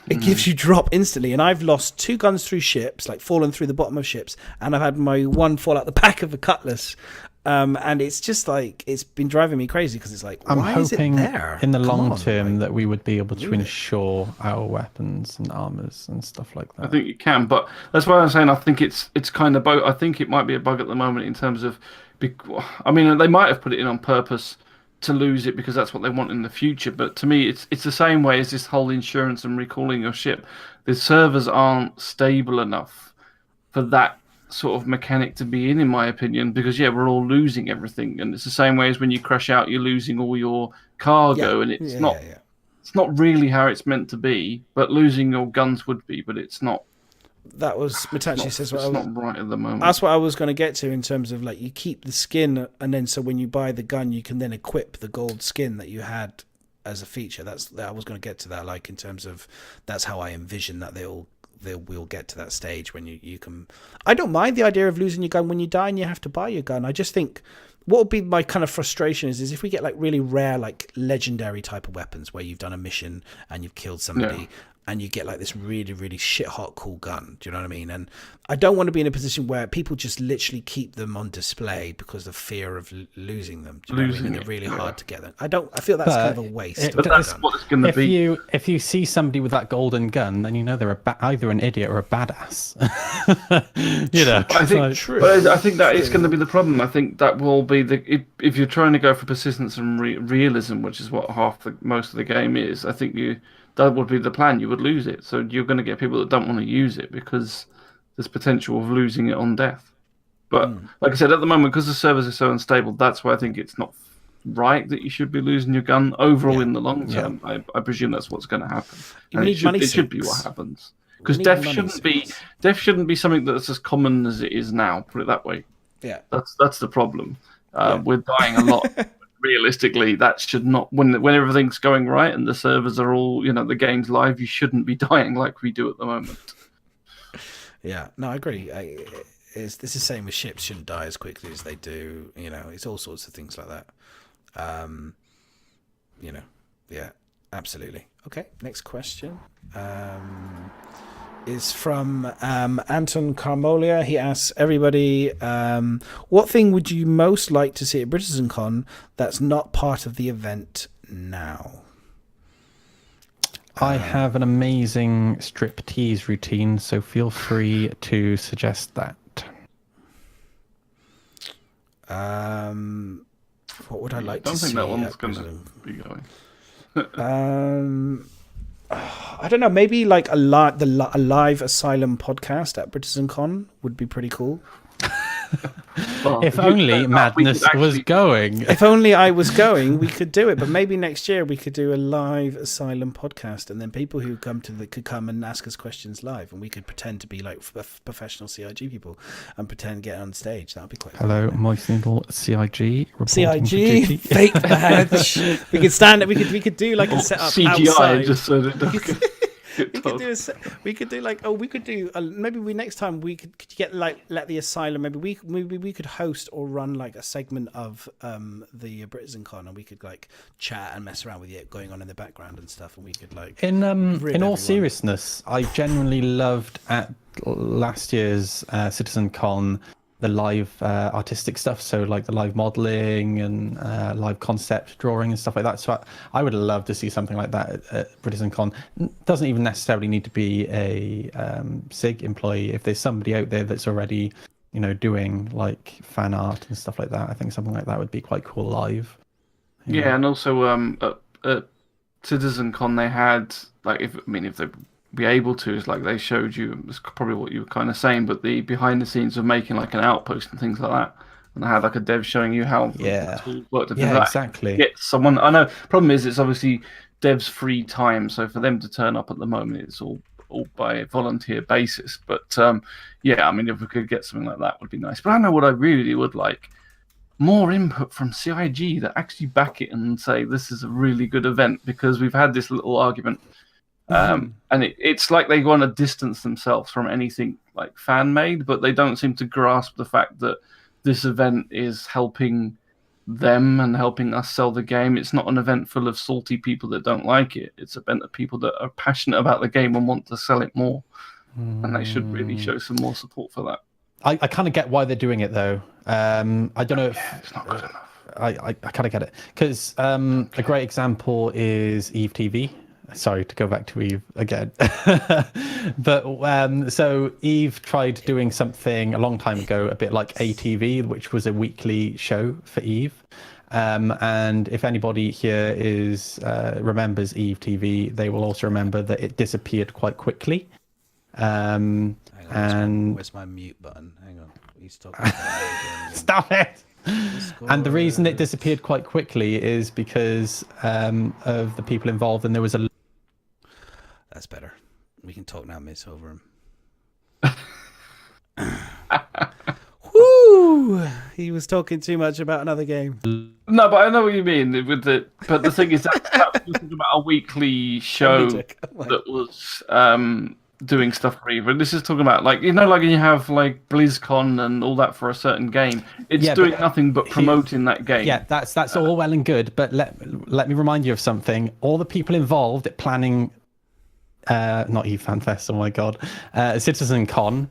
It gives you drop instantly, and I've lost 2 guns through ships, like fallen through the bottom of ships, and I've had my one fall out the back of a cutlass. And it's just like, it's been driving me crazy, because it's like, why is it there? In the long term that we would be able to ensure our weapons and armors and stuff like that. I think you can, but that's why I'm saying I think it's kind of both. I think it might be a bug at the moment in terms of, I mean, they might have put it in on purpose to lose it because that's what they want in the future. But to me, it's the same way as this whole insurance and recalling your ship. The servers aren't stable enough for that sort of mechanic to be in my opinion, because we're all losing everything, and it's the same way as when you crash out, you're losing all your cargo, and it's not really how it's meant to be. But losing your guns would be, but it's not. That was Mitachi says. It's not right at the moment. That's what I was going to get to, in terms of, like, you keep the skin, and then so when you buy the gun, you can then equip the gold skin that you had as a feature. I was going to get to that, like, in terms of, that's how I envision that we'll get to that stage when you can. I don't mind the idea of losing your gun when you die and you have to buy your gun. I just think what would be my kind of frustration is if we get like really rare, like legendary type of weapons where you've done a mission and you've killed somebody, and you get like this really, really shit hot cool gun. Do you know what I mean? And I don't want to be in a position where people just literally keep them on display because of fear of losing them. Do you know what I mean? They're really hard to get them. I feel that's kind of a waste. But that's what it's going to be. If you see somebody with that golden gun, then you know they're either an idiot or a badass. You know, I think true. But I think that is going to be the problem. I think that will be if you're trying to go for persistence and realism, which is what most of the game is. I think that would be the plan. You would lose it, so you're going to get people that don't want to use it because there's potential of losing it on death. But like I said, at the moment, because the servers are so unstable, that's why I think it's not right that you should be losing your gun overall in the long term. I presume that's what's going to happen. It should be what happens, because death shouldn't be something that's as common as it is now. Put it that way. Yeah, that's the problem. We're dying a lot. Realistically, that should not. When everything's going right and the servers are all, the game's live, you shouldn't be dying like we do at the moment. Yeah, no, I agree. It's the same with ships. Shouldn't die as quickly as they do. It's all sorts of things like that. Yeah, absolutely. Okay, next question is from Anton Carmolia. He asks everybody, what thing would you most like to see at Britizencon that's not part of the event now? I have an amazing striptease routine, so feel free to suggest that. What would I like to see? I don't think that one's going to be going. I don't know. Maybe like a live Asylum podcast at Britizencon would be pretty cool. Well, If only Madness was going. If only I was going, we could do it. But maybe next year we could do a live Asylum podcast, and then people who come could come and ask us questions live, and we could pretend to be like professional CIG people and pretend to get on stage. That would be quite fun. Hello, Moist Noodle CIG. CIG fake badge. We could stand it. We could do like a setup CGI outside. just so that it doesn't get maybe next time we could get like let the Asylum, maybe we could host or run like a segment of the Britizencon, and we could like chat and mess around with it going on in the background and stuff, and we could like in all seriousness, I genuinely loved at last year's CitizenCon the live artistic stuff, so like the live modeling and live concept drawing and stuff like that. So I would love to see something like that at Britizencon. Doesn't even necessarily need to be a SIG employee. If there's somebody out there that's already, doing like fan art and stuff like that, I think something like that would be quite cool live. Yeah, and also at CitizenCon they had like if they be able to, is like they showed you, it's probably what you were kind of saying, but the behind the scenes of making like an outpost and things like that, and I had like a dev showing you how the tools worked. Exactly. Get someone. I know. Problem is, it's obviously dev's free time, so for them to turn up at the moment, it's all by a volunteer basis. But yeah, I mean, if we could get something like that, would be nice. But I know what I really would like. More input from CIG that actually back it and say this is a really good event, because we've had this little argument. And it's like they want to distance themselves from anything like fan made, but they don't seem to grasp the fact that this event is helping them and helping us sell the game. It's not an event full of salty people that don't like it. It's an event of people that are passionate about the game and want to sell it more. And they should really show some more support for that. I kind of get why they're doing it though. I don't know if it's not good enough. I kind of get it, because a great example is Eve TV. Sorry to go back to Eve again. But so Eve tried doing something a long time ago, a bit like ATV, which was a weekly show for Eve. And if anybody here remembers Eve TV, they will also remember that it disappeared quite quickly. Hang on, where's my mute button? Hang on. He's talking about Stop it! And the reason it disappeared quite quickly is because of the people involved, and there was a... That's better. We can talk now, Miss, over him. Woo! He was talking too much about another game. No, but I know what you mean. But the thing is, that was talking about a weekly show that was doing stuff for Eve. And this is talking about like when you have like BlizzCon and all that for a certain game. It's doing nothing but promoting that game. Yeah, that's all well and good. But let me remind you of something. All the people involved at planning, not Eve FanFest, oh my god, CitizenCon,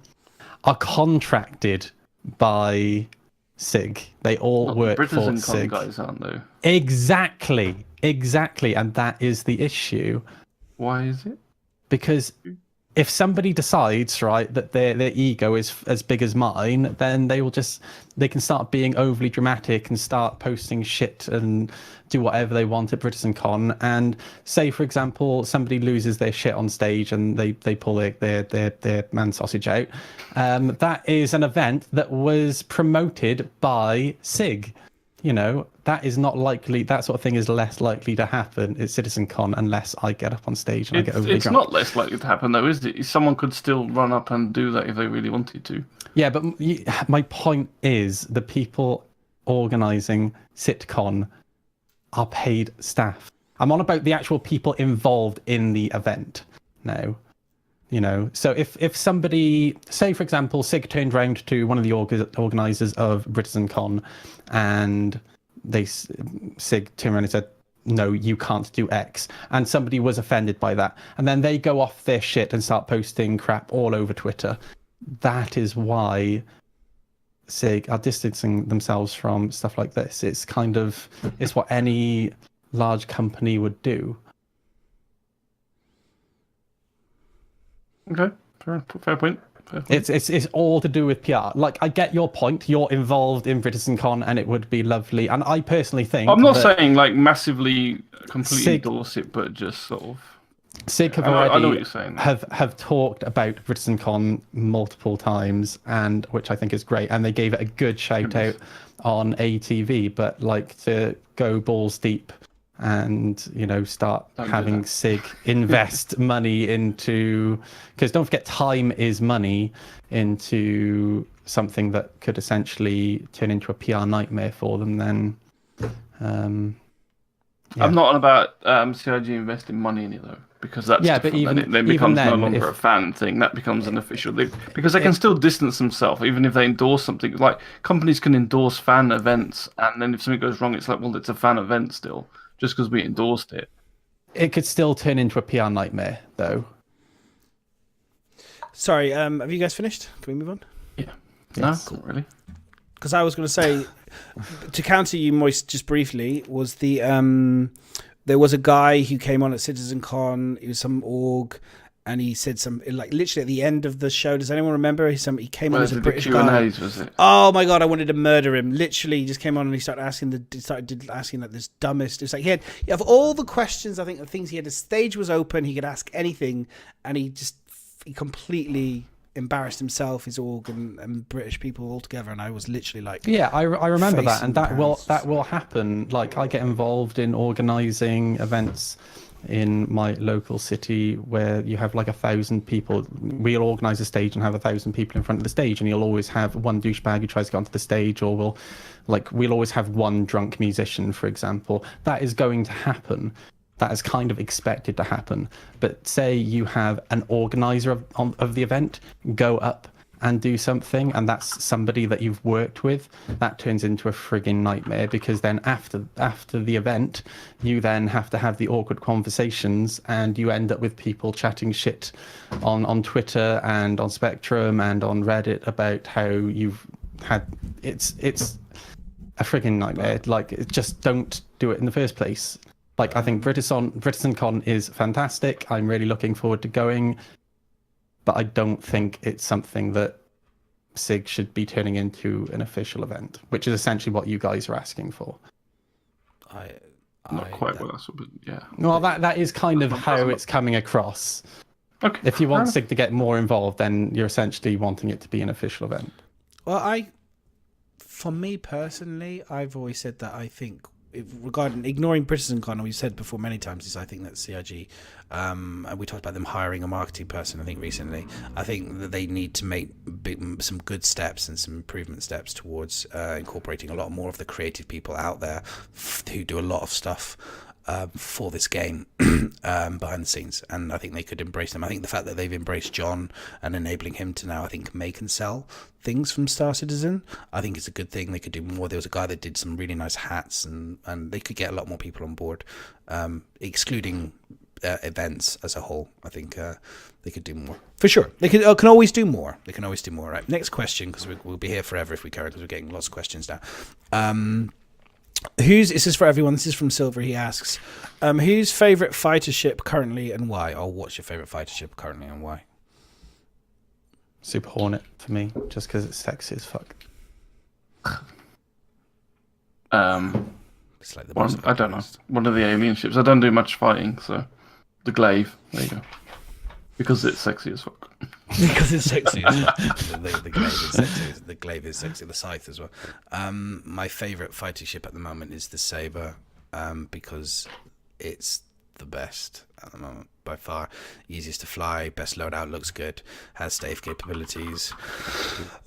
are contracted by SIG. They all work for SIG. Guys, aren't they? Exactly, and that is the issue. Why is it? Because if somebody decides, right, that their ego is as big as mine, then they can start being overly dramatic and start posting shit and do whatever they want at Britizencon. And say, for example, somebody loses their shit on stage and they pull their man sausage out. That is an event that was promoted by SIG. That is not likely. That sort of thing is less likely to happen at CitizenCon unless I get up on stage and I get overly drunk. It's not less likely to happen, though, is it? Someone could still run up and do that if they really wanted to. Yeah, but my point is the people organising CitCon are paid staff. I'm on about the actual people involved in the event now. So if somebody, say for example, SIG turned around to one of the organisers of Britizencon and SIG turned around and said, no, you can't do X, and somebody was offended by that, and then they go off their shit and start posting crap all over Twitter. That is why SIG are distancing themselves from stuff like this. It's what any large company would do. Okay, fair point. It's all to do with PR. Like, I get your point. You're involved in Britizencon, and it would be lovely. And I personally think I'm not that saying like massively completely Sig- endorse it, but just sort of. SIG have I know what already you're saying. have talked about Britizencon multiple times, and which I think is great. And they gave it a good shout out on ATV. But like, to go balls deep and start having SIG invest money into, because don't forget, time is money, into something that could essentially turn into a PR nightmare for them. Then I'm not on about CIG investing money in it though, because that's but different. even then it becomes no then, longer a fan thing. That becomes an official thing, because they can still distance themselves even if they endorse something. Like, companies can endorse fan events, and then if something goes wrong, it's like, well, it's a fan event still, just because we endorsed it. It could still turn into a PR nightmare, though. Sorry, have you guys finished? Can we move on? Yeah. Yes. No, not really. Because I was going to say, to counter you, Moist, just briefly, was there was a guy who came on at CitizenCon. He was some org, and he said some, like, literally at the end of the show. Does anyone remember? He came on as a British guy. Was it? Oh my god, I wanted to murder him. Literally, he just came on and he started asking like this dumbest. It's like he have all the questions. I think the things he had. The stage was open. He could ask anything, and he completely embarrassed himself, his org, and British people all together. And I was literally like, yeah, I remember that, and that embarrassed. will happen. Like, I get involved in organising events in my local city where you have like 1,000 people. We'll organise a stage and have 1,000 people in front of the stage, and you'll always have one douchebag who tries to get onto the stage, or we'll always have one drunk musician, for example. That is going to happen. That is kind of expected to happen. But say you have an organizer of the event go up and do something, and that's somebody that you've worked with, that turns into a frigging nightmare, because then after the event, you then have to have the awkward conversations, and you end up with people chatting shit on Twitter and on Spectrum and on Reddit about how you've had... It's a frigging nightmare. Like, just don't do it in the first place. Like, I think Britizencon is fantastic. I'm really looking forward to going, but I don't think it's something that SIG should be turning into an official event, which is essentially what you guys are asking for. Not quite what that's, but yeah. Well, that is kind of how it's coming across. Okay. If you want SIG to get more involved, then you're essentially wanting it to be an official event. Well, for me personally, I've always said that I think, regarding ignoring Britizencon, we've said before many times, is I think that CIG, and we talked about them hiring a marketing person, I think, recently. I think that they need to make some good steps and some improvement steps towards incorporating a lot more of the creative people out there who do a lot of stuff for this game behind the scenes, and I think they could embrace them. I think the fact that they've embraced John and enabling him to now, I think, make and sell things from StarCitizen, I think it's a good thing. They could do more. There was a guy that did some really nice hats, and they could get a lot more people on board, excluding events as a whole. I think they could do more. For sure. They can always do more. They can always do more, right? Next question, because we'll be here forever if we carry, because we're getting lots of questions now. This is for everyone. This is from Silver. He asks, whose favourite fighter ship currently and why? Or what's your favourite fighter ship currently and why? Super Hornet for me, just because it's sexy as fuck. It's like I don't know. One of the alien ships. I don't do much fighting, so the Glaive. There you go. Because it's sexy as fuck. Because it's sexy. The Glaive is sexy. The Glaive is sexy. The Scythe as well. My favourite fighter ship at the moment is the Sabre, because it's the best at the moment by far. Easiest to fly, best loadout, looks good, has stave capabilities.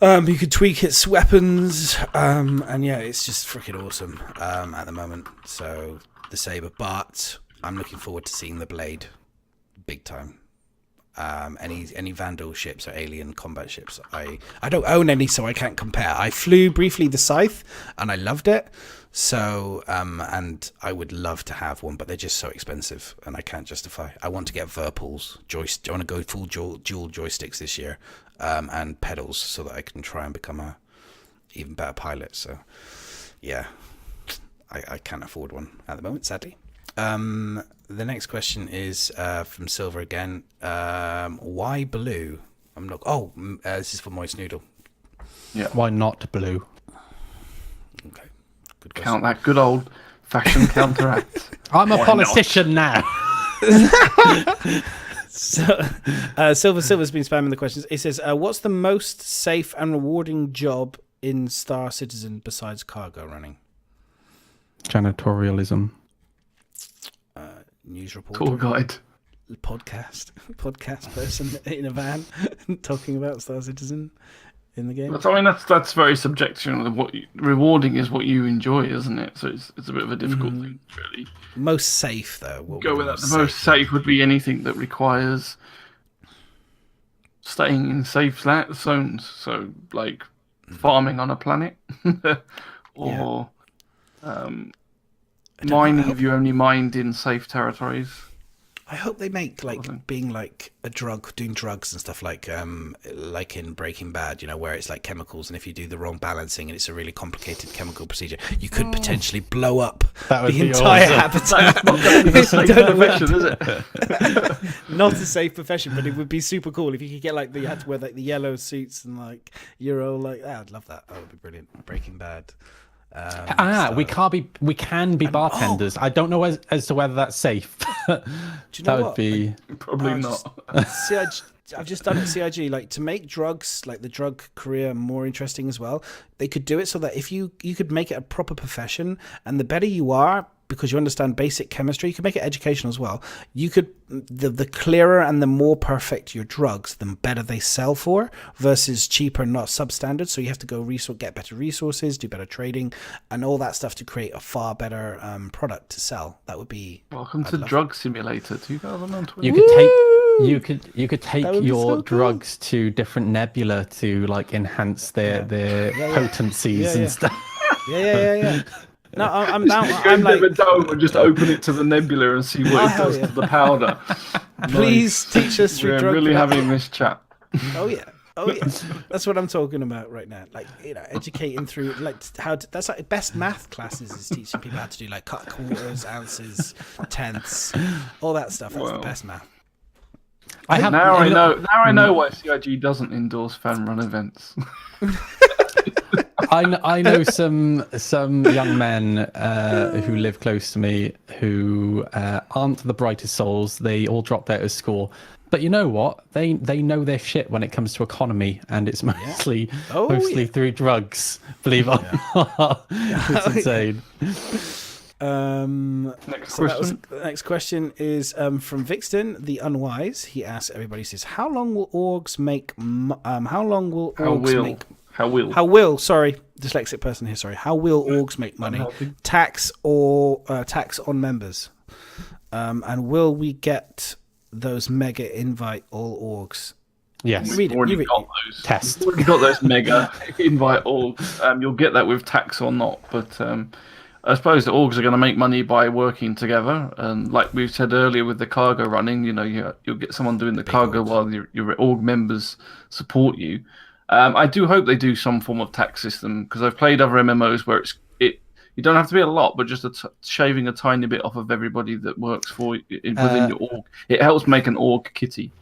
You could tweak its weapons, and yeah, it's just freaking awesome at the moment. So the Sabre, but I'm looking forward to seeing the Blade, big time. Any Vandal ships or alien combat ships. I don't own any, so I can't compare. I flew briefly the Scythe, and I loved it. So, and I would love to have one, but they're just so expensive, and I can't justify. I want to get Virpals. I want to go full dual joysticks this year, and pedals, so that I can try and become a even better pilot. So, yeah, I can't afford one at the moment, sadly. The next question is from Silver again. Why blue? I'm not. Oh, this is for Moist Noodle. Yeah. Why not blue? Okay. Good question. Count that good old fashion counteract. I'm a Why politician now. So, Silver's been spamming the questions. It says, "What's the most safe and rewarding job in StarCitizen besides cargo running?" Janitorialism. News reporter, Tour guide. podcast person in a van talking about StarCitizen in the game. But I mean, that's very subjective. Rewarding is what you enjoy, isn't it? So it's a bit of a difficult thing, really. Most safe though. What Go would with that. The most safe would be anything that requires staying in safe zones. So, like farming on a planet, or mining if you only mined in safe territories. I hope they make like being like doing drugs and stuff like in Breaking Bad, you know, where it's like chemicals, and if you do the wrong balancing and it's a really complicated chemical procedure, you could potentially blow up That would the be entire awesome. habitat. Profession, is it? Not a safe profession, but it would be super cool if you could get like you had to wear like the yellow suits and like you're all like, I'd love that. That would be brilliant. Breaking Bad. We can be bartenders. I don't know as to whether that's safe. Do you know That would what? be Probably not. I've just done it at CIG, like to make drugs, like the drug career more interesting as well. They could do it so that if you could make it a proper profession, and the better you are, because you understand basic chemistry, you could make it educational as well. You could, the clearer and the more perfect your drugs, the better they sell for, versus cheaper, not substandard. So you have to go get better resources, do better trading, and all that stuff to create a far better product to sell. That would be. Welcome to Drug Simulator 2020. You could take your drugs to different nebula to like enhance their potencies and stuff. Yeah. No, I'm Go I'm into like, a dome and just open it to the nebula and see what it does to the powder. please teach us through We're drug really production. having this chat. Oh yeah. That's what I'm talking about right now. Like, you know, educating through like that's like best math classes is teaching people how to do like cut quarters, ounces, tenths, all that stuff. That's the best math. I know why CIG doesn't endorse fan run events. I know some young men who live close to me who aren't the brightest souls. They all dropped out of school. But you know what? They know their shit when it comes to economy, and it's mostly through drugs. Believe it or not, it's insane. Next question is from Vixton the Unwise. He asks everybody, says, how will orgs make money? Tax on members, and will we get those mega invite all orgs? Yes, We've already got those. Test. We've already got those mega invite orgs. You'll get that with tax or not, but I suppose the orgs are going to make money by working together, and like we said earlier with the cargo running, you know, you'll get someone doing the cargo while your org members support you. I do hope they do some form of tax system, because I've played other MMOs where you don't have to be a lot, but just shaving a tiny bit off of everybody that works for within your org. It helps make an org kitty.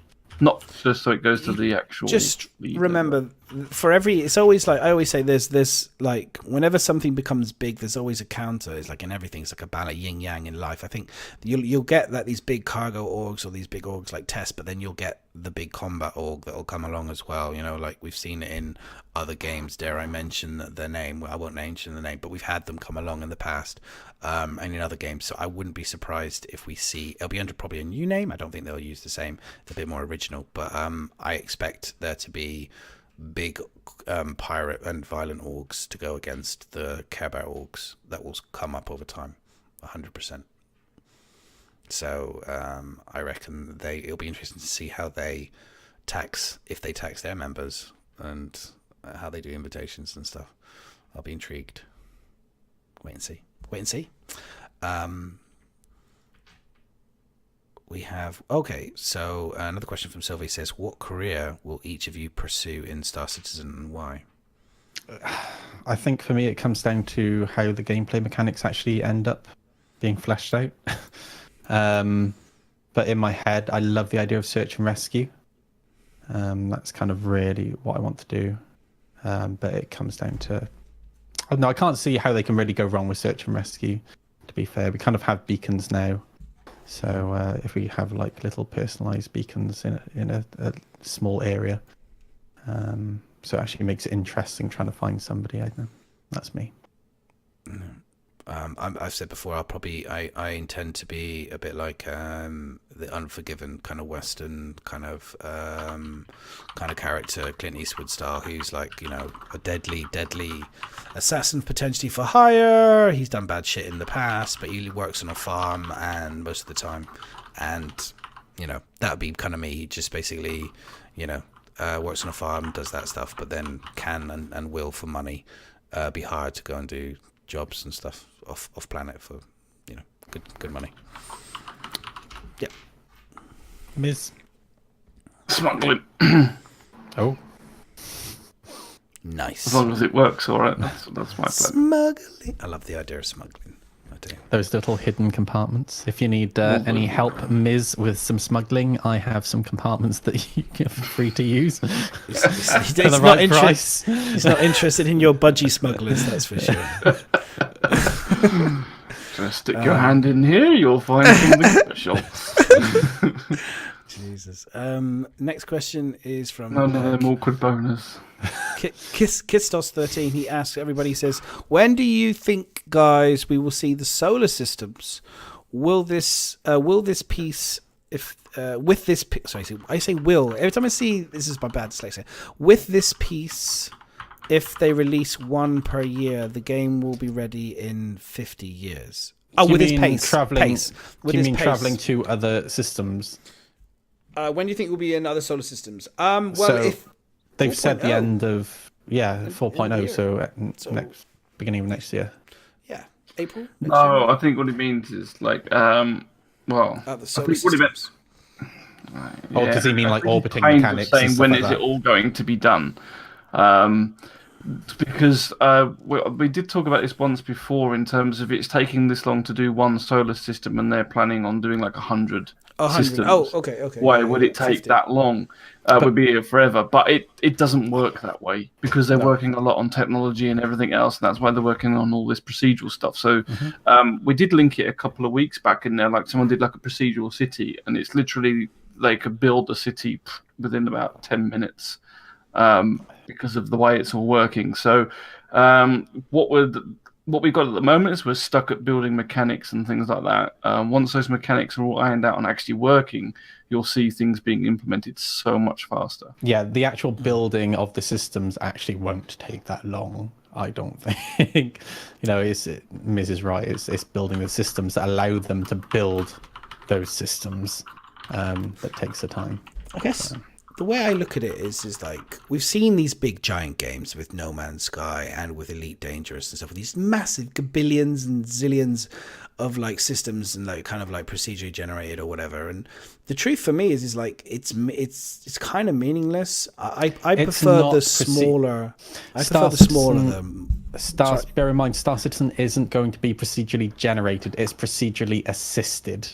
Not just so it goes to the actual. Just remember, for it's always like I always say, there's like whenever something becomes big, there's always a counter. It's like in everything, it's like a balance, yin yang in life. I think you'll get like these big cargo orgs or these big orgs like Test, but then you'll get the big combat org that'll come along as well. You know, like we've seen it in other games. Dare I mention their name? Well, I won't mention the name, but we've had them come along in the past, and in other games. So I wouldn't be surprised if we see it'll be under probably a new name. I don't think they'll use the same. It's a bit more original, but I expect there to be big pirate and violent orgs to go against the Care Bear orgs that will come up over time, 100%. So I reckon it'll be interesting to see how they tax their members and how they do invitations and stuff. I'll be intrigued. Wait and see. We have so another question from Sylvie says, what career will each of you pursue in StarCitizen and why? I think for me it comes down to how the gameplay mechanics actually end up being fleshed out. But in my head, I love the idea of search and rescue. That's kind of really what I want to do. But it comes down to, I can't see how they can really go wrong with search and rescue. To be fair, we kind of have beacons now, so if we have like little personalized beacons in a small area, so it actually makes it interesting trying to find somebody. I know that's me. I've said before, I intend to be a bit like the Unforgiven kind of Western kind of character, Clint Eastwood style, who's like, you know, a deadly assassin potentially for hire. He's done bad shit in the past, but he works on a farm and most of the time, and you know, that would be kind of me. He just basically, you know, works on a farm, does that stuff, but then can and will for money be hired to go and do jobs and stuff off planet for, you know, good money. Yeah. Miss Smuggling. Oh. Nice. As long as it works, all right. That's my plan. Smuggling. I love the idea of smuggling. I do. Those little hidden compartments. If you need any help, Ms, with some smuggling, I have some compartments that you get free to use. He's For the not right price. He's not interested in your budgie smugglers, that's for sure. Just stick your hand in here, you'll find something special. Jesus. Next question is from None of them awkward bonus. Kistos13. He asks everybody, he says, when do you think, guys, we will see the solar systems? Will this piece, if with this, sorry, I say will every time I see, this is my bad dyslexia. With this piece, if they release one per year, the game will be ready in 50 years. Oh, with its pace. Traveling, With do you its mean pace. traveling to other systems? When do you think it will be in other solar systems? Well, So, if They've said the 4.0. end of, 4.0, year. so next beginning of next year. Yeah, April. No, I think what it means is like, well, The I solar think what it meant. systems. Oh, does he mean I like think orbiting kind of mechanics saying and stuff when like is that? it all going to be done? Because we did talk about this once before in terms of it's taking this long to do one solar system, and they're planning on doing like 100 systems. Oh, okay. Why would it take 50. that long? Would be here forever, but it doesn't work that way because they're working a lot on technology and everything else, and that's why they're working on all this procedural stuff. So we did link it a couple of weeks back in there, like someone did like a procedural city, and it's literally they could build a city within about 10 minutes because of the way it's all working. So what we've got at the moment is we're stuck at building mechanics and things like that. Once those mechanics are all ironed out and actually working, you'll see things being implemented so much faster. Yeah, the actual building of the systems actually won't take that long, I don't think. Ms. is right. It's building the systems that allow them to build those systems that takes the time. I guess the way I look at it is like we've seen these big giant games with No Man's Sky and with Elite Dangerous and stuff, with these massive billions and zillions of like systems and like kind of like procedurally generated or whatever. And the truth for me is like it's kind of meaningless. I prefer the smaller. I prefer the smaller. Bear in mind, StarCitizen isn't going to be procedurally generated. It's procedurally assisted.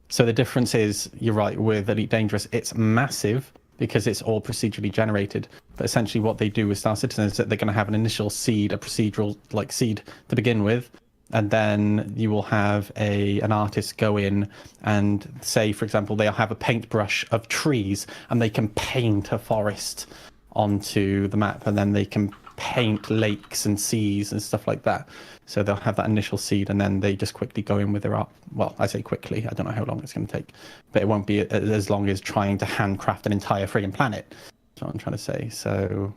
So the difference is, you're right, with Elite Dangerous, it's massive because it's all procedurally generated. But essentially what they do with StarCitizen is that they're going to have an initial seed, a procedural like seed to begin with. And then you will have an artist go in and say, for example, they'll have a paintbrush of trees and they can paint a forest onto the map, and then they can paint lakes and seas and stuff like that. So they'll have that initial seed, and then they just quickly go in with their art. Well, I say quickly. I don't know how long it's going to take, but it won't be as long as trying to handcraft an entire friggin' planet. That's what I'm trying to say. So,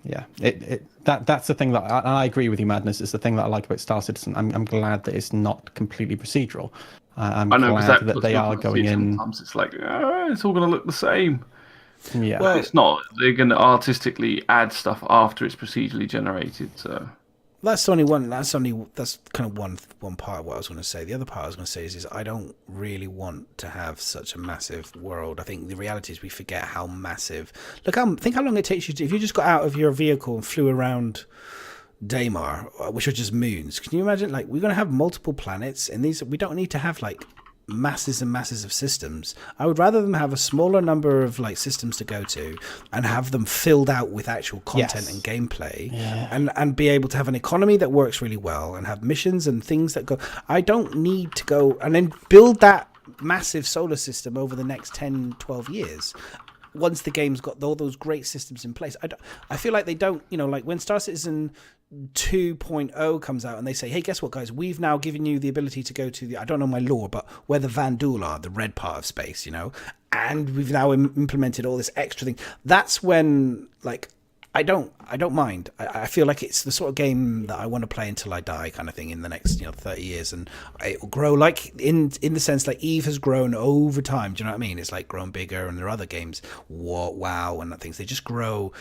yeah, that's the thing that I agree with you, Madness. It's the thing that I like about StarCitizen. I'm glad that it's not completely procedural. I'm glad that they are going in. Sometimes it's like it's all going to look the same. Yeah, well, it's not. They're going to artistically add stuff after it's procedurally generated. So that's only one. That's kind of one part of what I was going to say. The other part I was going to say is I don't really want to have such a massive world. I think the reality is we forget how massive. Think how long it takes you if you just got out of your vehicle and flew around Daymar, which are just moons. Can you imagine? Like, we're going to have multiple planets, and these we don't need to have like masses and masses of systems. I would rather them have a smaller number of like systems to go to and have them filled out with actual content and gameplay, and be able to have an economy that works really well and have missions and things that go. I don't need to go and then build that massive solar system over the next 10, 12 years. Once the game's got all those great systems in place, I feel like they don't, like when StarCitizen 2.0 comes out and they say, hey, guess what, guys? We've now given you the ability to go to the, I don't know my lore, but where the Vandul are, the red part of space, and we've now implemented all this extra thing. That's when, like, I don't mind. I feel like it's the sort of game that I want to play until I die, kind of thing, in the next 30 years, and it will grow like in the sense like Eve has grown over time. Do you know what I mean? It's like grown bigger, and there are other games, WoW and things. They just grow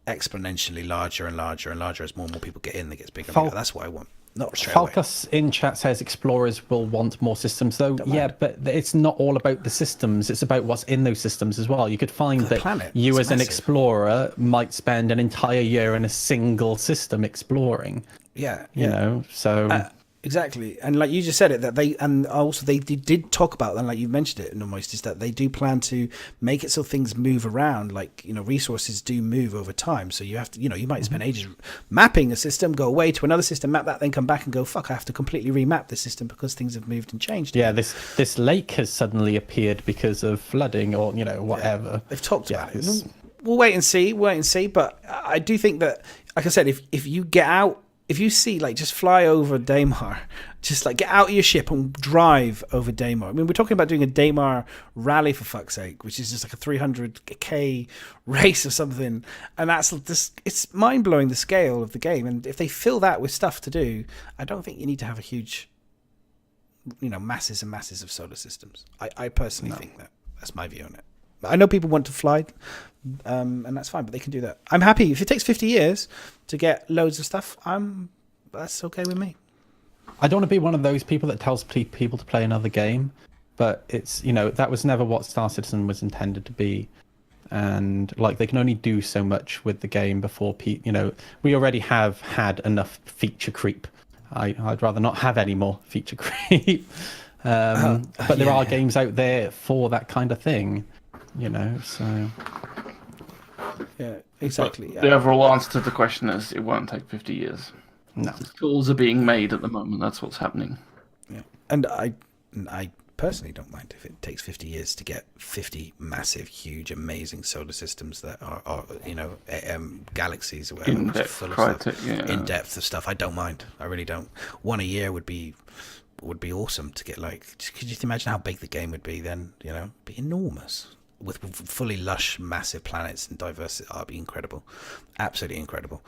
exponentially larger and larger and larger as more and more people get in. It gets bigger and bigger. That's what I want. Not straight away. Falcus in chat says explorers will want more systems, though. But it's not all about the systems. It's about what's in those systems as well. You could find that you as an explorer might spend an entire year in a single system exploring. So exactly. And like you just said it, that they did talk about, and like you mentioned it almost, is that they do plan to make it so things move around, like resources do move over time. So you have to, you might spend ages mapping a system, go away to another system, map that, then come back and go, fuck, I have to completely remap the system because things have moved and changed. Yeah, this lake has suddenly appeared because of flooding or whatever. Yeah, they've talked about it. We'll wait and see. But I do think that, like I said, if you get out, if you see, like, just fly over Daymar, just like get out of your ship and drive over Daymar. I mean, we're talking about doing a Daymar rally, for fuck's sake, which is just like a 300k race or something. And it's mind blowing, the scale of the game. And if they fill that with stuff to do, I don't think you need to have a huge, masses and masses of solar systems. I personally think that's my view on it. I know people want to fly, and that's fine, but they can do that. I'm happy if it takes 50 years to get loads of stuff. That's okay with me. I don't want to be one of those people that tells people to play another game, but it's that was never what StarCitizen was intended to be, and like they can only do so much with the game before we already have had enough feature creep. I'd rather not have any more feature creep. But there are games out there for that kind of thing. So yeah, exactly. The overall answer to the question is it won't take 50 years. No, the tools are being made at the moment. That's what's happening. Yeah, and I personally don't mind if it takes 50 years to get 50 massive, huge, amazing solar systems that are galaxies or whatever, full of stuff, in depth of stuff. I don't mind. I really don't. One a year would be awesome to get. Like, could you imagine how big the game would be then? It'd be enormous. With fully lush, massive planets and diversity, it'd be incredible, absolutely incredible.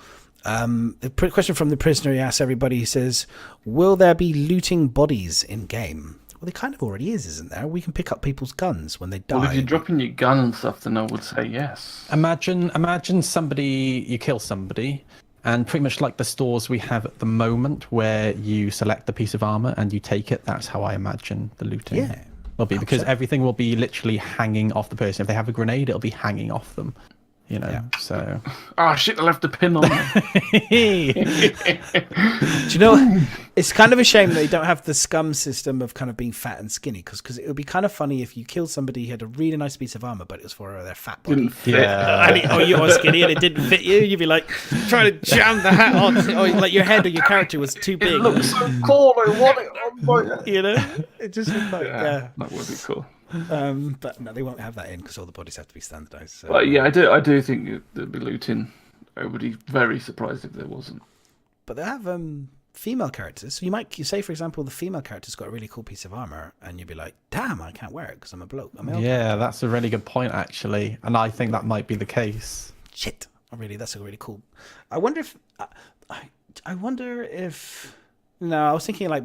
The question from the prisoner, he asks everybody. He says, "Will there be looting bodies in game?" Well, there kind of already is, isn't there? We can pick up people's guns when they die. Well, if you're dropping your gun and stuff, then I would say yes. Imagine you kill somebody, and pretty much like the stores we have at the moment, where you select the piece of armor and you take it. That's how I imagine the looting. Yeah. Will be, because everything will be literally hanging off the person. If they have a grenade, it'll be hanging off them. So. Oh shit! I left the pin on. Do you know? It's kind of a shame they don't have the scum system of kind of being fat and skinny, because it would be kind of funny if you killed somebody who had a really nice piece of armor, but it was for their fat body. Didn't fit. Or you were skinny and it didn't fit you. You'd be like trying to jam the hat on, or like your head or your character was too big. It looks so cool. I want it on my. It just looked like that would be cool. But no, they won't have that in because all the bodies have to be standardized. So. But yeah, I do think there'd be looting. I would be very surprised if there wasn't. But they have female characters. So you say, for example, the female character's got a really cool piece of armor, and you'd be like, "Damn, I can't wear it because I'm a bloke." That's a really good point, actually, and I think that might be the case. Shit, that's a really cool. I wonder if. No, I was thinking like,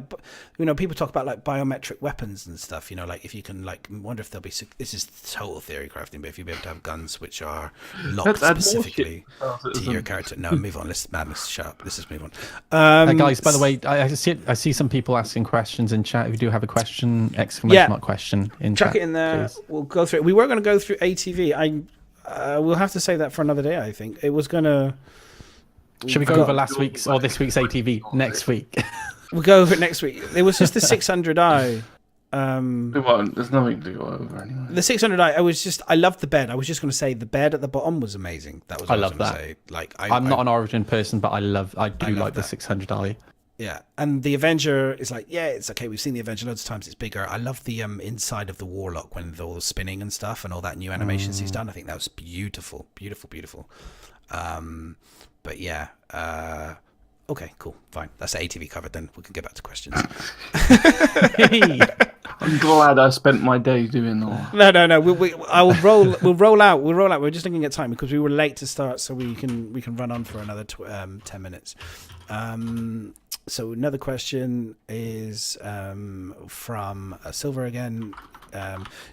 people talk about like biometric weapons and stuff. Like if you can wonder if there'll be. This is total theory crafting, but if you'll be able to have guns which are locked specifically to your character. No, move on. Madness, shut up. Let's just move on. Guys, by the way, I see some people asking questions in chat. If you do have a question, exclamation mark question in chat. Chuck it in there. Please. We'll go through it. We were going to go through ATV. We'll have to save that for another day. I think it was going to. Should we go over last week's or this week's ATV next week? We'll go over it next week. There was just the 600i It won't. There's nothing to go over anyway. The 600, I loved the bed. I was just going to say the bed at the bottom was amazing. That was what I love was that. gonna say. Like, I'm not an Origin person, but I do love like the that. 600i. Yeah, and the Avenger is like, yeah, it's okay. We've seen the Avenger loads of times. It's bigger. I love the inside of the Warlock when they're all spinning and stuff, and all that new animations he's done. I think that was beautiful, beautiful, beautiful. But yeah, okay, cool, fine. That's the ATV covered. Then we can get back to questions. I'm glad I spent my day doing that. No. We'll roll out. We're just looking at time because we were late to start, so we can run on for another 10 minutes. So another question is from Silver again.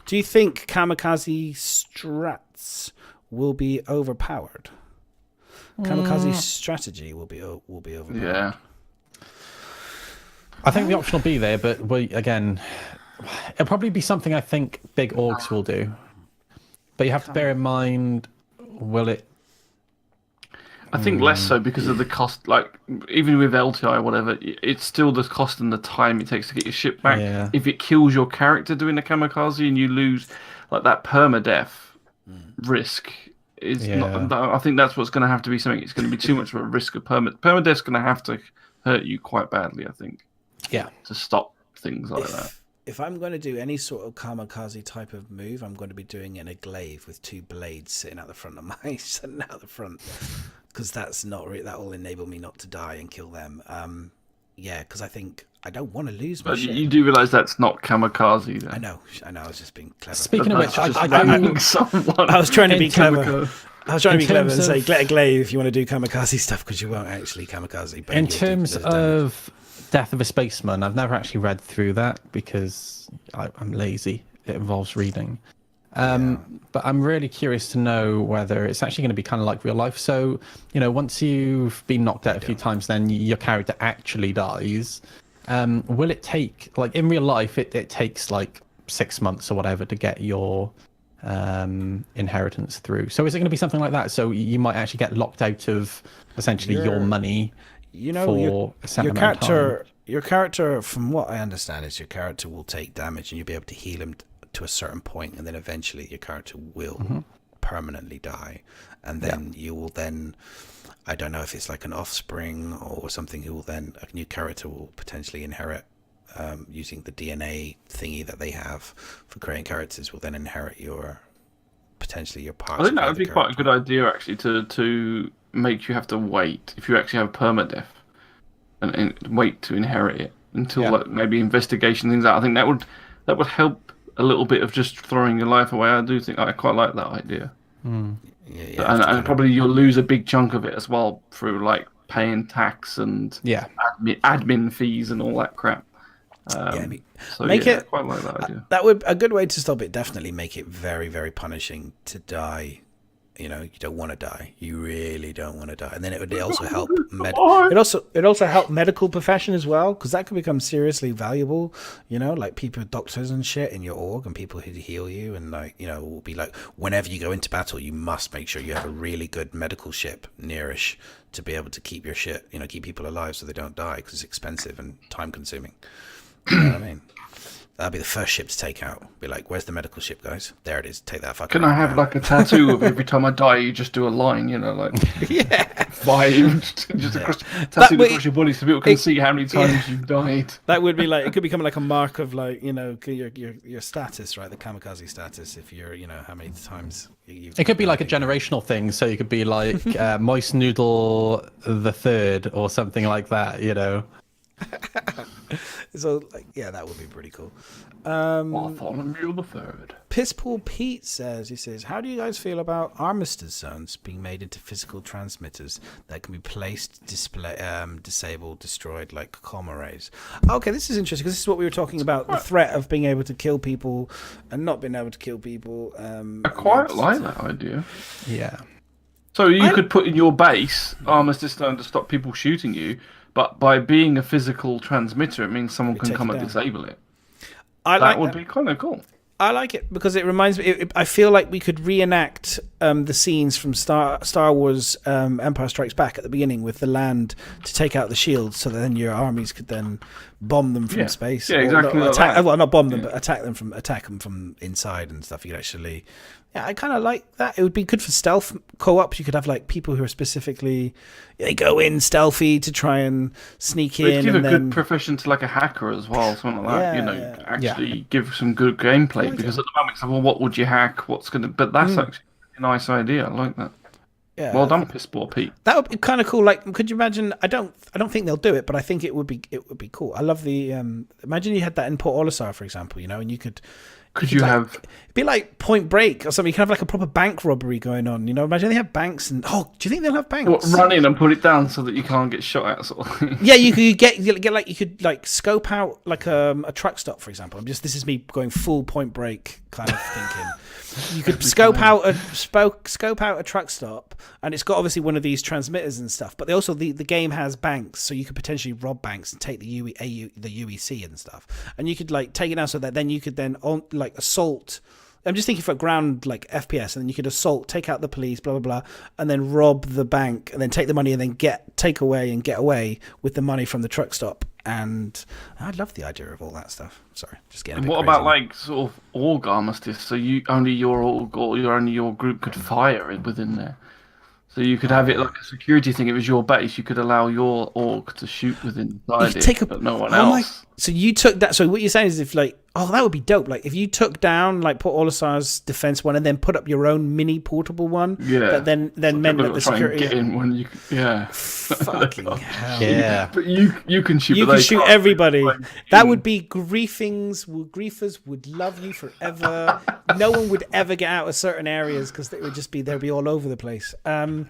Do you think kamikaze strats will be overpowered? Kamikaze strategy will be overpowered. Yeah. I think the option will be there, but again, it'll probably be something I think big orgs will do. But you have to bear in mind, will it? I think less so because of the cost. Like, even with LTI or whatever, it's still the cost and the time it takes to get your ship back. Yeah. If it kills your character doing the kamikaze and you lose, like, that permadeath risk is not. I think that's what's going to have to be something. It's going to be too much of a risk of permadeath's going to have to hurt you quite badly, I think. Yeah. To stop things like that. If I'm going to do any sort of kamikaze type of move, I'm going to be doing it in a glaive with two blades sitting out the front of my sitting out the front, because that's not that will enable me not to die and kill them. Yeah, because I think I don't want to lose my ship. You do realise that's not kamikaze, then? I know. I was just being clever. Speaking of which, I was trying to be clever. I was trying to be clever and say, get a glaive if you want to do kamikaze stuff, because you won't actually kamikaze. But in terms of Death of a Spaceman, I've never actually read through that because I'm lazy. It involves reading. But I'm really curious to know whether it's actually going to be kind of like real life. So, once you've been knocked out a few times, then your character actually dies. Will it take, like in real life, it takes like 6 months or whatever to get your inheritance through. So is it going to be something like that? So you might actually get locked out of essentially your money for a certain amount of time. Your character, from what I understand, is your character will take damage and you'll be able to heal him to a certain point, and then eventually your character will permanently die, and then you will then, I don't know if it's like an offspring or something, who will then, a new character will potentially inherit, using the DNA thingy that they have for creating characters, will then inherit potentially your parts. I think that would be quite a good idea, actually, to make you have to wait if you actually have permadeath, and wait to inherit it until like, maybe investigation things out. I think that would help a little bit of just throwing your life away. I do think I quite like that idea. And probably you'll lose a big chunk of it as well through like paying tax and admin fees and all that crap. I quite like that idea. That would a good way to stop it. Definitely make it very, very punishing to die. You don't want to die. You really don't want to die. And then it would also help it also help medical profession as well, because that could become seriously valuable. Like people, doctors and shit in your org, and people who heal you, and will be like, whenever you go into battle, you must make sure you have a really good medical ship nearish to be able to keep your shit, keep people alive so they don't die, because it's expensive and time consuming. You know what I mean? That'll be the first ship to take out. Be like, where's the medical ship, guys? There it is. Take that fucking. Can I have like a tattoo of every time I die, you just do a line, like 5, just tattooed across your body so people can see how many times you've died. That would be like, it could become like a mark of like, your status, right? The kamikaze status. If you're, how many times you've. It could be like a generational thing. So you could be like Moist Noodle the Third or something like that. So that would be pretty cool. Bartholomew the Third. Pisspool Pete says, how do you guys feel about armistice zones being made into physical transmitters that can be placed, disabled, destroyed, like comm arrays? Okay, this is interesting, because this is what we were talking about, the threat of being able to kill people and not being able to kill people. I quite like that idea. Yeah. So you could put in your base armistice zone to stop people shooting you, but by being a physical transmitter, it means someone can come and disable it. That would be kind of cool. I like it because it reminds me. I feel like we could reenact the scenes from Star Wars Empire Strikes Back at the beginning with the land to take out the shields, so that then your armies could then bomb them from space. Yeah, exactly. Well, not bomb them, but attack them from inside and stuff. You could actually. Yeah, I kind of like that. It would be good for stealth co-ops. You could have like people who are specifically they go in stealthy to try and sneak in. Give and a then... good profession to like a hacker as well, something like that. Yeah, Actually give some good gameplay because at the moment it's like, well, what would you hack? What's gonna? But that's actually a nice idea. I like that. Yeah, well done, Pissball Pete. That would be kind of cool. Like, could you imagine? I don't think they'll do it, but I think it would be cool. I love the imagine you had that in Port Olisar, for example. And you could. Could you have? It'd be like Point Break or something. You can have like a proper bank robbery going on. Imagine they have banks and do you think they'll have banks? What, run in and put it down so that you can't get shot at, sort of thing. Yeah, you could scope out like a truck stop, for example. This is me going full Point Break kind of thinking. You could scope out a truck stop, and it's got obviously one of these transmitters and stuff. But they also the game has banks, so you could potentially rob banks and take the UEC and stuff. And you could like take it down so that then you could then assault. I'm just thinking for ground like FPS, and then you could assault, take out the police, blah blah blah, and then rob the bank, and then take the money, and then get away with the money from the truck stop. And I love the idea of all that stuff. Sorry, just getting. What about like sort of org armistice? So only your org or your group could fire it within there. So you could have it like a security thing. If it was your base, you could allow your org to shoot within it, but no one else. So you took that. So what you're saying is, if like, that would be dope. Like if you took down like Port Olisar's defense one and then put up your own mini portable one. Yeah. That then meant that the security. Get in when you. Yeah. Fucking hell. Yeah. But you can shoot. You can shoot everybody. That would be griefers would love you forever. No one would ever get out of certain areas because they'd be all over the place. I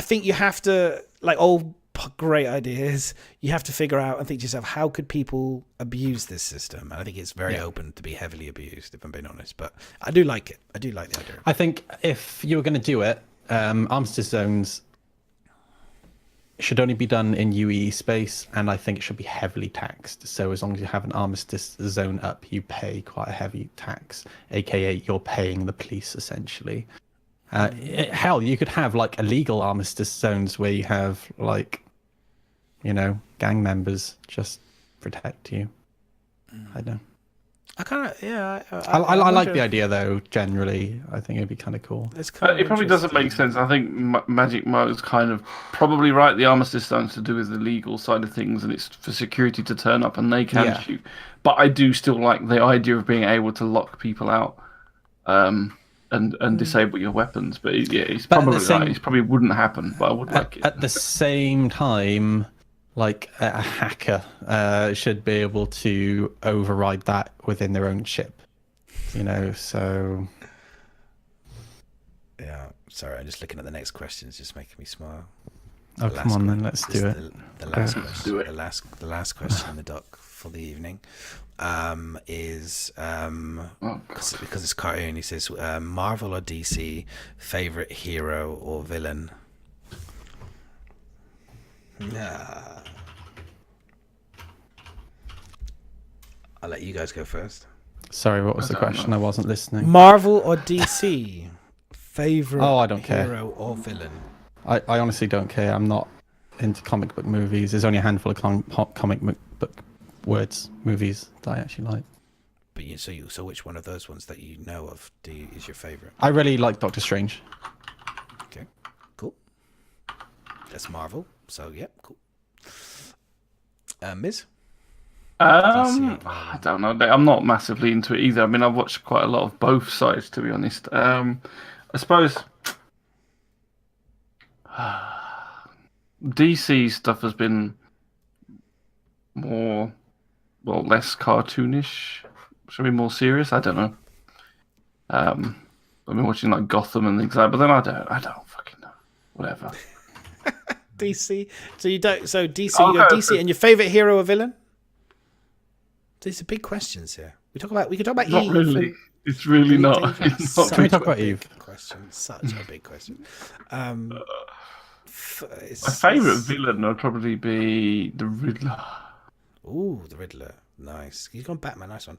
think you have to all great ideas. You have to figure out and think to yourself, how could people abuse this system? And I think it's very open to be heavily abused, if I'm being honest. But I do like it. I do like the idea. I think if you were going to do it, armistice zones should only be done in UE space, and I think it should be heavily taxed. So as long as you have an armistice zone up, you pay quite a heavy tax, aka you're paying the police essentially. Hell, you could have like illegal armistice zones where you have like, gang members just protect you. I don't know. I kind of I like the idea though. Generally, I think it'd be kind of cool. It probably doesn't make sense. I think Magic Mo's kind of probably right. The armistice zone's to do with the legal side of things, and it's for security to turn up and they can shoot. But I do still like the idea of being able to lock people out, and disable your weapons. But it's probably right. It probably wouldn't happen, but I would like it. At the same time, like a hacker should be able to override that within their own chip, so yeah. Sorry, I'm just looking at the next question. It's just making me smile. Come on then, let's do it. The last question. The last question in the doc for the evening is because it's cartoon. He says Marvel or DC favorite hero or villain. I'll let you guys go first. Sorry, what was the question? I wasn't listening. Marvel or DC favorite I don't care. hero or villain? I honestly don't care. I'm not into comic book movies. There's only a handful of comic book movies that I actually like. But so which one of those ones that you know of is your favorite? I really like Doctor Strange. Okay, cool. That's Marvel. So yeah, cool. Miz? I don't know. I'm not massively into it either. I mean, I've watched quite a lot of both sides, to be honest. I suppose DC stuff has been less cartoonish. Should be more serious. I don't know. I've been watching like Gotham and things like that, but then I don't fucking know. Whatever. DC. So you don't. So DC. You got DC, and your favorite hero or villain? These are big questions here. We could talk about not Eve. Really. It's really not. It's not. Can we talk about Eve? Question. Such a big question. My favourite villain would probably be the Riddler. Ooh, the Riddler. Nice. You've gone Batman. Nice one.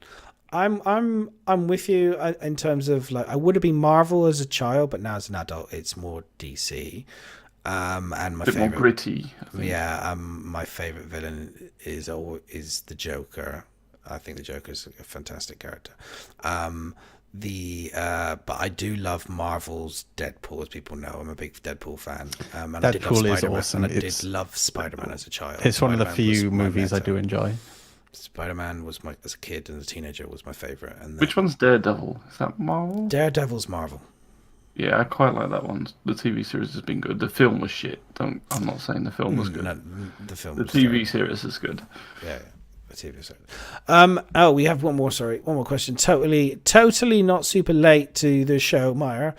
I'm with you in terms of like I would have been Marvel as a child, but now as an adult, it's more DC. And my bit more favorite, gritty. I think. yeah, my favorite villain is the Joker. I think the Joker is a fantastic character. But I do love Marvel's Deadpool, as people know. I'm a big Deadpool fan. And I did love Deadpool is Spider-Man, awesome. and I did love Spider-Man as a child. It's one of the Spider-Man was few my movies I meta. do enjoy. Spider-Man was as a kid and as a teenager was my favorite. And Which one's Daredevil? Is that Marvel? Daredevil's Marvel. Yeah, I quite like that one. The TV series has been good. The film was shit. I'm not saying the film was good. No, the film. The was TV terrible. series is good. Yeah. The TV series. We have one more question. Totally not super late to the show, Meyer.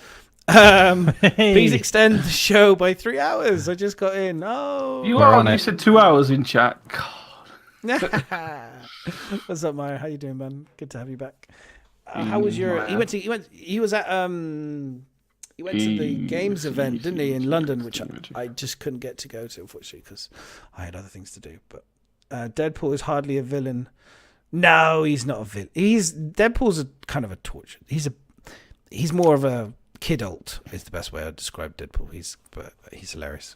Please extend the show by 3 hours. I just got in. Oh, You said 2 hours in chat. God. What's up, Meyer? How you doing, man? Good to have you back. How was your? He went to the games event, didn't he, in London, which I just couldn't get to go to, unfortunately, because I had other things to do. But Deadpool is hardly a villain. No, he's not a villain. Deadpool's a kind of a torture. He's more of a kid alt is the best way I'd describe Deadpool. He's hilarious.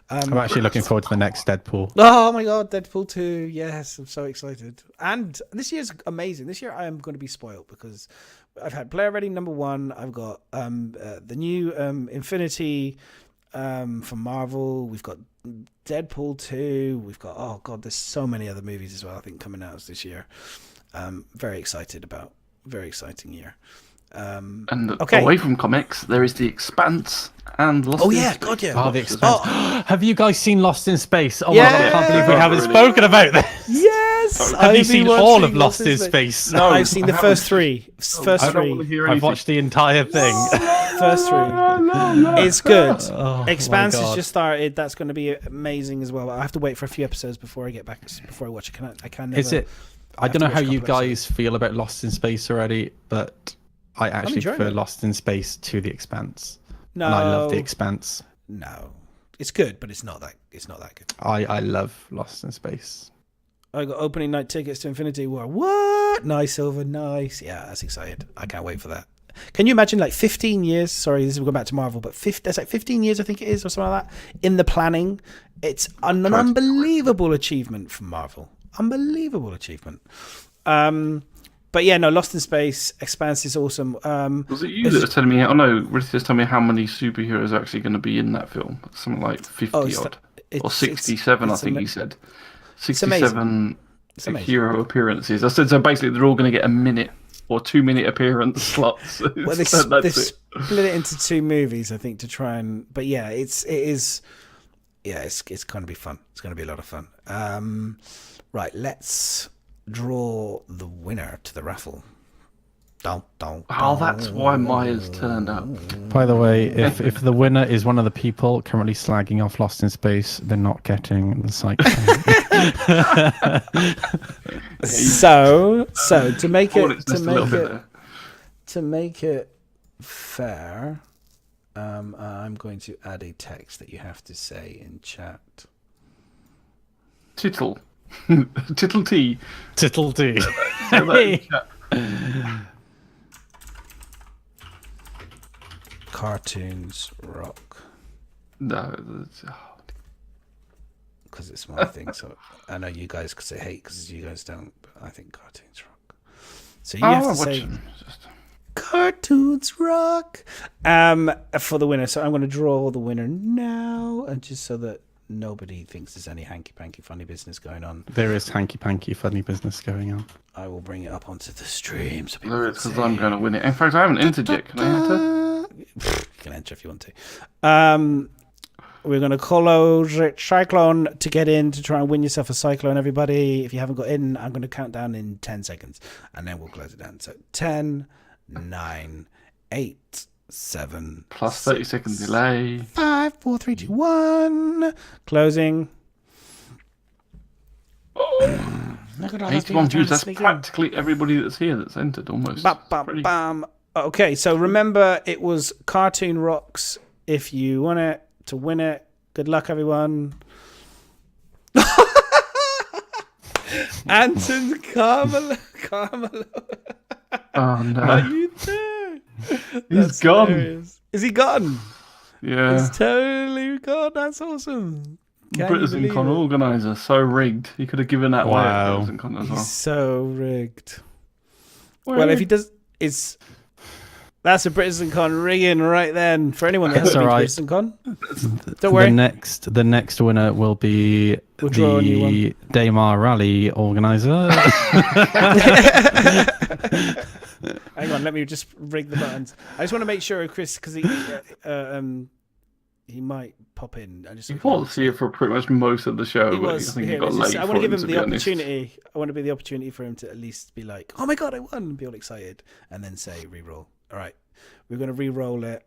I'm actually looking forward to the next Deadpool. Oh my god, Deadpool 2. Yes, I'm so excited. And this year's amazing. This year I am going to be spoiled because I've had Player Ready #1. I've got the new Infinity from Marvel. We've got Deadpool 2. We've got, oh god, there's so many other movies as well, I think, coming out this year. Very excited about. Very exciting year. And away from comics, there is The Expanse and Lost in Space. God, yeah. Oh, The Expanse. Have you guys seen Lost in Space? Oh Yeah. my god, I can't believe we haven't Really? spoken about this. Yes! Have you seen all of Lost in Space? No, I've seen the I first haven't. three. First I don't three. want to hear I've anything. watched the entire thing. First three. It's good. Oh, Expanse my has God. just started. That's going to be amazing as well. I have to wait for a few episodes before I get back. Before I watch it, I can never. Is it? I have don't to know watch how a you couple guys feel about Lost in Space already, but I actually enjoying prefer it. Lost in Space to The Expanse. No, And I love The Expanse. No, it's good, but it's not that. It's not that good. I love Lost in Space. I got opening night tickets to Infinity War. What? Nice, Silver. Nice. Yeah, that's excited. I can't wait for that. Can you imagine, like 15 years? Sorry, this is going back to Marvel, but there's like 15 years, I think it is, or something like that, in the planning. It's an unbelievable achievement from Marvel. Unbelievable achievement. But yeah, no, Lost in Space, Expanse is awesome. Was it you that was telling me? Oh no, Rick was telling me how many superheroes are actually going to be in that film. Something like 50 odd, or 67. I think he said 67 It's amazing. hero appearances. I said so. Basically, they're all going to get a minute or 2 minute appearance slots. Well, they split it into 2 movies, I think, to try and. But yeah, it is. Yeah, it's going to be fun. It's going to be a lot of fun. Right, let's draw the winner to the raffle. Oh, that's why Myers turned up. By the way, if the winner is one of the people currently slagging off Lost in Space, they're not getting the psych. So to make Hold it it just a little bit there. to make it fair, I'm going to add a text that you have to say in chat. Tittle. Tittle T. Tittle D. Say that in chat. Cartoons rock, No. because it's my thing. So I know you guys could say hate because you guys don't, but I think cartoons rock. So you have to say cartoons rock for the winner. So I'm going to draw the winner now, and just so that nobody thinks there's any hanky panky funny business going on, There is hanky panky funny business going on. I will bring it up onto the stream. So people No, can it's because see. I'm going to win it. In fact, I haven't entered yet. Can I enter? You can enter if you want to. We're going to close Cyclone to get in to try and win yourself a Cyclone, everybody. If you haven't got in, I'm going to count down in 10 seconds and then we'll close it down. So 10, 9, 8, 7, Plus 30 second delay. 5, 4, 3, 2, 1. Closing. Look at all those people 81 trying views. to That's sneak in. practically everybody that's here that's entered almost. Bam, bam, Pretty- bam. Okay, so remember it was Cartoon Rocks. If you want it to win it, good luck, everyone. Anton Carmelo. Oh no. Are you there? He's gone. Hilarious. Is he gone? Yeah. He's totally gone. That's awesome. Can you believe Britizencon it? organizer, so rigged. He could have given that away Wow. at Britizencon as well. He's so rigged. Well, if he does, that's a Britizencon rigging right then. For anyone that That's hasn't been all right. to Britizencon, don't worry. The next winner will be We'll draw a new one. the Daymar Rally organizer. Hang on, let me just rig the buttons. I just want to make sure, Chris, because he might pop in. He was here for pretty much most of the show. He but was. I think Here, he got let's just- late I want to for give him to the be honest. opportunity. I want to be the opportunity for him to at least be like, "Oh my god, I won!" and be all excited, and then say re-roll. All right, we're going to re-roll it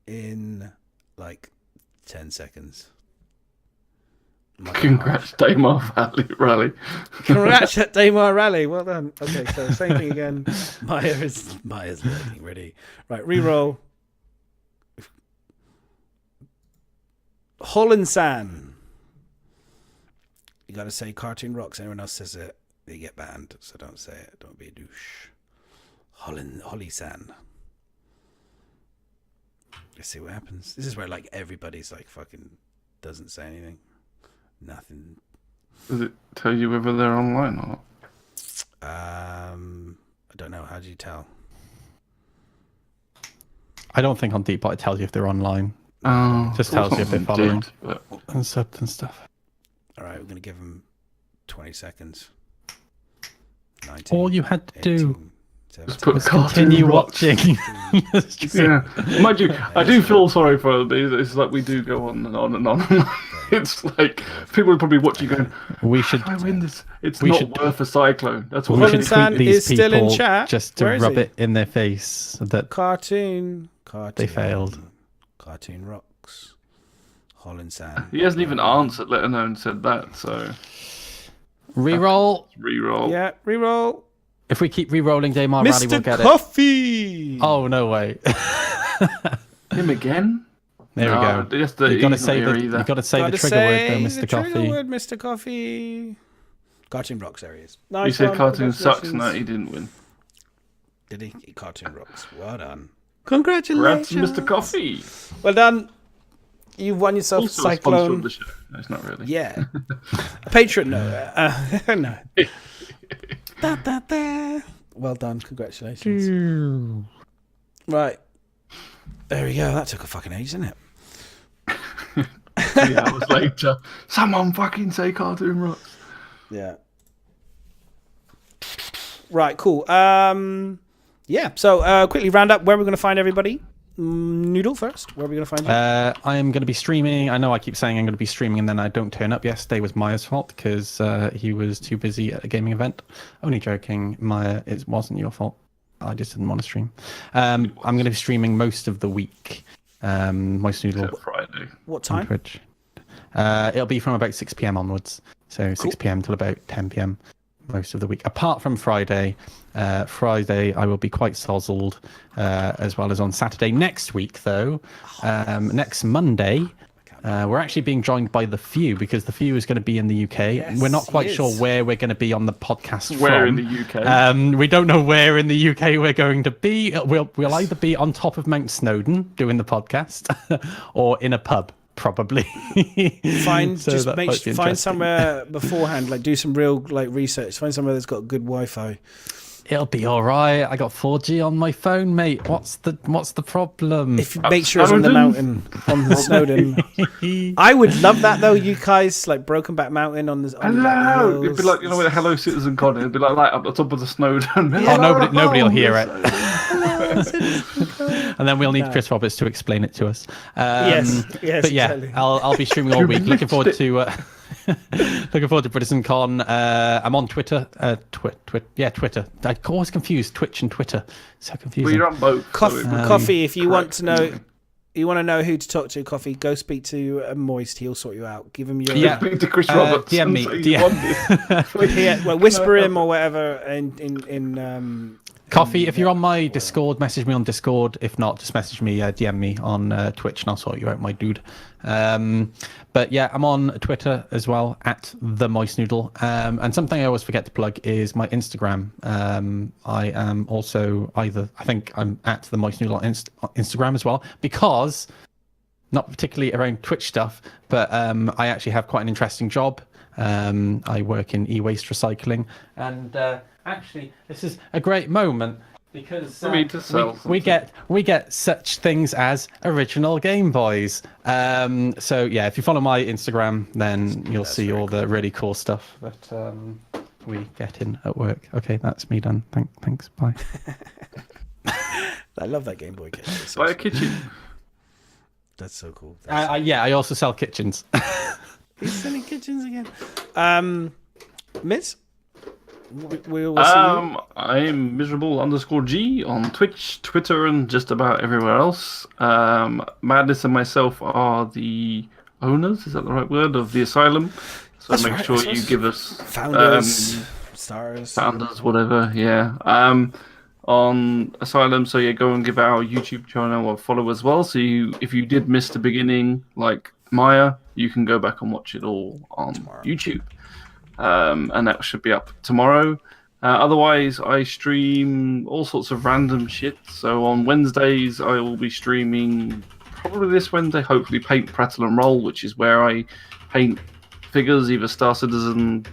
in like 10 seconds. Congrats, Daymar Rally. Congrats, Daymar Rally. Well done. Okay, so same thing again. Maya's looking ready. Right, re-roll. Holland San. You got to say Cartoon Rocks. Anyone else says it, they get banned. So don't say it. Don't be a douche. Holly San. Let's see what happens. This is where like everybody's like fucking doesn't say anything. Nothing. Does it tell you whether they're online or not? I don't know. How do you tell? I don't think on Deepbot it tells you if they're online. Oh, Just tells you if they're following. But And subs and stuff. All right, we're going to give them 20 seconds. 19, All you had to do 18, just put 17, Cartoon continue Rocks. watching. the stream. Yeah, mind you, I do feel sorry for them. It's like we do go on and on and on. It's like people are probably watching, going, We should "How do I win this? It's we not should- worth a cyclone." That's what we we Colin should should. San tweet these is still in people chat. just to Where is rub he? it in their face that Cartoon. they failed. Cartoon Rocks. Holland San. He hasn't even answered, let alone said that. So Reroll. reroll. Yeah, reroll. If we keep re-rolling Daymar Rally, we'll Mr. get Coffee. it. Oh, no way. Him again? There we No, go. just You got to he's say not here the either. you got to say Gotta the trigger word say though, the Mr. trigger Coffee. word, Mr. Coffee. Cartoon Rocks, there he is. He Nice said one, cartoon sucks. No, congratulations. he didn't win. Did he? Cartoon Rocks. Well done. Congrats, Congratulations. Mr. Coffee. Well done. You've won yourself Also a sponsor Cyclone. of the show. No, it's not really. Yeah. A patron, no. No. Da, da, da. Well done. Congratulations. Right. There we go. That took a fucking age, didn't it? 3 hours later, someone fucking say Cartoon Rocks. Yeah. Right, cool. Yeah, so quickly round up where we're going to find everybody. Noodle first. Where are we going to find you? I am going to be streaming. I know I keep saying I'm going to be streaming and then I don't turn up. Yesterday was Maya's fault because he was too busy at a gaming event. Only joking, Maya. It wasn't your fault. I just didn't want to stream. I'm going to be streaming most of the week. Moist Noodle Except Friday. What on time? Twitch. It'll be from about 6 p.m. onwards. So 6 p.m. till about 10 p.m. most of the week. Apart from Friday. Friday I will be quite sozzled, as well as on Saturday. Next week, though, next Monday, we're actually being joined by The Few because The Few is going to be in the UK. Yes, we're not quite he sure is. where we're going to be on the podcast Where from. in the UK? We don't know where in the UK we're going to be. We'll either be on top of Mount Snowdon doing the podcast or in a pub. Probably. Find So just that make might be find interesting. somewhere beforehand, like do some real like research. Find somewhere that's got good Wi-Fi. It'll be all right. I got 4G on my phone, mate. What's the problem? If you make sure it's on the mountain, on the Snowdon. I would love that though. You guys like Brokenback Mountain on the. On the Hello! It'd be hills. like, you know, with a Hello Citizen Con, it'd be like up the top of the Snowdon. Oh, nobody will hear it. Hello, Citizen Code. And then we'll need Chris Roberts to explain it to us. Yes, But yeah, exactly. I'll be streaming all week. Looking forward to Britizencon. I'm on Twitter. Twitter. I always confuse Twitch and Twitter. So Well, confusing. you're on both. Coffee. If you want to know, correct. you want to know who to talk to. Coffee. Go speak to Moist. He'll sort you out. Give him your. Yeah. Speak to Chris Roberts. DM and me. say you want this. Yeah, well, whisper him or whatever in Coffee, if you're on my Discord, message me on Discord. If not, just message me, DM me on Twitch, and I'll sort you out, my dude. But yeah, I'm on Twitter as well, at the Moist Noodle. And something I always forget to plug is my Instagram. I am also I think I'm at the Moist Noodle on Instagram as well, because not particularly around Twitch stuff, but I actually have quite an interesting job. I work in e-waste recycling, and actually, this is a great moment because we get such things as original Game Boys. So yeah, if you follow my Instagram, then you'll see all the really cool stuff that we get in at work. Okay, that's me done. Thanks. Bye. I love that Game Boy kit. Buy a kitchen. That's so cool. Yeah, I also sell kitchens. He's selling kitchens again. Miz? We all see you? I'm miserable_G on Twitch, Twitter, and just about everywhere else. Madness and myself are the owners, is that the right word, of the Asylum. So That's make right, sure you give us founders, stars, whatever. Yeah. On Asylum, so yeah, go and give our YouTube channel a follow as well. So if you did miss the beginning, like Maya, you can go back and watch it all on YouTube. And that should be up tomorrow. Otherwise, I stream all sorts of random shit. So on Wednesdays, I will be streaming, probably this Wednesday, hopefully, Paint, Prattle and Roll, which is where I paint figures, either StarCitizen,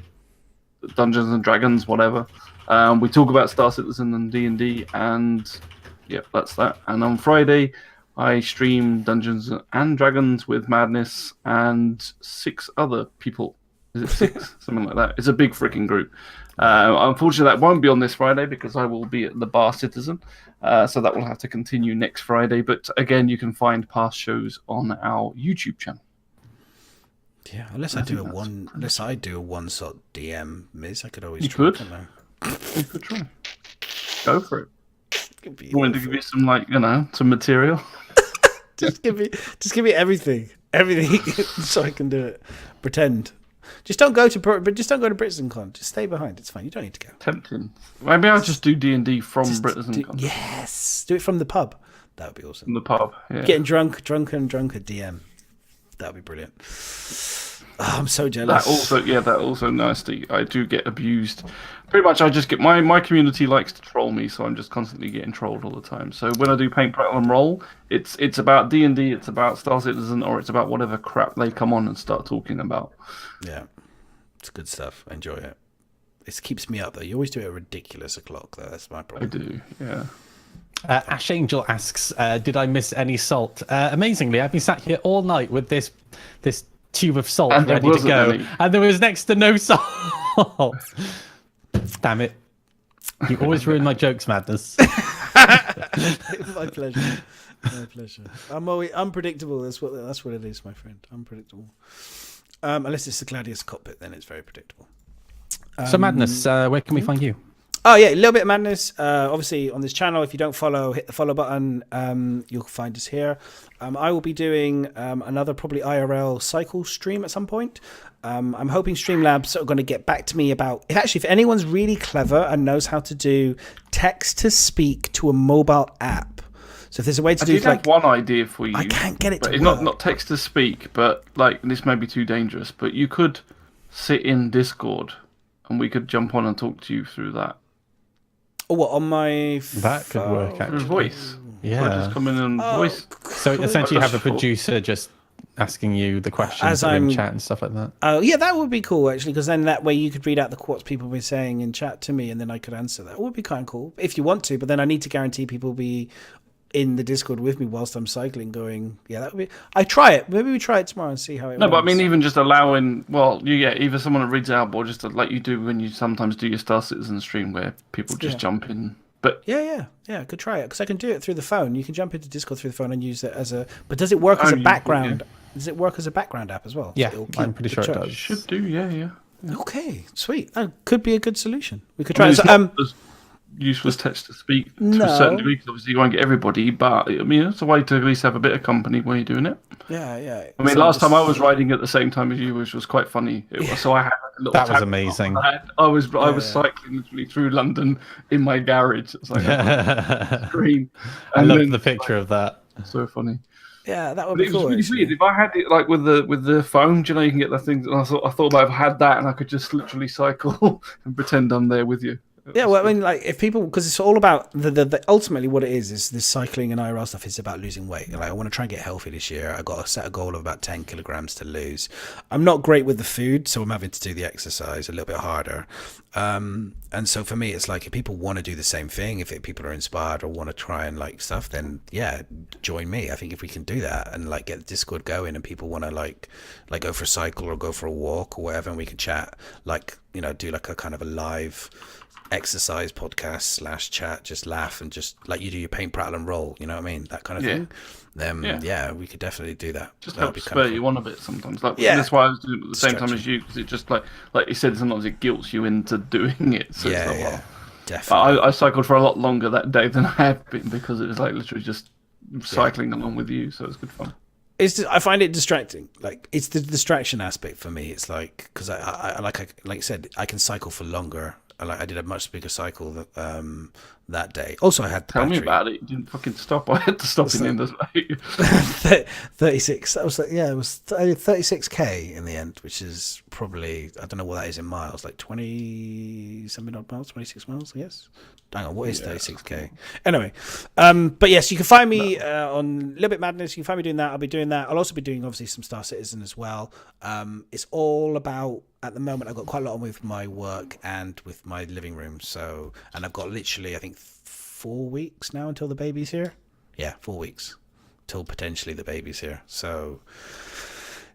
Dungeons and Dragons, whatever. We talk about StarCitizen and D&D, and yep, that's that. And on Friday, I stream Dungeons and Dragons with Madness and 6 other people. Is it 6? Something like that. It's a big freaking group. Unfortunately, that won't be on this Friday because I will be at the Bar Citizen. So that will have to continue next Friday. But again, you can find past shows on our YouTube channel. Yeah, unless I do a one-shot DM, Miz, I could always You try. could. You could try. Go for it. You want to give you some, some material? just give me everything, so I can do it. Pretend. Just don't go to Britizencon. Just stay behind. It's fine. You don't need to go. Tempting. Maybe I'll just do D&D from Britizencon. Yes, do it from the pub. That would be awesome. From the pub. Yeah. Getting drunk at DM. That would be brilliant. Oh, I'm so jealous. That also nasty. I do get abused. Pretty much, I just get my community likes to troll me, so I'm just constantly getting trolled all the time. So when I do Paint, Prattle and Roll, it's about D&D, it's about StarCitizen, or it's about whatever crap they come on and start talking about. Yeah, it's good stuff. I enjoy it. It keeps me up though. You always do it at ridiculous o'clock though. That's my problem. I do. Yeah. Ash Angel asks, "Did I miss any salt?" Amazingly, I've been sat here all night with this tube of salt and ready to go, and there was next to no salt. Damn it! You always ruin my jokes, Madness. My pleasure. My pleasure. I'm always unpredictable. That's what it is, my friend. Unpredictable. Unless it's the Gladius cockpit, then it's very predictable. So Madness, where can we find you? Oh yeah, a little bit of Madness. Obviously on this channel, if you don't follow, hit the follow button. You'll find us here. I will be doing another probably IRL cycle stream at some point. I'm hoping Streamlabs are going to get back to me about if anyone's really clever and knows how to do text to speak to a mobile app. So if there's a way to do have one idea for you. I can't get it to it's work. not text to speak, but this may be too dangerous. But you could sit in Discord, and we could jump on and talk to you through that. Oh, what, on my That could work, actually. Voice. Yeah. Just come in and voice. So essentially, you have a producer just asking you the questions in chat and stuff like that. Oh, yeah, that would be cool, actually, because then that way you could read out what people were saying in chat to me, and then I could answer that. It would be kind of cool, if you want to, but then I need to guarantee people will be in the Discord with me whilst I'm cycling going, yeah, that would be... I try it. Maybe we try it tomorrow and see how it works. No, but I mean, even just allowing... Well, you get either someone that reads out, or just like you do when you sometimes do your StarCitizen stream where people just jump in. But Yeah, I could try it, because I can do it through the phone. You can jump into Discord through the phone and use it as a... But does it work as a background? Does it work as a background app as well? Yeah, I'm pretty sure it does. Should do, yeah. Okay, sweet. That could be a good solution. We could try it. useless text to speak to No. a certain degree, because obviously you won't get everybody, but I mean, it's a way to at least have a bit of company when you're doing it. Yeah. I mean, So last just- time I was riding at the same time as you, which was quite funny. So I had a little That was tab- amazing. I was cycling literally through London in my garage. It's like screen. I And love then- the picture of that. So funny. Yeah, that would But be it was cool. really actually. weird. If I had it like with the phone, do you know, you can get the things. And I thought about if I had that, and I could just literally cycle and pretend I'm there with you. Yeah, well, I mean, like, if people, because it's all about the ultimately what it is this cycling and IRL stuff is about losing weight. Like, I want to try and get healthy this year. I got to set a goal of about 10 kilograms to lose. I'm not great with the food, so I'm having to do the exercise a little bit harder. And so for me, it's like if people want to do the same thing, if people are inspired or want to try and like stuff, then yeah, join me. I think if we can do that and like get the Discord going and people want to like go for a cycle or go for a walk or whatever, and we can chat, like, you know, do like a kind of a live exercise podcast / chat, just laugh and just like you do your paint, prattle and roll, you know what I mean, that kind of thing. Then yeah, we could definitely do that. Just That'd helps be kind of spur you on a bit sometimes. Like, Yeah. that's why I was doing it at the same time Stretching. as you, because it just like you said, sometimes it guilts you into doing it. So it's like, well, definitely. I cycled for a lot longer that day than I have been, because it was like literally just cycling along with you, so it's good fun. It's just, I find it distracting. Like, it's the distraction aspect for me. It's like, because I like I said, I can cycle for longer. I did a much bigger cycle that day. Also, I had the Tell me battery. about it. You didn't fucking stop. I had to stop in the end of the day. 36. That was like, yeah, it was 36k in the end, which is probably, I don't know what that is in miles, like 20 something odd miles, 26 miles, I guess. Hang on, what is 36k? Anyway, but yes, you can find me on Little Bit Madness. You can find me doing that. I'll be doing that. I'll also be doing obviously some StarCitizen as well. It's all about, at the moment, I've got quite a lot on with my work and with my living room. So, and I've got literally, I think, 4 weeks now until the baby's here. Yeah, 4 weeks till potentially the baby's here. So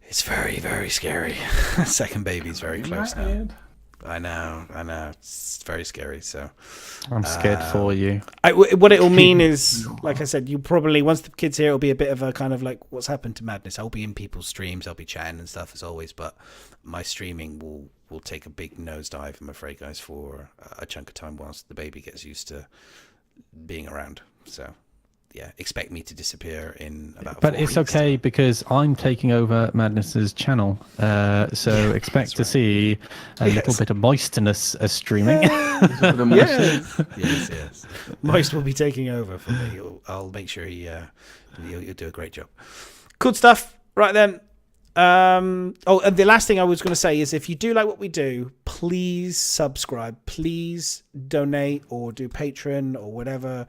it's very, very scary. Second baby's very close now. I know. It's very scary. So I'm scared for you. what it will mean is, like I said, you probably, once the kid's here, it'll be a bit of a kind of like, what's happened to Madness? I'll be in people's streams, I'll be chatting and stuff as always, but my streaming will take a big nosedive, I'm afraid, guys, for a chunk of time whilst the baby gets used to being around. So yeah, expect me to disappear in about. But 4 it's weeks. okay because I'm taking over Madness's channel, so expect to see a little bit of moistness as streaming. Yes. Most will be taking over for me. I'll make sure he'll do a great job. Cool stuff. Right then. And the last thing I was going to say is, if you do like what we do, please subscribe, please donate or do Patreon or whatever.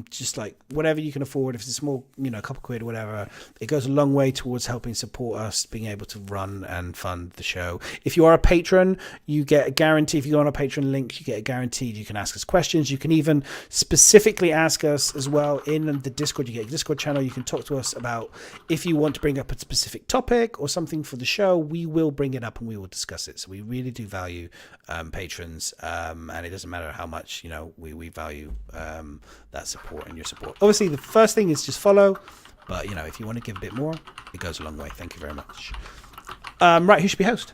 Just like whatever you can afford. If it's a small, a couple quid or whatever, it goes a long way towards helping support us being able to run and fund the show. If you are a patron, you get a guarantee. If you go on a Patreon link, you get a guaranteed. You can ask us questions. You can even specifically ask us as well in the Discord. You get a Discord channel. You can talk to us about if you want to bring up a specific topic or something for the show. We will bring it up and we will discuss it. So we really do value patrons, and it doesn't matter how much we value that support and your support. Obviously, the first thing is just follow, but if you want to give a bit more, it goes a long way. Thank you very much. Right, who should be host?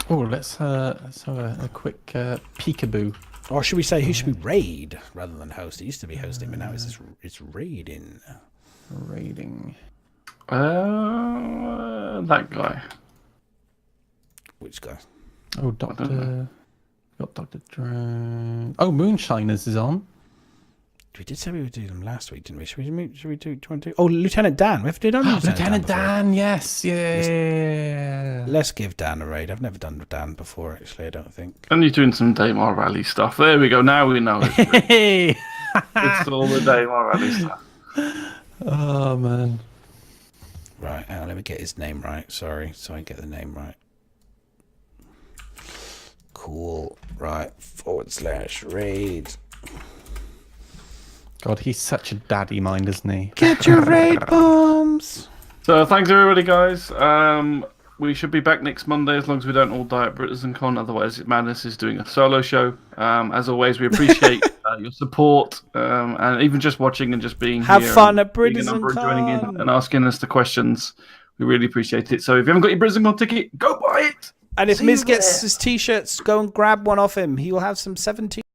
Oh, let's have a quick peekaboo. Or should we say who should be raid rather than host? It used to be hosting, but now it's raiding. Raiding. That guy. Which guy? Oh, Doctor. Got Doctor Drone. Oh, Moonshiners is on. We did say we would do them last week, didn't we? Should we do? Do you want to do? Oh, Lieutenant Dan. We have to do Lieutenant before. Dan, yes, yeah. Let's give Dan a raid. I've never done Dan before, actually. I don't think. And you're doing some Daymar Rally stuff. There we go. Now we know it. Hey. It's all the Daymar Rally stuff. Oh man. Right, hang on, let me get his name right. Sorry, so I get the name right. Cool. Right, / raid. God, he's such a daddy mind, isn't he? Get your raid bombs. So thanks everybody, guys. We should be back next Monday as long as we don't all die at Britizencon. Otherwise, Madness is doing a solo show. As always, we appreciate your support and even just watching and just being Have here. fun at being a number and joining in Britizencon. and asking us the questions. We really appreciate it. So if you haven't got your Britizencon ticket, go buy it. And if See Miz you gets there. his t-shirts, go and grab one off him. He will have some 17.